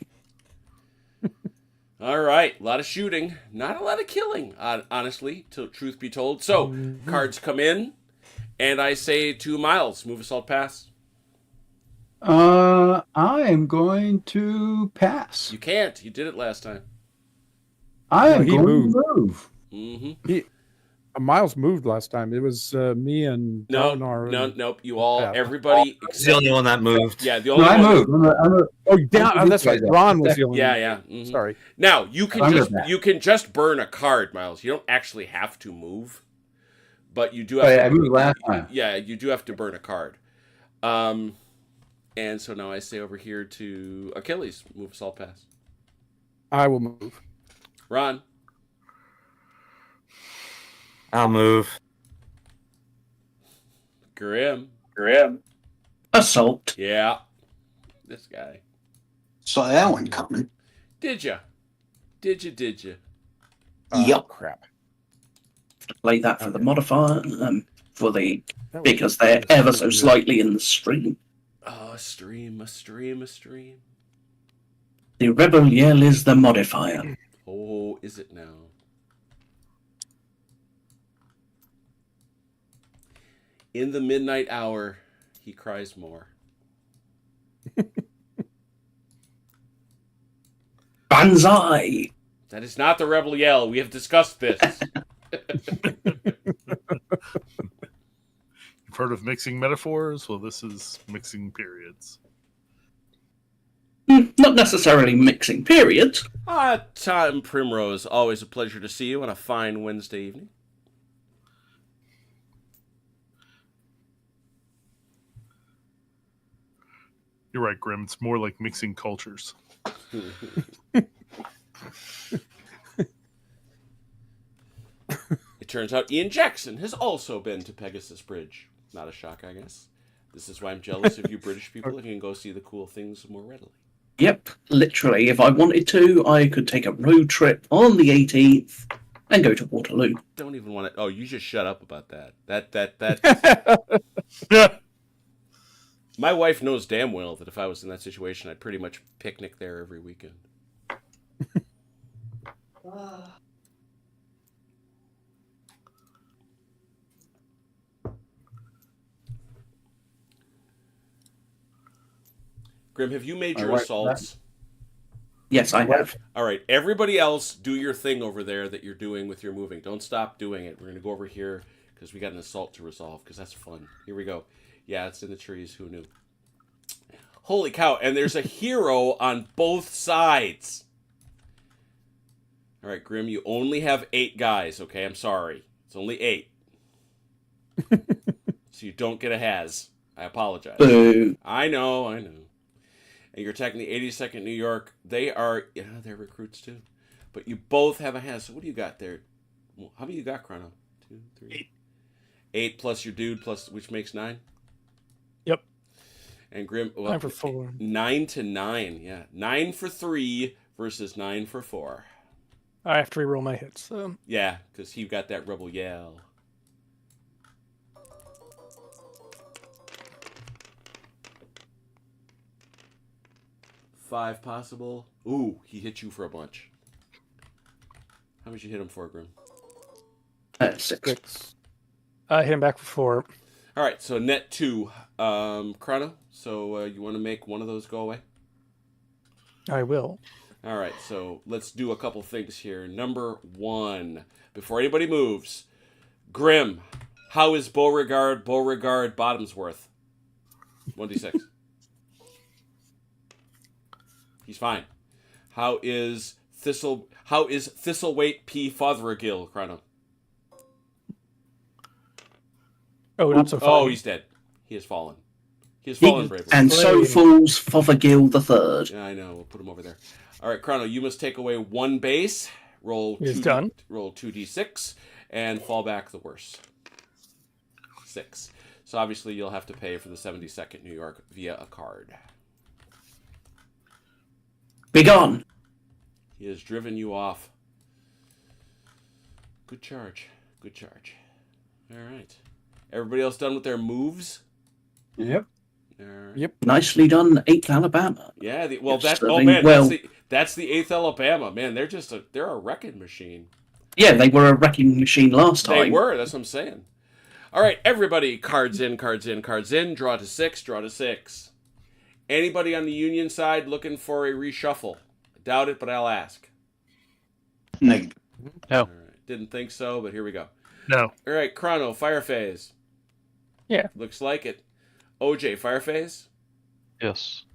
All right, a lot of shooting, not a lot of killing, honestly, truth be told. So, cards come in, and I say to Miles, move assault pass. I am going to pass. You can't. You did it last time. I am he going moved. to move. Mm-hmm. Miles moved last time. It was me and Nope. You all, everybody. He's the only one that moved. Yeah, the only No, I one. moved. Oh, down. That's right. Ron was the only one. Yeah. Mm-hmm. Sorry. Now you can just burn a card, Miles. You don't actually have to move, but you do have. I moved last time. Yeah, you do have to burn a card. And so now I say over here to Achilles, move assault pass. I will move. Ron. I'll move. Grim. Grim. Assault. Yeah. This guy. Saw that one coming. Did ya? Did ya? Yep. Crap. Play that for the modifier, because they're ever so slightly in the stream. Oh, a stream. The rebel yell is the modifier. Oh, is it now? In the midnight hour, he cries more. Banzai! That is not the rebel yell. We have discussed this. You've heard of mixing metaphors? Well, this is mixing periods. Not necessarily mixing periods. Tom Primrose, always a pleasure to see you on a fine Wednesday evening. You're right, Grim. It's more like mixing cultures. It turns out Ian Jackson has also been to Pegasus Bridge. Not a shock, I guess. This is why I'm jealous of you British people and can go see the cool things more readily. Yep, literally. If I wanted to, I could take a road trip on the 18th and go to Waterloo. Don't even want to... Oh, you just shut up about that. That. My wife knows damn well that if I was in that situation, I'd pretty much picnic there every weekend. Grim, have you made your assaults? Yes, I have. All right, everybody else, do your thing over there that you're doing with your moving. Don't stop doing it. We're going to go over here because we got an assault to resolve because that's fun. Here we go. Yeah, it's in the trees. Who knew? Holy cow, and there's a hero on both sides. All right, Grim, you only have 8 guys, okay? I'm sorry. It's only 8. So you don't get a has. I apologize. Boo. I know. And you're attacking the 82nd New York. They are, they're recruits too. But you both have a has. So what do you got there? How many you got, Chrono? 2, 3. 8 plus your dude, which makes 9? Yep. And Grim, 9 for 4. 9 to 9, yeah. 9 for 3 versus 9 for 4. I have to reroll my hits. So. Yeah, because he got that rebel yell. Five possible. Ooh, he hit you for a bunch. How much you hit him for, Grim? 6. I hit him back for 4. All right, so net 2. Chrono, so you want to make one of those go away? I will. All right, so let's do a couple things here. Number 1, before anybody moves, Grim, how is Beauregard Bottomsworth? 1d6. He's fine. How is Thistleweight P. Fothergill, Chrono? Oh, not so far. Oh, he's dead. He has fallen. He has fallen bravely. And so falls Fothergill the Third. Yeah, I know. We'll put him over there. All right, Chrono, you must take away 1 base, roll 2d6, and fall back the worst. 6. So obviously you'll have to pay for the 72nd New York via a card. Begone! He has driven you off. Good charge. Good charge. All right. Everybody else done with their moves? Yep. Right. Yep. Nicely done, 8th Alabama. Yeah. That's the 8th Alabama. Man, they're a wrecking machine. Yeah, they were a wrecking machine last time. They were. That's what I'm saying. All right, everybody. Cards in. Draw to 6. Anybody on the Union side looking for a reshuffle? I doubt it, but I'll ask. Negative. No. All right. Didn't think so, but here we go. No. All right, Chrono, fire phase. Yeah. Looks like it. OJ, fire phase? Yes.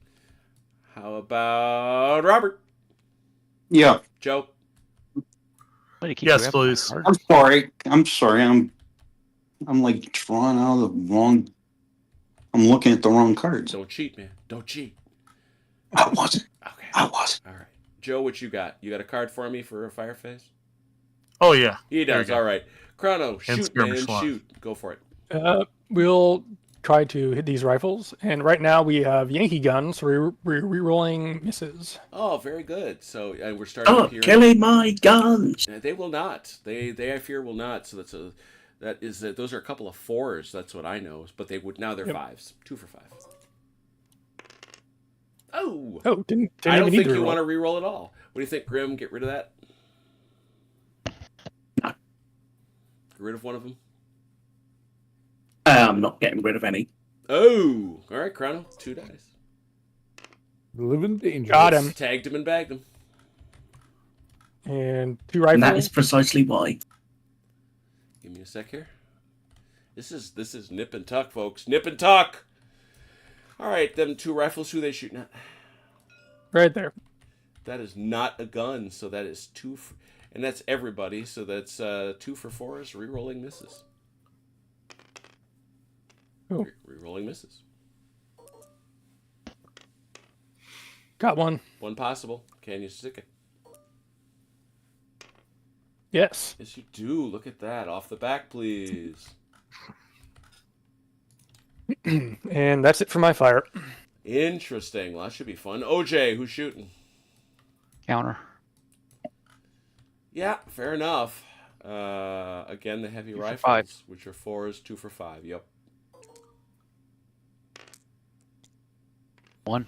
How about Robert? Yeah. Joe? Yes, please. I'm sorry. I'm like drawing out of the wrong. I'm looking at the wrong cards. Don't cheat, man. Don't cheat. I wasn't. Okay. I wasn't. All right. Joe, what you got? You got a card for me for a fire phase? Oh, yeah. He does. All right. Chrono, shoot, man. slot. Shoot. Go for it. We'll try to hit these rifles. And right now we have Yankee guns, so we're re-rolling misses. Oh, very good. So and we're starting. Oh, killing my guns! They will not. They I fear will not. So those are a couple of 4s. That's what I know. But they would now they're 5s. 2 for 5. Oh, didn't I don't think you want to re-roll at all. What do you think, Grim? Get rid of that. No. Get rid of one of them. I'm not getting rid of any. Oh, all right, Chrono. 2 dice. Living dangerous. Got him. Tagged him and bagged him. And 2 rifles. And that is precisely why. Give me a sec here. This is nip and tuck, folks. Nip and tuck. All right, them 2 rifles. Who they shooting at? Right there. That is not a gun, so that is 2, and that's everybody. So that's 2 for 4s. Re-rolling misses. Oh. Re-rolling misses. Got one. One possible. Can you stick it? Yes. Yes, you do. Look at that. Off the back, please. And that's it for my fire. Interesting. Well, that should be fun. OJ, who's shooting? Counter. Yeah, fair enough. Again, the heavy 2 for rifles, 5. which are 4s, 2 for 5. Yep. 1.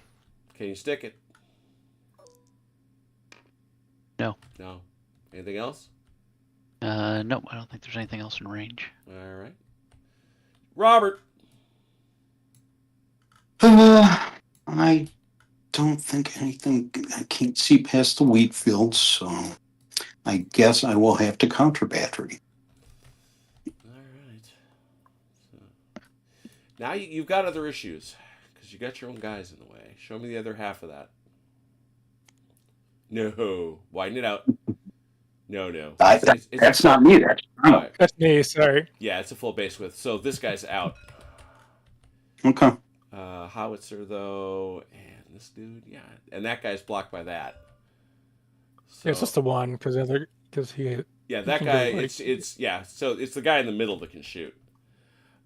Can you stick it? No. No. Anything else? No, I don't think there's anything else in range. All right. Robert. I don't think anything. I can't see past the wheat fields, so I guess I will have to counter battery. All right. So, now you've got other issues because you got your own guys in the way. Show me the other half of that. No, widen it out. No. That's not me. That's me. Sorry. Yeah, it's a full base width. So this guy's out. Okay. Howitzer though, and this dude, yeah, and that guy's blocked by that. So, Yeah, it's just the one because he. Yeah, that guy. It's yeah. So it's the guy in the middle that can shoot.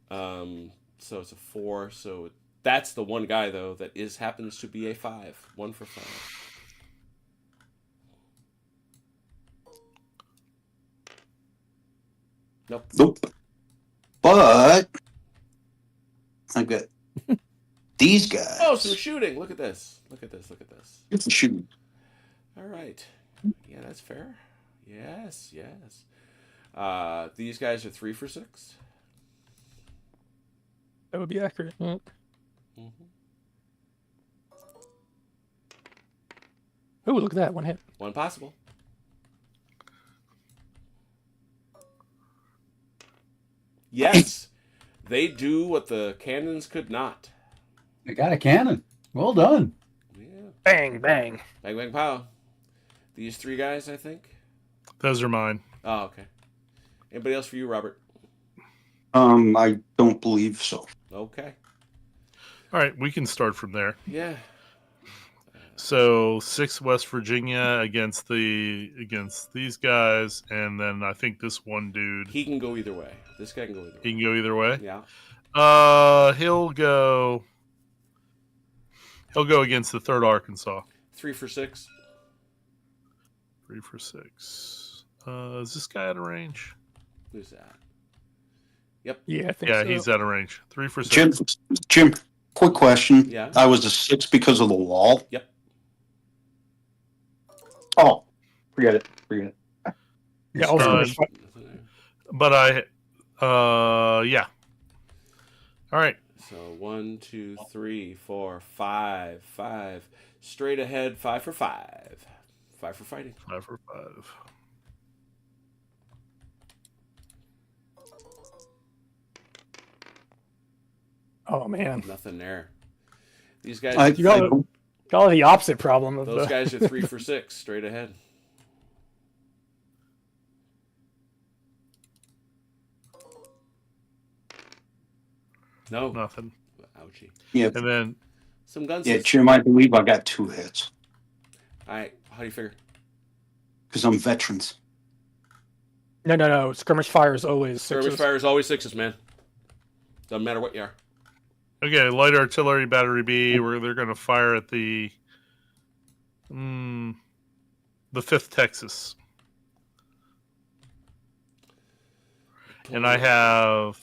So it's a 4. So that's the one guy though that happens to be a 5. 1 for 5. Nope. But I got these guys. Oh, so shooting. Look at this. It's a shoot. All right. Yeah, that's fair. Yes. These guys are 3 for 6. That would be accurate. Mm-hmm. Oh, look at that. 1 hit. 1 possible. Yes, they do what the cannons could not. They got a cannon. Well done. Yeah. Bang, bang. Bang, bang, pow. These 3 guys, I think. Those are mine. Oh, okay. Anybody else for you, Robert? I don't believe so. Okay. All right, we can start from there. Yeah. So 6 West Virginia against these guys, and then I think this one dude. He can go either way. This guy can go either way. He can go either way. Yeah. He'll go against the 3rd Arkansas. 3 for 6. 3 for 6. Is this guy out of range? Who's that? Yep. Yeah, I think so. Yeah, he's out of range. 3 for 6. Jim, quick question. Yeah. I was a 6 because of the wall. Yep. Oh, forget it. Yeah, also but yeah. All right. So 1, 2, 3, 4, 5. 5. Straight ahead, 5 for 5. 5 for fighting. 5 for 5. Oh man, Nothing there. These guys. You got the opposite problem of those guys are 3 for 6, straight ahead. No. Nothing. Ouchie. Yeah. And then some guns. Yeah, Jim, I believe I got 2 hits. All right. How do you figure? Because I'm veterans. No. Skirmish fire is always 6s. Skirmish fire is always 6s, man. Doesn't matter what you are. Okay, light artillery battery B. They're going to fire at the 5th Texas, and I have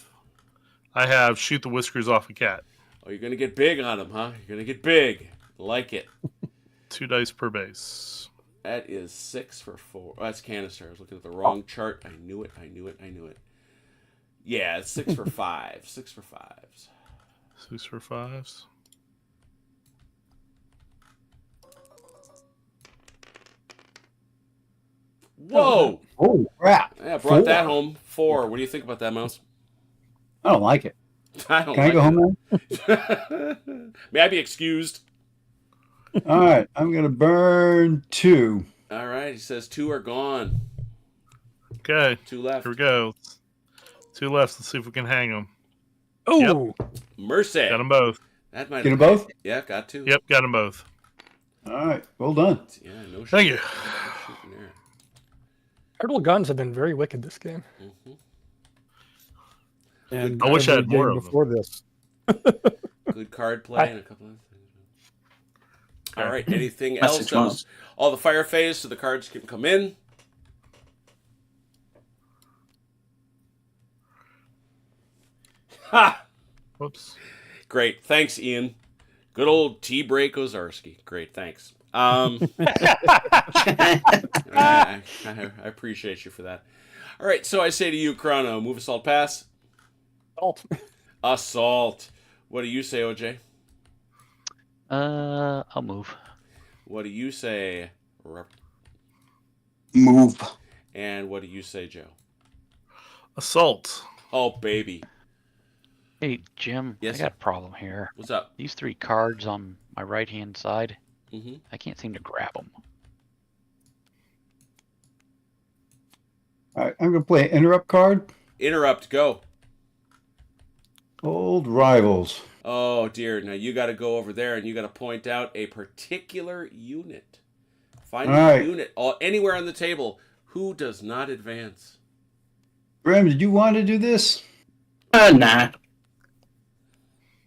shoot the whiskers off a cat. Oh, you're going to get big on them, huh? You're going to get big. Like it. 2 dice per base. That is 6 for 4. Oh, that's canister. I was looking at the wrong chart. I knew it. Yeah, it's 6 for 5. 6 for 5s. 6 for 5s. Whoa! Oh, crap. Yeah, I brought that home. 4. What do you think about that, Mouse? I don't like it. I don't Can like I go home now? May I be excused? All right, I'm going to burn 2. All right, he says 2 are gone. Okay. 2 left. Here we go. 2 left. Let's see if we can hang them. Oh, yep. Mercy. Got them both. That might Get them both? Yeah, got 2. Yep, got them both. All right, well done. Yeah, no shit. Thank you. turtle guns have been very wicked this game. Mm-hmm. And I wish I had more of before this. Good card play and a couple of things. All right, anything else? All the fire phase, so the cards can come in. Ha! Whoops. Great. Thanks, Ian. Good old T-Break Ozarski. Great, thanks. I appreciate you for that. All right, so I say to you, Chrono, move assault pass. Assault. Assault. What do you say, OJ? I'll move. What do you say? Move. And what do you say, Joe? Assault. Oh, baby. Hey, Jim, Yes, I got a problem here. What's up? These 3 cards on my right-hand side, Mm-hmm. I can't seem to grab them. All right, I'm going to play an interrupt card. Interrupt, go. Old rivals. Oh, dear. Now you got to go over there and you got to point out a particular unit. Find a unit anywhere on the table. Who does not advance? Brim, did you want to do this? Nah.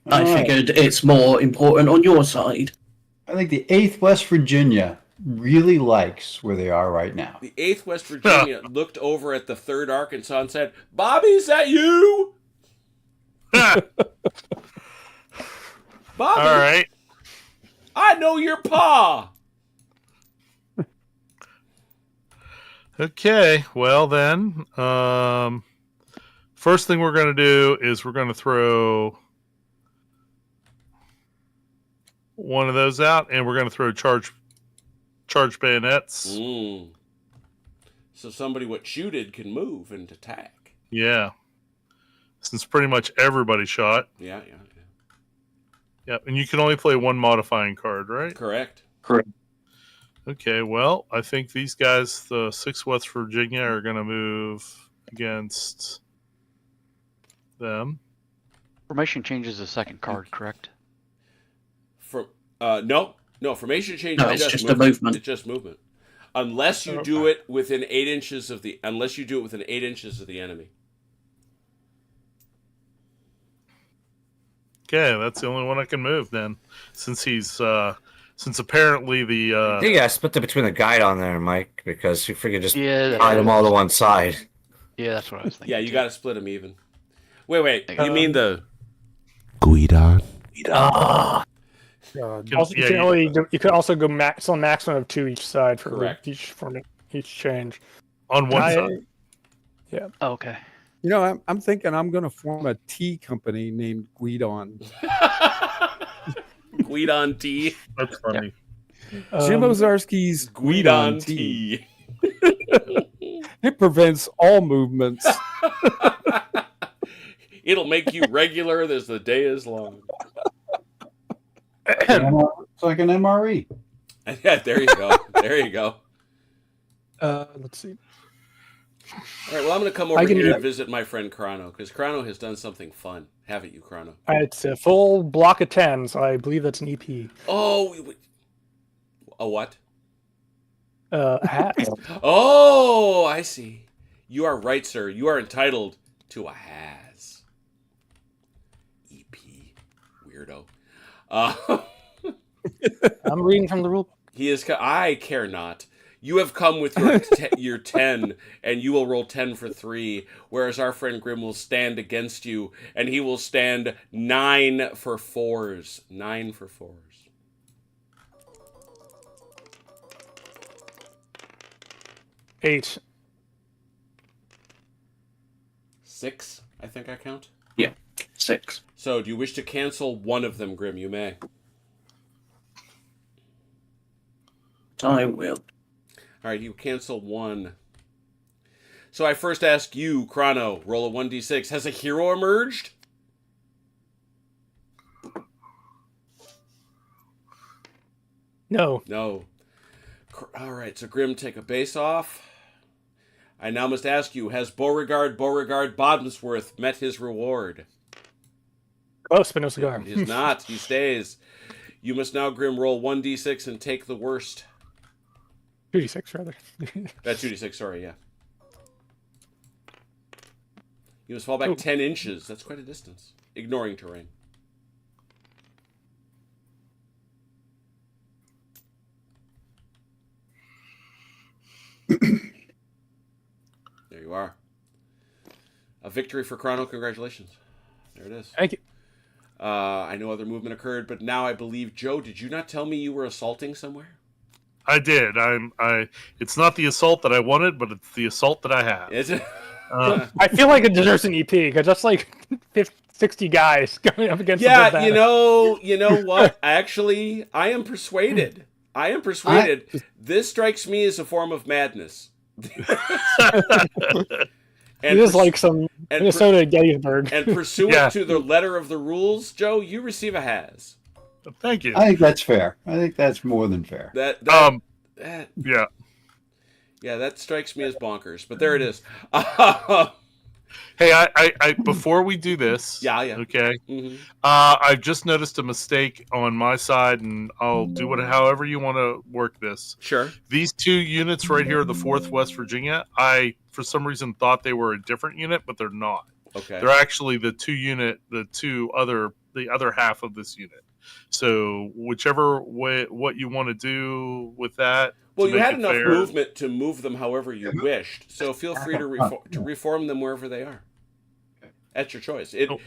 I figured it's more important on your side. I think the 8th West Virginia really likes where they are right now. The 8th West Virginia looked over at the 3rd Arkansas and said, Bobby, is that you? Bobby. All right. I know your pa. Okay. Well, then, first thing we're going to do is we're going to throw one of those out, and we're going to throw charge bayonets. So somebody what shooted can move and attack. Yeah. Since pretty much everybody shot. Yeah. Yep, and you can only play 1 modifying card, right? Correct. Okay, well, I think these guys, the 6 West Virginia, are going to move against them. Formation changes the 2nd card, correct? No, formation change. No, it's just a movement. It's just movement, unless you do it within 8 inches of the. Unless you do it within 8 inches of the enemy. Okay, that's the only one I can move then, since apparently the. I think I split it between the guide on there, Mike, because you figure just Yeah, tie them all to one side. Yeah, that's what I was thinking. Yeah, you got to split them even. Wait. You mean the Guidon? Also, you can also go maximum of 2 each side for Correct. each change. On one side. Yeah. Oh, okay. You know, I'm thinking I'm going to form a tea company named Guidon. Guidon tea? That's funny. Jim Ozarski's Guidon Guidon tea. tea. It prevents all movements. It'll make you regular as the day is long. It's like an MRE. Yeah, there you go. Let's see. All right, well, I'm going to come over here and visit my friend Chrono, because Chrono has done something fun. Haven't you, Chrono? It's a full block of 10, so I believe that's an EP. Oh, a what? A hat. Oh, I see. You are right, sir. You are entitled to a has. EP. weirdo. I'm reading from the rule book. He is. I care not. You have come with your 10, and you will roll 10 for 3, whereas our friend Grim will stand against you, and he will stand 9 for 4s. 9 for 4s. 8. 6, I think I count. Yeah, 6. So, do you wish to cancel one of them, Grim? You may. I will. All right, you cancel 1. So I first ask you, Chrono, roll a 1d6. Has a hero emerged? No. No. All right, so Grim, take a base off. I now must ask you, has Beauregard Bottomsworth met his reward? Close, but no cigar. He is not. He stays. You must now, Grim, roll 1d6 and take the worst. 2d6, rather. That's 2d6, sorry, yeah. You must fall back 10 inches. That's quite a distance. Ignoring terrain. There you are. A victory for Chrono. Congratulations. There it is. Thank you. I know other movement occurred, but now I believe, Joe, did you not tell me you were assaulting somewhere? I did. It's not the assault that I wanted, but it's the assault that I have. Is it? I feel like it deserves an EP because that's like 60 guys going up against. Yeah, you know what? Actually, I am persuaded. This strikes me as a form of madness. It is like some Minnesota Gettysburg. And pursuant to the letter of the rules, Joe, you receive a has. Thank you. I think that's fair. I think that's more than fair. Yeah. Yeah, that strikes me as bonkers, but there it is. Hey, I before we do this, okay. Mm-hmm. I've just noticed a mistake on my side, and I'll do it however you want to work this. Sure. These 2 units right here, the 4th West Virginia, I for some reason thought they were a different unit, but they're not. Okay. They're actually the other half of this unit. So whichever way, what you want to do with that. Well, you had enough movement to move them however you wished, so feel free to reform them wherever they are. That's your choice. You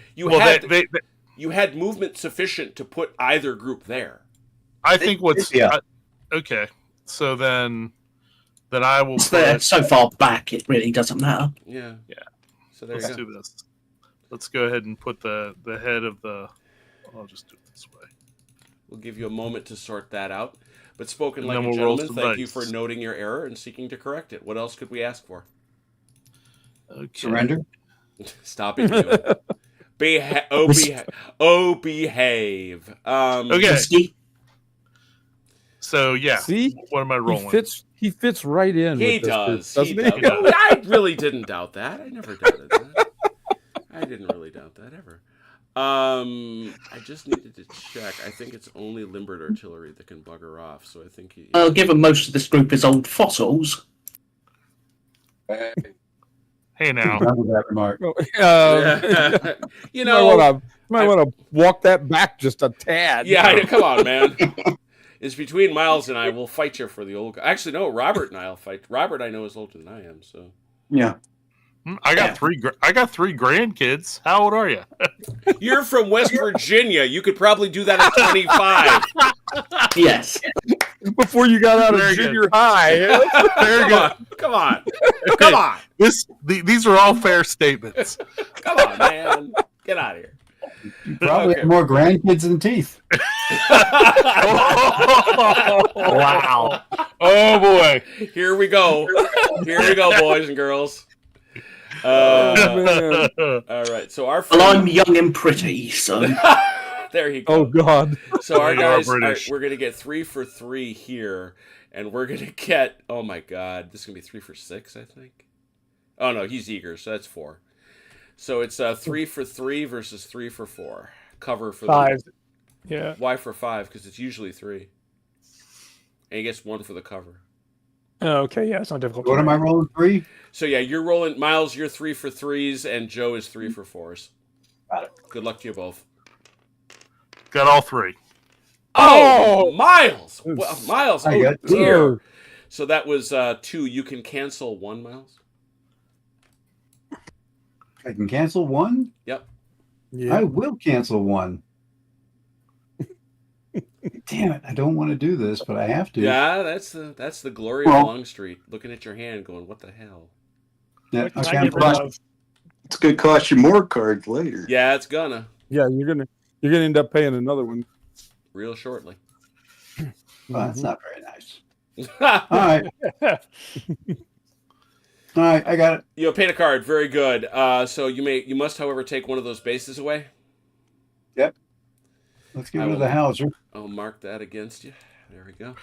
had movement sufficient to put either group there. I think okay. So then I will. They're so far back, it really doesn't matter. Yeah. So let's do this. Let's go ahead and put the head of the. I'll just do it this way. We'll give you a moment to sort that out. But spoken like a gentleman, thank you for noting your error and seeking to correct it. What else could we ask for? Okay. Surrender? Stop it, you. Behave. Okay. So, yeah. See? What am I rolling? He fits right in. He does. He does. I really didn't doubt that. I never doubted that. I didn't really doubt that ever. I just needed to check. I think it's only limbered artillery that can bugger off, so I think given most of this group is old fossils. Hey now. That remark. You know, might want to walk that back just a tad. Yeah, come on, man. It's between Miles and I. We'll fight you for the old guy. Actually, no, Robert and I'll fight. Robert, I know, is older than I am, so. Yeah. I got 3 grandkids. How old are you? You're from West Virginia. You could probably do that at 25. Yes. Before you got out of junior high. Very good. Come on. These are all fair statements. Come on, man. Get out of here. You probably have more grandkids than teeth. Wow. Oh boy. Here we go, boys and girls. All right, so our friend... Well, I'm young and pretty, so... There you go. Oh, God. So our guys, we're going to get 3 for 3 here, and we're going to get... Oh, my God. This is going to be 3 for 6, I think. Oh, no, he's eager, so that's 4. So it's 3 for 3 versus 3 for 4. Cover for 5. Yeah. Why for 5? Because it's usually 3. And he gets 1 for the cover. Oh, okay, yeah, it's not difficult. What am I rolling? 3? So yeah, you're rolling, Miles, you're 3 for 3s, and Joe is 3 for 4s. Got it. Good luck to you both. Got all three. Oh, Miles! Well, Miles, I oh got dear. So that was 2. You can cancel 1, Miles? I can cancel 1? Yep. Yeah. I will cancel 1. Damn it! I don't want to do this, but I have to. Yeah, that's the glory of Longstreet. Looking at your hand, going, "What the hell?" Yeah, What can I get rid of? It's going to cost you more cards later. Yeah, it's gonna. Yeah, you're gonna end up paying another one real shortly. Well, that's not very nice. All right. All right, I got it. You paid a card. Very good. So you must, however, take one of those bases away. Yep. Let's get rid of the Hauser. I'll mark that against you. There we go.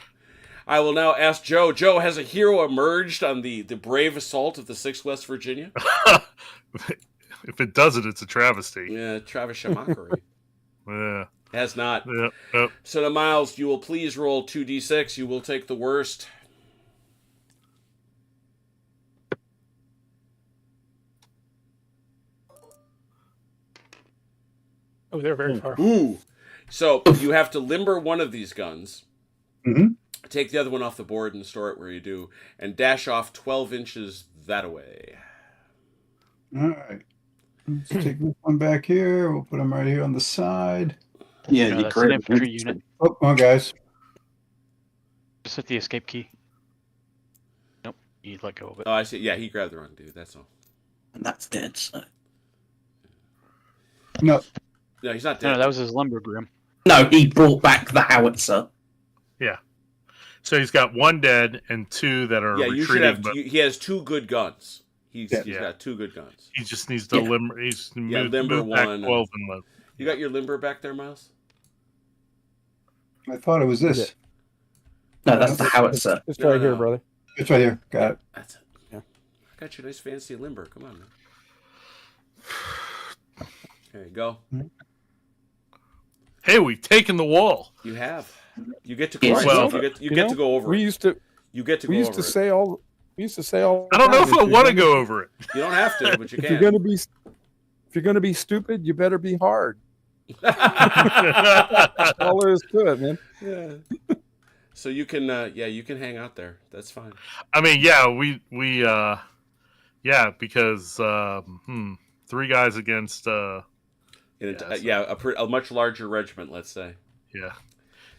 I will now ask Joe. Joe, has a hero emerged on the brave assault of the 6th West Virginia? If it doesn't, it's a travesty. Yeah, Travis mockery. Yeah. Has not. Yep. So now, Miles, you will please roll 2d6. You will take the worst. Oh, they're very far. Ooh. So you have to limber one of these guns, take the other one off the board and store it where you do, and dash off 12 inches that away. All right. Let's take this one back here. We'll put them right here on the side. Yeah, that's an infantry unit. Oh, come on, guys. Just hit the escape key. Nope, you let go of it. Oh, I see. Yeah, he grabbed the wrong dude. That's all. And that's dead, so. No. No, he's not dead. No, that was his lumber grim. No, he brought back the howitzer. Yeah. So he's got 1 dead and 2 that are retreating. You should have. He has 2 good guns. He's Yeah. got 2 good guns. He just needs to limber. He's limber move back 1. 12 and live. You got your limber back there, Miles? I thought it was this. No, that's the howitzer. It's right here, brother. It's right here. Got it. That's it. Yeah. I got you a nice fancy limber. Come on, man. There you go. Hey, we've taken the wall. You have. You get to go. You get to go over. We it. used to. You get to. We go used over to it. say all. We used to say all. I don't know if I want to go over it. You don't have to, but you If can. if you're gonna be stupid, you better be hard. That's all there is to it, man. Yeah. So you can, you can hang out there. That's fine. I mean, yeah, because 3 guys against. A much larger regiment, let's say. Yeah.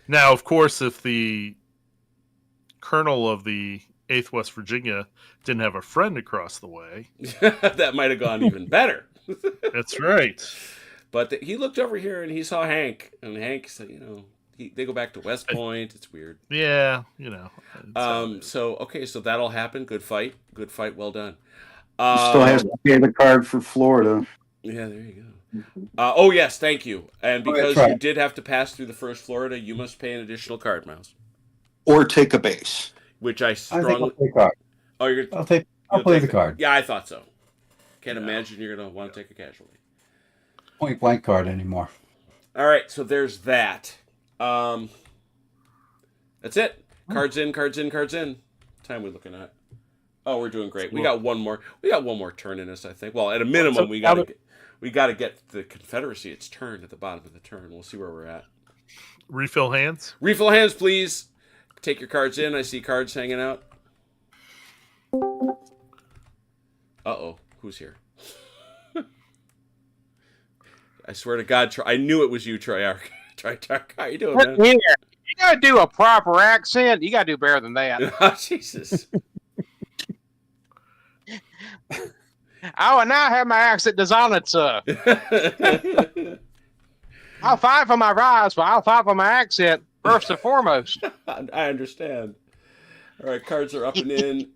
Now, of course, if the colonel of the 8th West Virginia didn't have a friend across the way, that might have gone even better. That's right. But he looked over here and he saw Hank, and Hank said, they go back to West Point. It's weird. Yeah, So that'll happen. Good fight. Well done. Still has to pay the card for Florida. Yeah, there you go. Oh yes, thank you. And because right. you did have to pass through the first Florida, you must pay an additional card, Mouse. Or take a base. Which I strongly. I think I'll take a card. Oh, I'll play the card. Yeah, I thought so. Can't imagine you're gonna want to take a casualty. Point blank card anymore. All right, so there's that. That's it. Cards in. Time we're looking at. Oh, we're doing great. We got one more turn in us, I think. Well, at a minimum, we got to get the Confederacy its turn at the bottom of the turn. We'll see where we're at. Refill hands. Refill hands, please. Take your cards in. I see cards hanging out. Uh-oh. Who's here? I swear to God, I knew it was you, Treyarch. Treyarch, how you doing, man? You gotta do a proper accent. You gotta do better than that. Oh, Jesus. Oh, and now I have my accent designed, sir. I'll fight for my rights, but I'll fight for my accent first and foremost. I understand. All right, cards are up and in.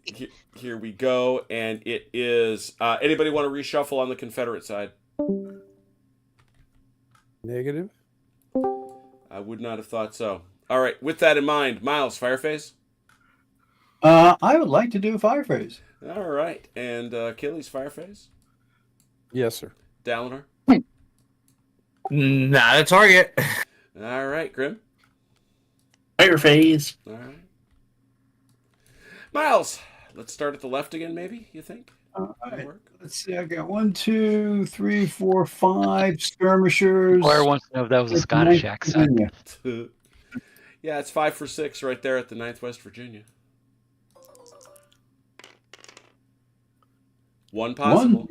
Here we go, and it is. Anybody want to reshuffle on the Confederate side? Negative. I would not have thought so. All right, with that in mind, Miles, Fireface? I would like to do a Fireface. All right, and Achilles, Fireface? Yes, sir. Dalinar? Not a target. All right, Grim? Fireface. All right. Miles, let's start at the left again, maybe, you think? All right. Let's see. I got 1, 2, 3, 4, 5 skirmishers. Blair wants to know if that was a Scottish accent. Yeah, it's 5 for 6 right there at the 9th West Virginia. One possible.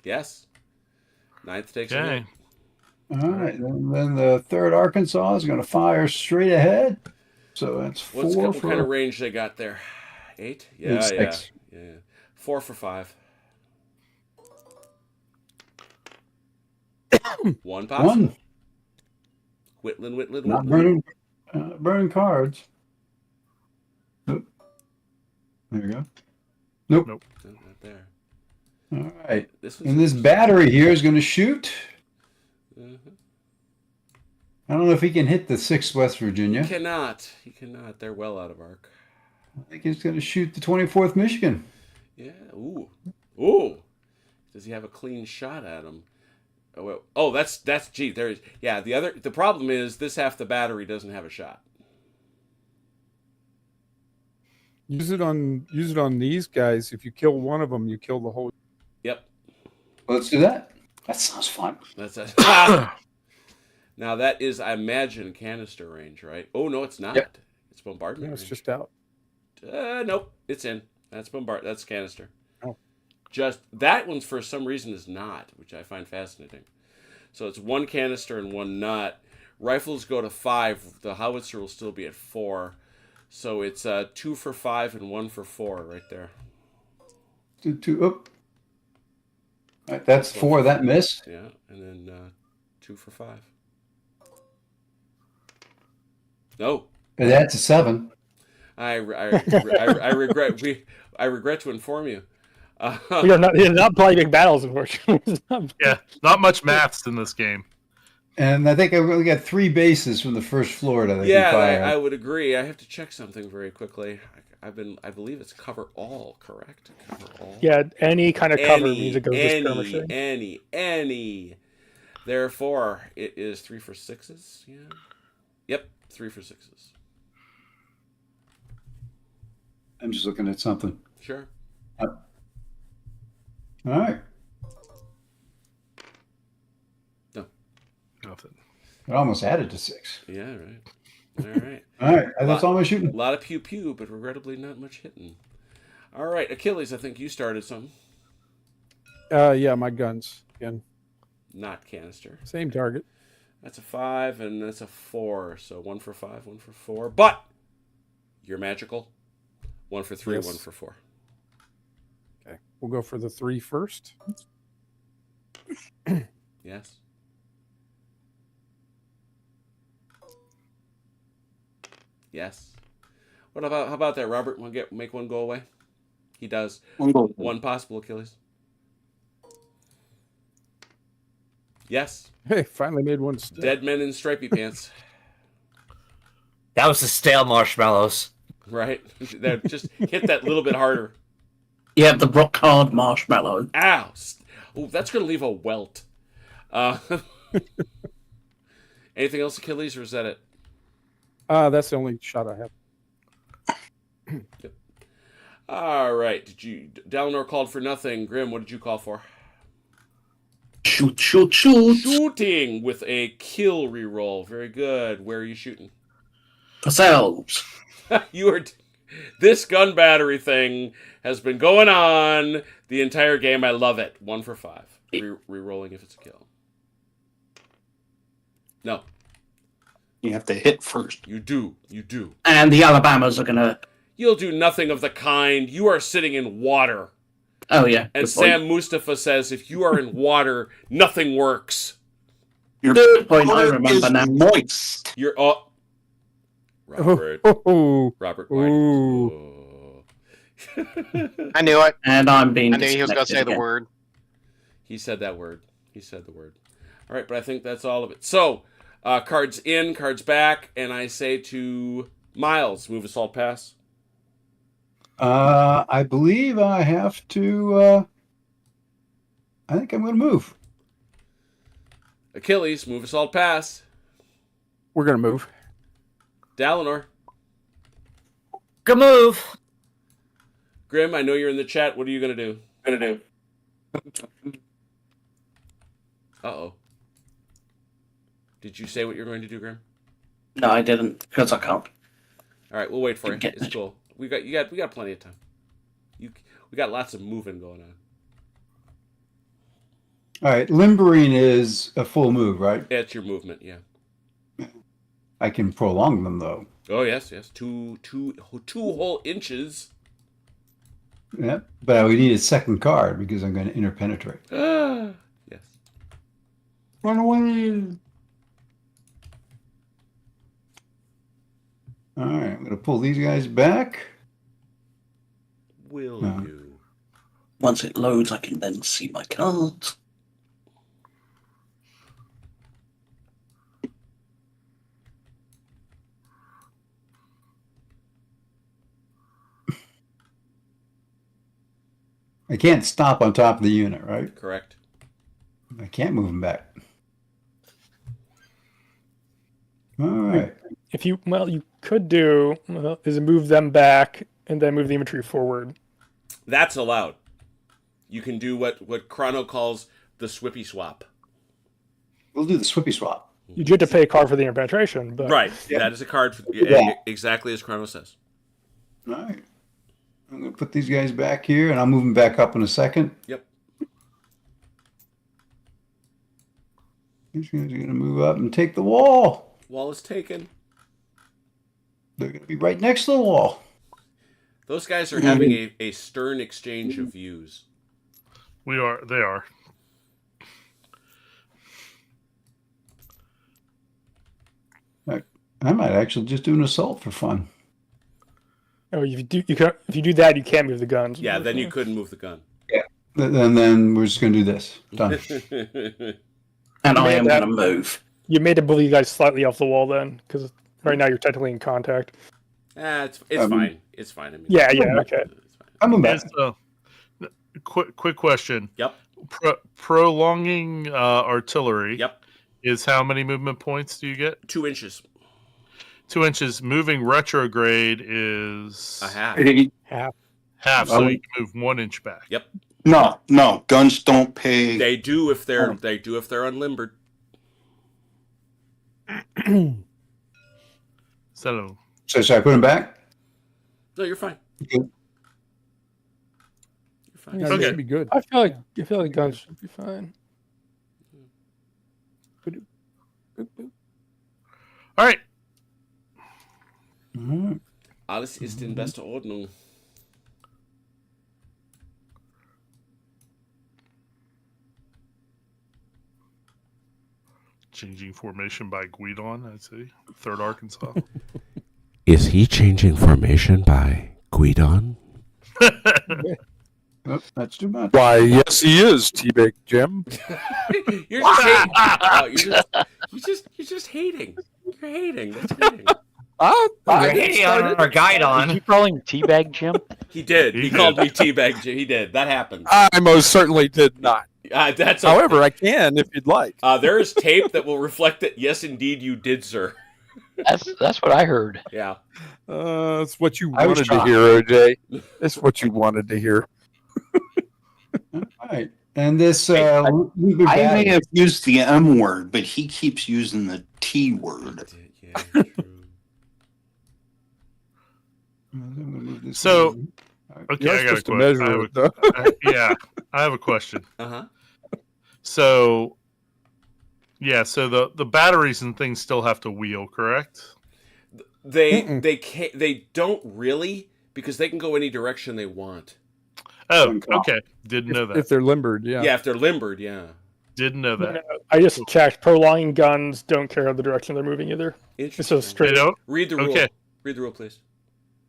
Yes. 9th takes a hit. All right. And then the 3rd Arkansas is going to fire straight ahead. So that's 4 what kind of range they got there? 8? Yeah, 6. Yeah. 4 for 5. One possible. Whitland. Not burning cards. Nope. There you go. Nope. No, not there. All right. And this battery here is going to shoot. I don't know if he can hit the 6th West Virginia. He cannot. They're well out of arc. I think he's going to shoot the 24th Michigan. Yeah. Ooh. Does he have a clean shot at him? Oh, that's gee. There is. Yeah. The problem is this half the battery doesn't have a shot. Use it on these guys. If you kill one of them, you kill the whole. Yep. Let's do that. That sounds fun. Now that is, I imagine, canister range, right? Oh no, it's not. Yep. It's bombardment. No, it's just out. Nope, it's in. That's That's canister. Oh. Just that one's for some reason is not, which I find fascinating. So it's 1 canister and 1 nut. Rifles go to 5. The howitzer will still be at 4. So it's 2 for 5 and 1 for 4 right there. 2 up. All right, that's 4. That missed. Yeah, and then 2 for 5. No. And that's a 7. I regret to inform you. We are not playing big battles, unfortunately. Yeah, not much maths in this game. And I think I really got 3 bases from the first floor that I would agree. I have to check something very quickly. I believe it's cover all, correct? Cover all. Yeah, any kind of cover means it goes to skirmishing. Any. Therefore, it is 3 for 6s. Yeah. Yep, 3 for 6s. I'm just looking at something. Sure. All right. No. Nothing. It almost added to 6. Yeah, right. All right. All right. That's all my shooting. A lot of pew-pew, but regrettably not much hitting. All right, Achilles, I think you started something. Yeah, my guns again. Not canister. Same target. That's a 5 and that's a 4. So 1 for 5, 1 for 4. But you're magical. 1 for 3, Yes. 1 for 4. Okay, we'll go for the 3 first. Yes. Yes. How about that, Robert? Want to make one go away? He does. One possible, Achilles. Yes. Hey, finally made one stick. Dead men in stripy pants. That was the stale marshmallows. Right? Just hit that little bit harder. Yeah, the rock hard marshmallow. Ow! Oh, that's going to leave a welt. Anything else, Achilles, or is that it? That's the only shot I have. Yep. All right. Dalinor called for nothing. Grim, what did you call for? Shoot. Shooting with a kill reroll. Very good. Where are you shooting? Ourselves. This gun battery thing has been going on the entire game. I love it. 1 for 5. Rerolling if it's a kill. No. You have to hit first. You do. And the Alabamas are gonna. You'll do nothing of the kind. You are sitting in water. Oh yeah. And Sam Mustafa says, if you are in water, nothing works. Your point. I remember now. Moist. You're Robert. Robert White. Oh. I knew it. And I'm being. I knew he was going to say the word. He said that word. All right, but I think that's all of it. So, cards in, cards back, and I say to Miles, move assault pass. I believe I have to. I think I'm going to move. Achilles, move assault pass. We're going to move. Dalinor. Good move. Grim, I know you're in the chat. What are you going to do? Uh-oh. Did you say what you're going to do, Grim? No, I didn't, because I can't. All right, we'll wait for you. It's cool. We got plenty of time. We got lots of moving going on. All right, limbering is a full move, right? Yeah, it's your movement, yeah. I can prolong them though. Oh yes. 2 whole inches. Yeah, but we need a second card because I'm going to interpenetrate. Yes. Run away. All right, I'm going to pull these guys back. Will you? Once it loads, I can then see my cards. I can't stop on top of the unit, right? Correct. I can't move them back. All right. If you could do is move them back and then move the infantry forward. That's allowed. You can do what Chrono calls the swippy swap. We'll do the swippy swap. You do have to pay a card for the interpenetration, but right. Yeah. That is a card for, exactly as Chrono says. All right. I'm going to put these guys back here, and I'll move them back up in a second. Yep. These guys are going to move up and take the wall. Wall is taken. They're going to be right next to the wall. Those guys are having a stern exchange of views. They are. I might actually just do an assault for fun. Oh, if you do that, you can't move the guns. Yeah, then you couldn't move the gun. Yeah. And then we're just going to do this. Done. And I am going to move. You made it believe you guys slightly off the wall then, because right now you're technically in contact. It's fine. It's fine. I mean, yeah, okay. I'm a mess. Quick question. Yep. Prolonging artillery. Yep. Is how many movement points do you get? 2 inches. 2 inches. Moving retrograde is a half. Half. So you can move 1 inch back. Yep. No. Guns don't pay. They do if they're unlimbered. So should I put them back? No, you're fine. Good. You're fine. Yeah, Okay. Should be good. I feel like guns should be fine. all right. Alles ist in bester Ordnung. Changing formation by Guidon, I see. 3rd Arkansas. Is he changing formation by Guidon? Oh, that's too much. Why, yes, he is, T-Bag Jim. You're just hating. Oh, you're just hating. You're hating. That's hating. You're hating on our guide on. Did you call him Teabag Jim? He did. He called me Teabag Jim. He did. That happened. I most certainly did not. That's However, I can if you'd like. There is tape that will reflect that. Yes, indeed, you did, sir. That's what I heard. Yeah. That's what you wanted to hear, OJ. That's what you wanted to hear. All right. And this, I may have used the M word, but he keeps using the T word. Yeah, true. So, okay, You're I got a supposed to measure it, though. Yeah, I have a question. Uh-huh. So, so the batteries and things still have to wheel, correct? They don't really, because they can go any direction they want. Oh, okay. Didn't know that. If they're limbered, yeah. Yeah, if they're limbered, yeah. Didn't know that. I just checked. Prolonging guns don't care the direction they're moving either. It's so straight. They don't? Read the rule. Okay. Read the rule, please.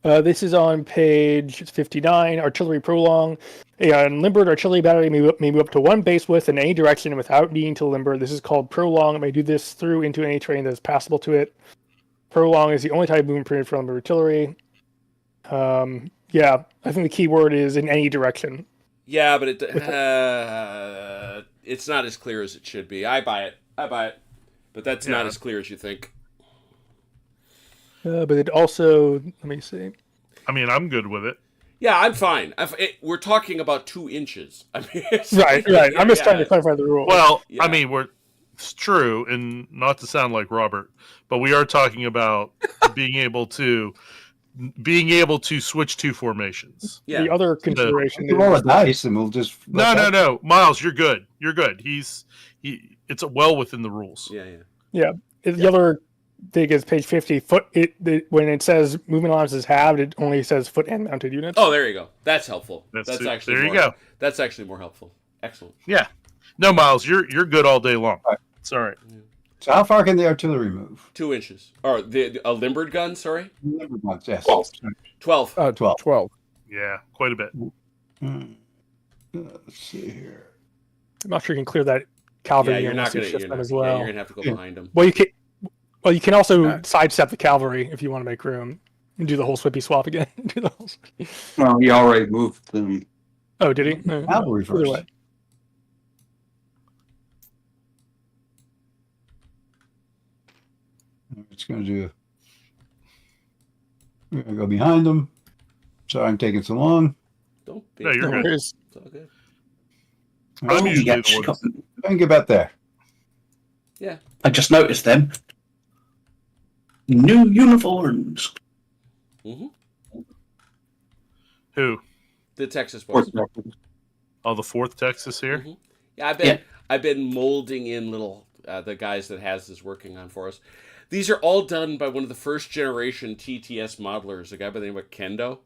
This is on page 59. Artillery prolong. A unlimbered artillery battery may move up to one base width in any direction without needing to limber. This is called prolong. It may do this through into any terrain that is passable to it. Prolong is the only type of movement permitted from artillery. Yeah, I think the key word is in any direction. Yeah, but it's not as clear as it should be. I buy it. But that's not as clear as you think. But it also, let me see. I mean, I'm good with it. Yeah, I'm fine. We're talking about 2 inches. I mean, right. I'm just trying to clarify the rule. Well, I mean, it's true, and not to sound like Robert, but we are talking about being able to switch 2 formations. Yeah. The other consideration is roll a dice, and we'll just no, Miles, you're good. You're good. It's well within the rules. Yeah. The other thing is page 50. When it says movement allowance is halved, it only says foot and mounted units. Oh, there you go. That's helpful. That's actually there you go. That's actually more helpful. Excellent. Yeah. No, Miles, you're good all day long. It's all right. Yeah. So how far can the artillery move? 2 inches. Or a limbered gun, sorry? Limbered guns, yes. 12. 12. Yeah, quite a bit. Let's see here. I'm not sure you can clear that cavalry. Yeah, you're not going to as well. Yeah, you're going to have to go behind them. Well, you can also sidestep the cavalry if you want to make room and do the whole swippy swap again. Well, he already moved them. Oh, did he? Cavalry first. It's going to do. We're going to go behind them. Sorry, I'm taking so long. Don't be. No, you're good. It's all good. I'm usually the one. I can get back there. Yeah. I just noticed them. New uniforms. Mm-hmm. Who? The Texas boys. Oh, the 4th Texas here? Mm-hmm. Yeah, I've been molding in little the guys that Has is working on for us. These are all done by one of the first generation TTS modelers, a guy by the name of Kendo,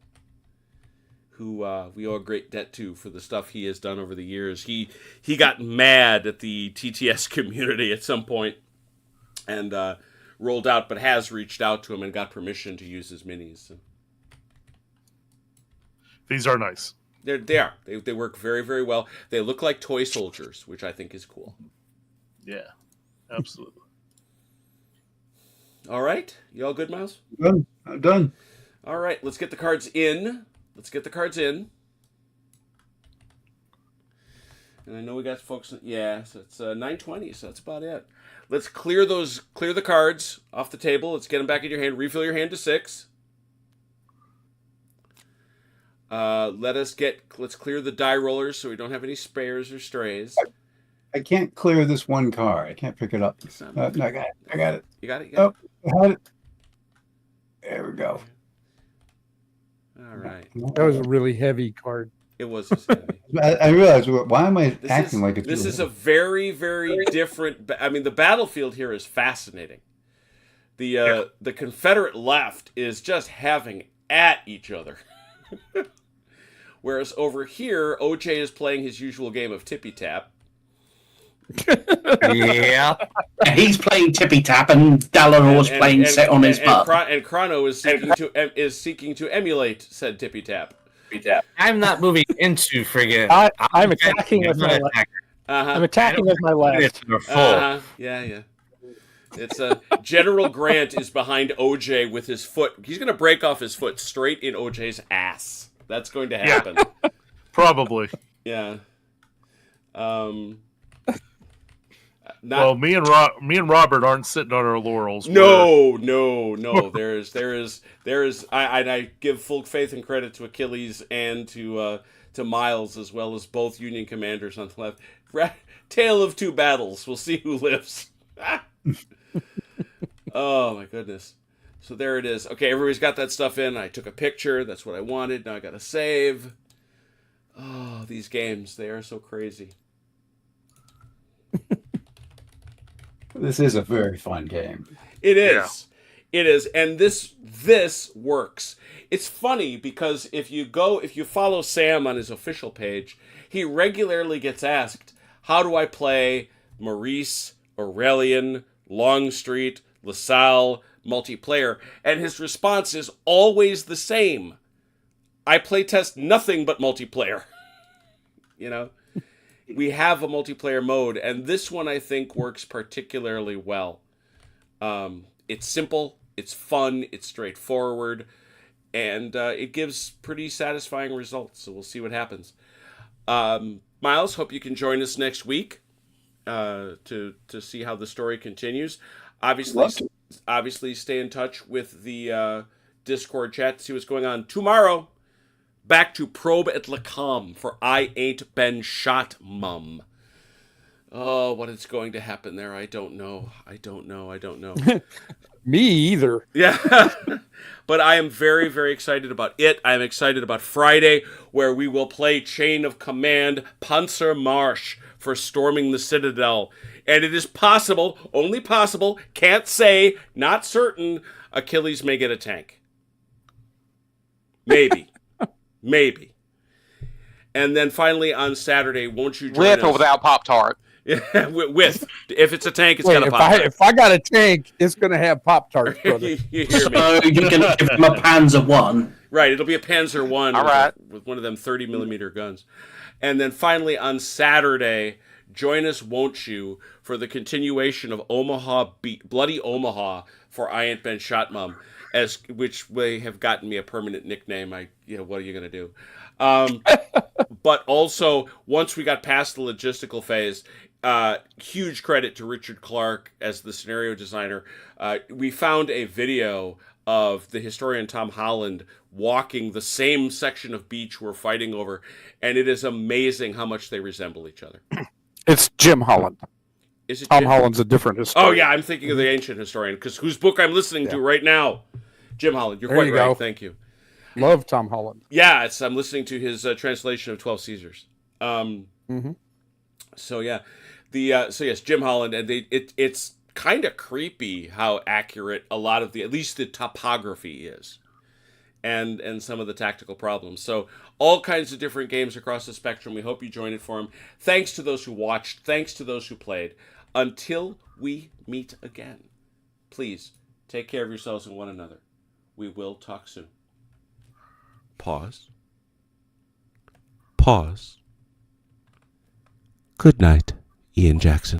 who we owe a great debt to for the stuff he has done over the years. He got mad at the TTS community at some point and rolled out, but has reached out to him and got permission to use his minis. So. These are nice. They are. They work very, very well. They look like toy soldiers, which I think is cool. Yeah, absolutely. All right. You all good, Miles? I'm done. All right. Let's get the cards in. And I know we got folks. Yeah, so it's 9:20, so that's about it. Let's clear the cards off the table. Let's get them back in your hand. Refill your hand to 6. Let's clear the die rollers so we don't have any spares or strays. I can't clear this one card. I can't pick it up. No, I got it. You got it? Oh, I had it. There we go. All right. That was a really heavy card. It was just heavy. I realized, why am I acting like it's... This is a very, very different... I mean, the battlefield here is fascinating. The Confederate left is just having at each other. Whereas over here, OJ is playing his usual game of tippy tap. Yeah. He's playing tippy tap, and Dalaror's playing set on his butt. And Chrono is seeking to emulate said tippy tap. I'm not moving into friggin'. I'm attacking with my left. I'm attacking with my left. Yeah. It's General Grant is behind OJ with his foot. He's going to break off his foot straight in OJ's ass. That's going to happen. Yeah, probably. Yeah. Well, me and Robert aren't sitting on our laurels. No. There is. I give full faith and credit to Achilles and to Miles, as well as both Union commanders on the left. Tale of 2 battles. We'll see who lives. Oh my goodness. So there it is. Okay, everybody's got that stuff in. I took a picture. That's what I wanted. Now I got to save. Oh, these games, they are so crazy. This is a very fun game. It is. Yeah. It is. And this works. It's funny because if you follow Sam on his official page, he regularly gets asked, how do I play Maurice, Aurelian, Longstreet, LaSalle, multiplayer? And his response is always the same. I playtest nothing but multiplayer. You know? We have a multiplayer mode, and this one I think works particularly well. It's simple, it's fun, it's straightforward, and it gives pretty satisfying results, so we'll see what happens. Miles, hope you can join us next week to see how the story continues. Obviously, obviously stay in touch with the Discord chat to see what's going on. Tomorrow, back to Probe at Lacombe for I Ain't Been Shot, Mum. Oh, what is going to happen there? I don't know. Me either. Yeah. But I am very, very excited about it. I am excited about Friday, where we will play Chain of Command Panzer Marsch for storming the Citadel. And it is possible, only possible, can't say, not certain, Achilles may get a tank. Maybe. Maybe. And then finally on Saturday, won't you join With us? or without Pop-Tart? With. If it's a tank, it's got a Pop-Tart. If I got a tank, it's going to have Pop-Tarts, brother. You hear me? So you can give them a Panzer 1. Right, it'll be a Panzer 1 All right. with one of them 30mm guns. And then finally on Saturday, join us, won't you, for the continuation of Bloody Omaha for I Ain't Been Shot, Mum, which may have gotten me a permanent nickname. What are you going to do? But also, once we got past the logistical phase, huge credit to Richard Clark as the scenario designer. We found a video of the historian Tom Holland walking the same section of beach we're fighting over, and it is amazing how much they resemble each other. It's Jim Holland. Is it Tom Jim? Holland's a different historian. Oh, yeah, I'm thinking of the ancient historian, whose book I'm listening to right now. Jim Holland, you're There quite you right. go. Thank you. Love Tom Holland. Yeah, I'm listening to his translation of 12 Caesars. So yeah, so yes, Jim Holland, and it's kind of creepy how accurate a lot of at least the topography is, and some of the tactical problems. So all kinds of different games across the spectrum. We hope you join it for them. Thanks to those who watched. Thanks to those who played. Until we meet again, please take care of yourselves and one another. We will talk soon. Pause. Pause. Good night, Ian Jackson.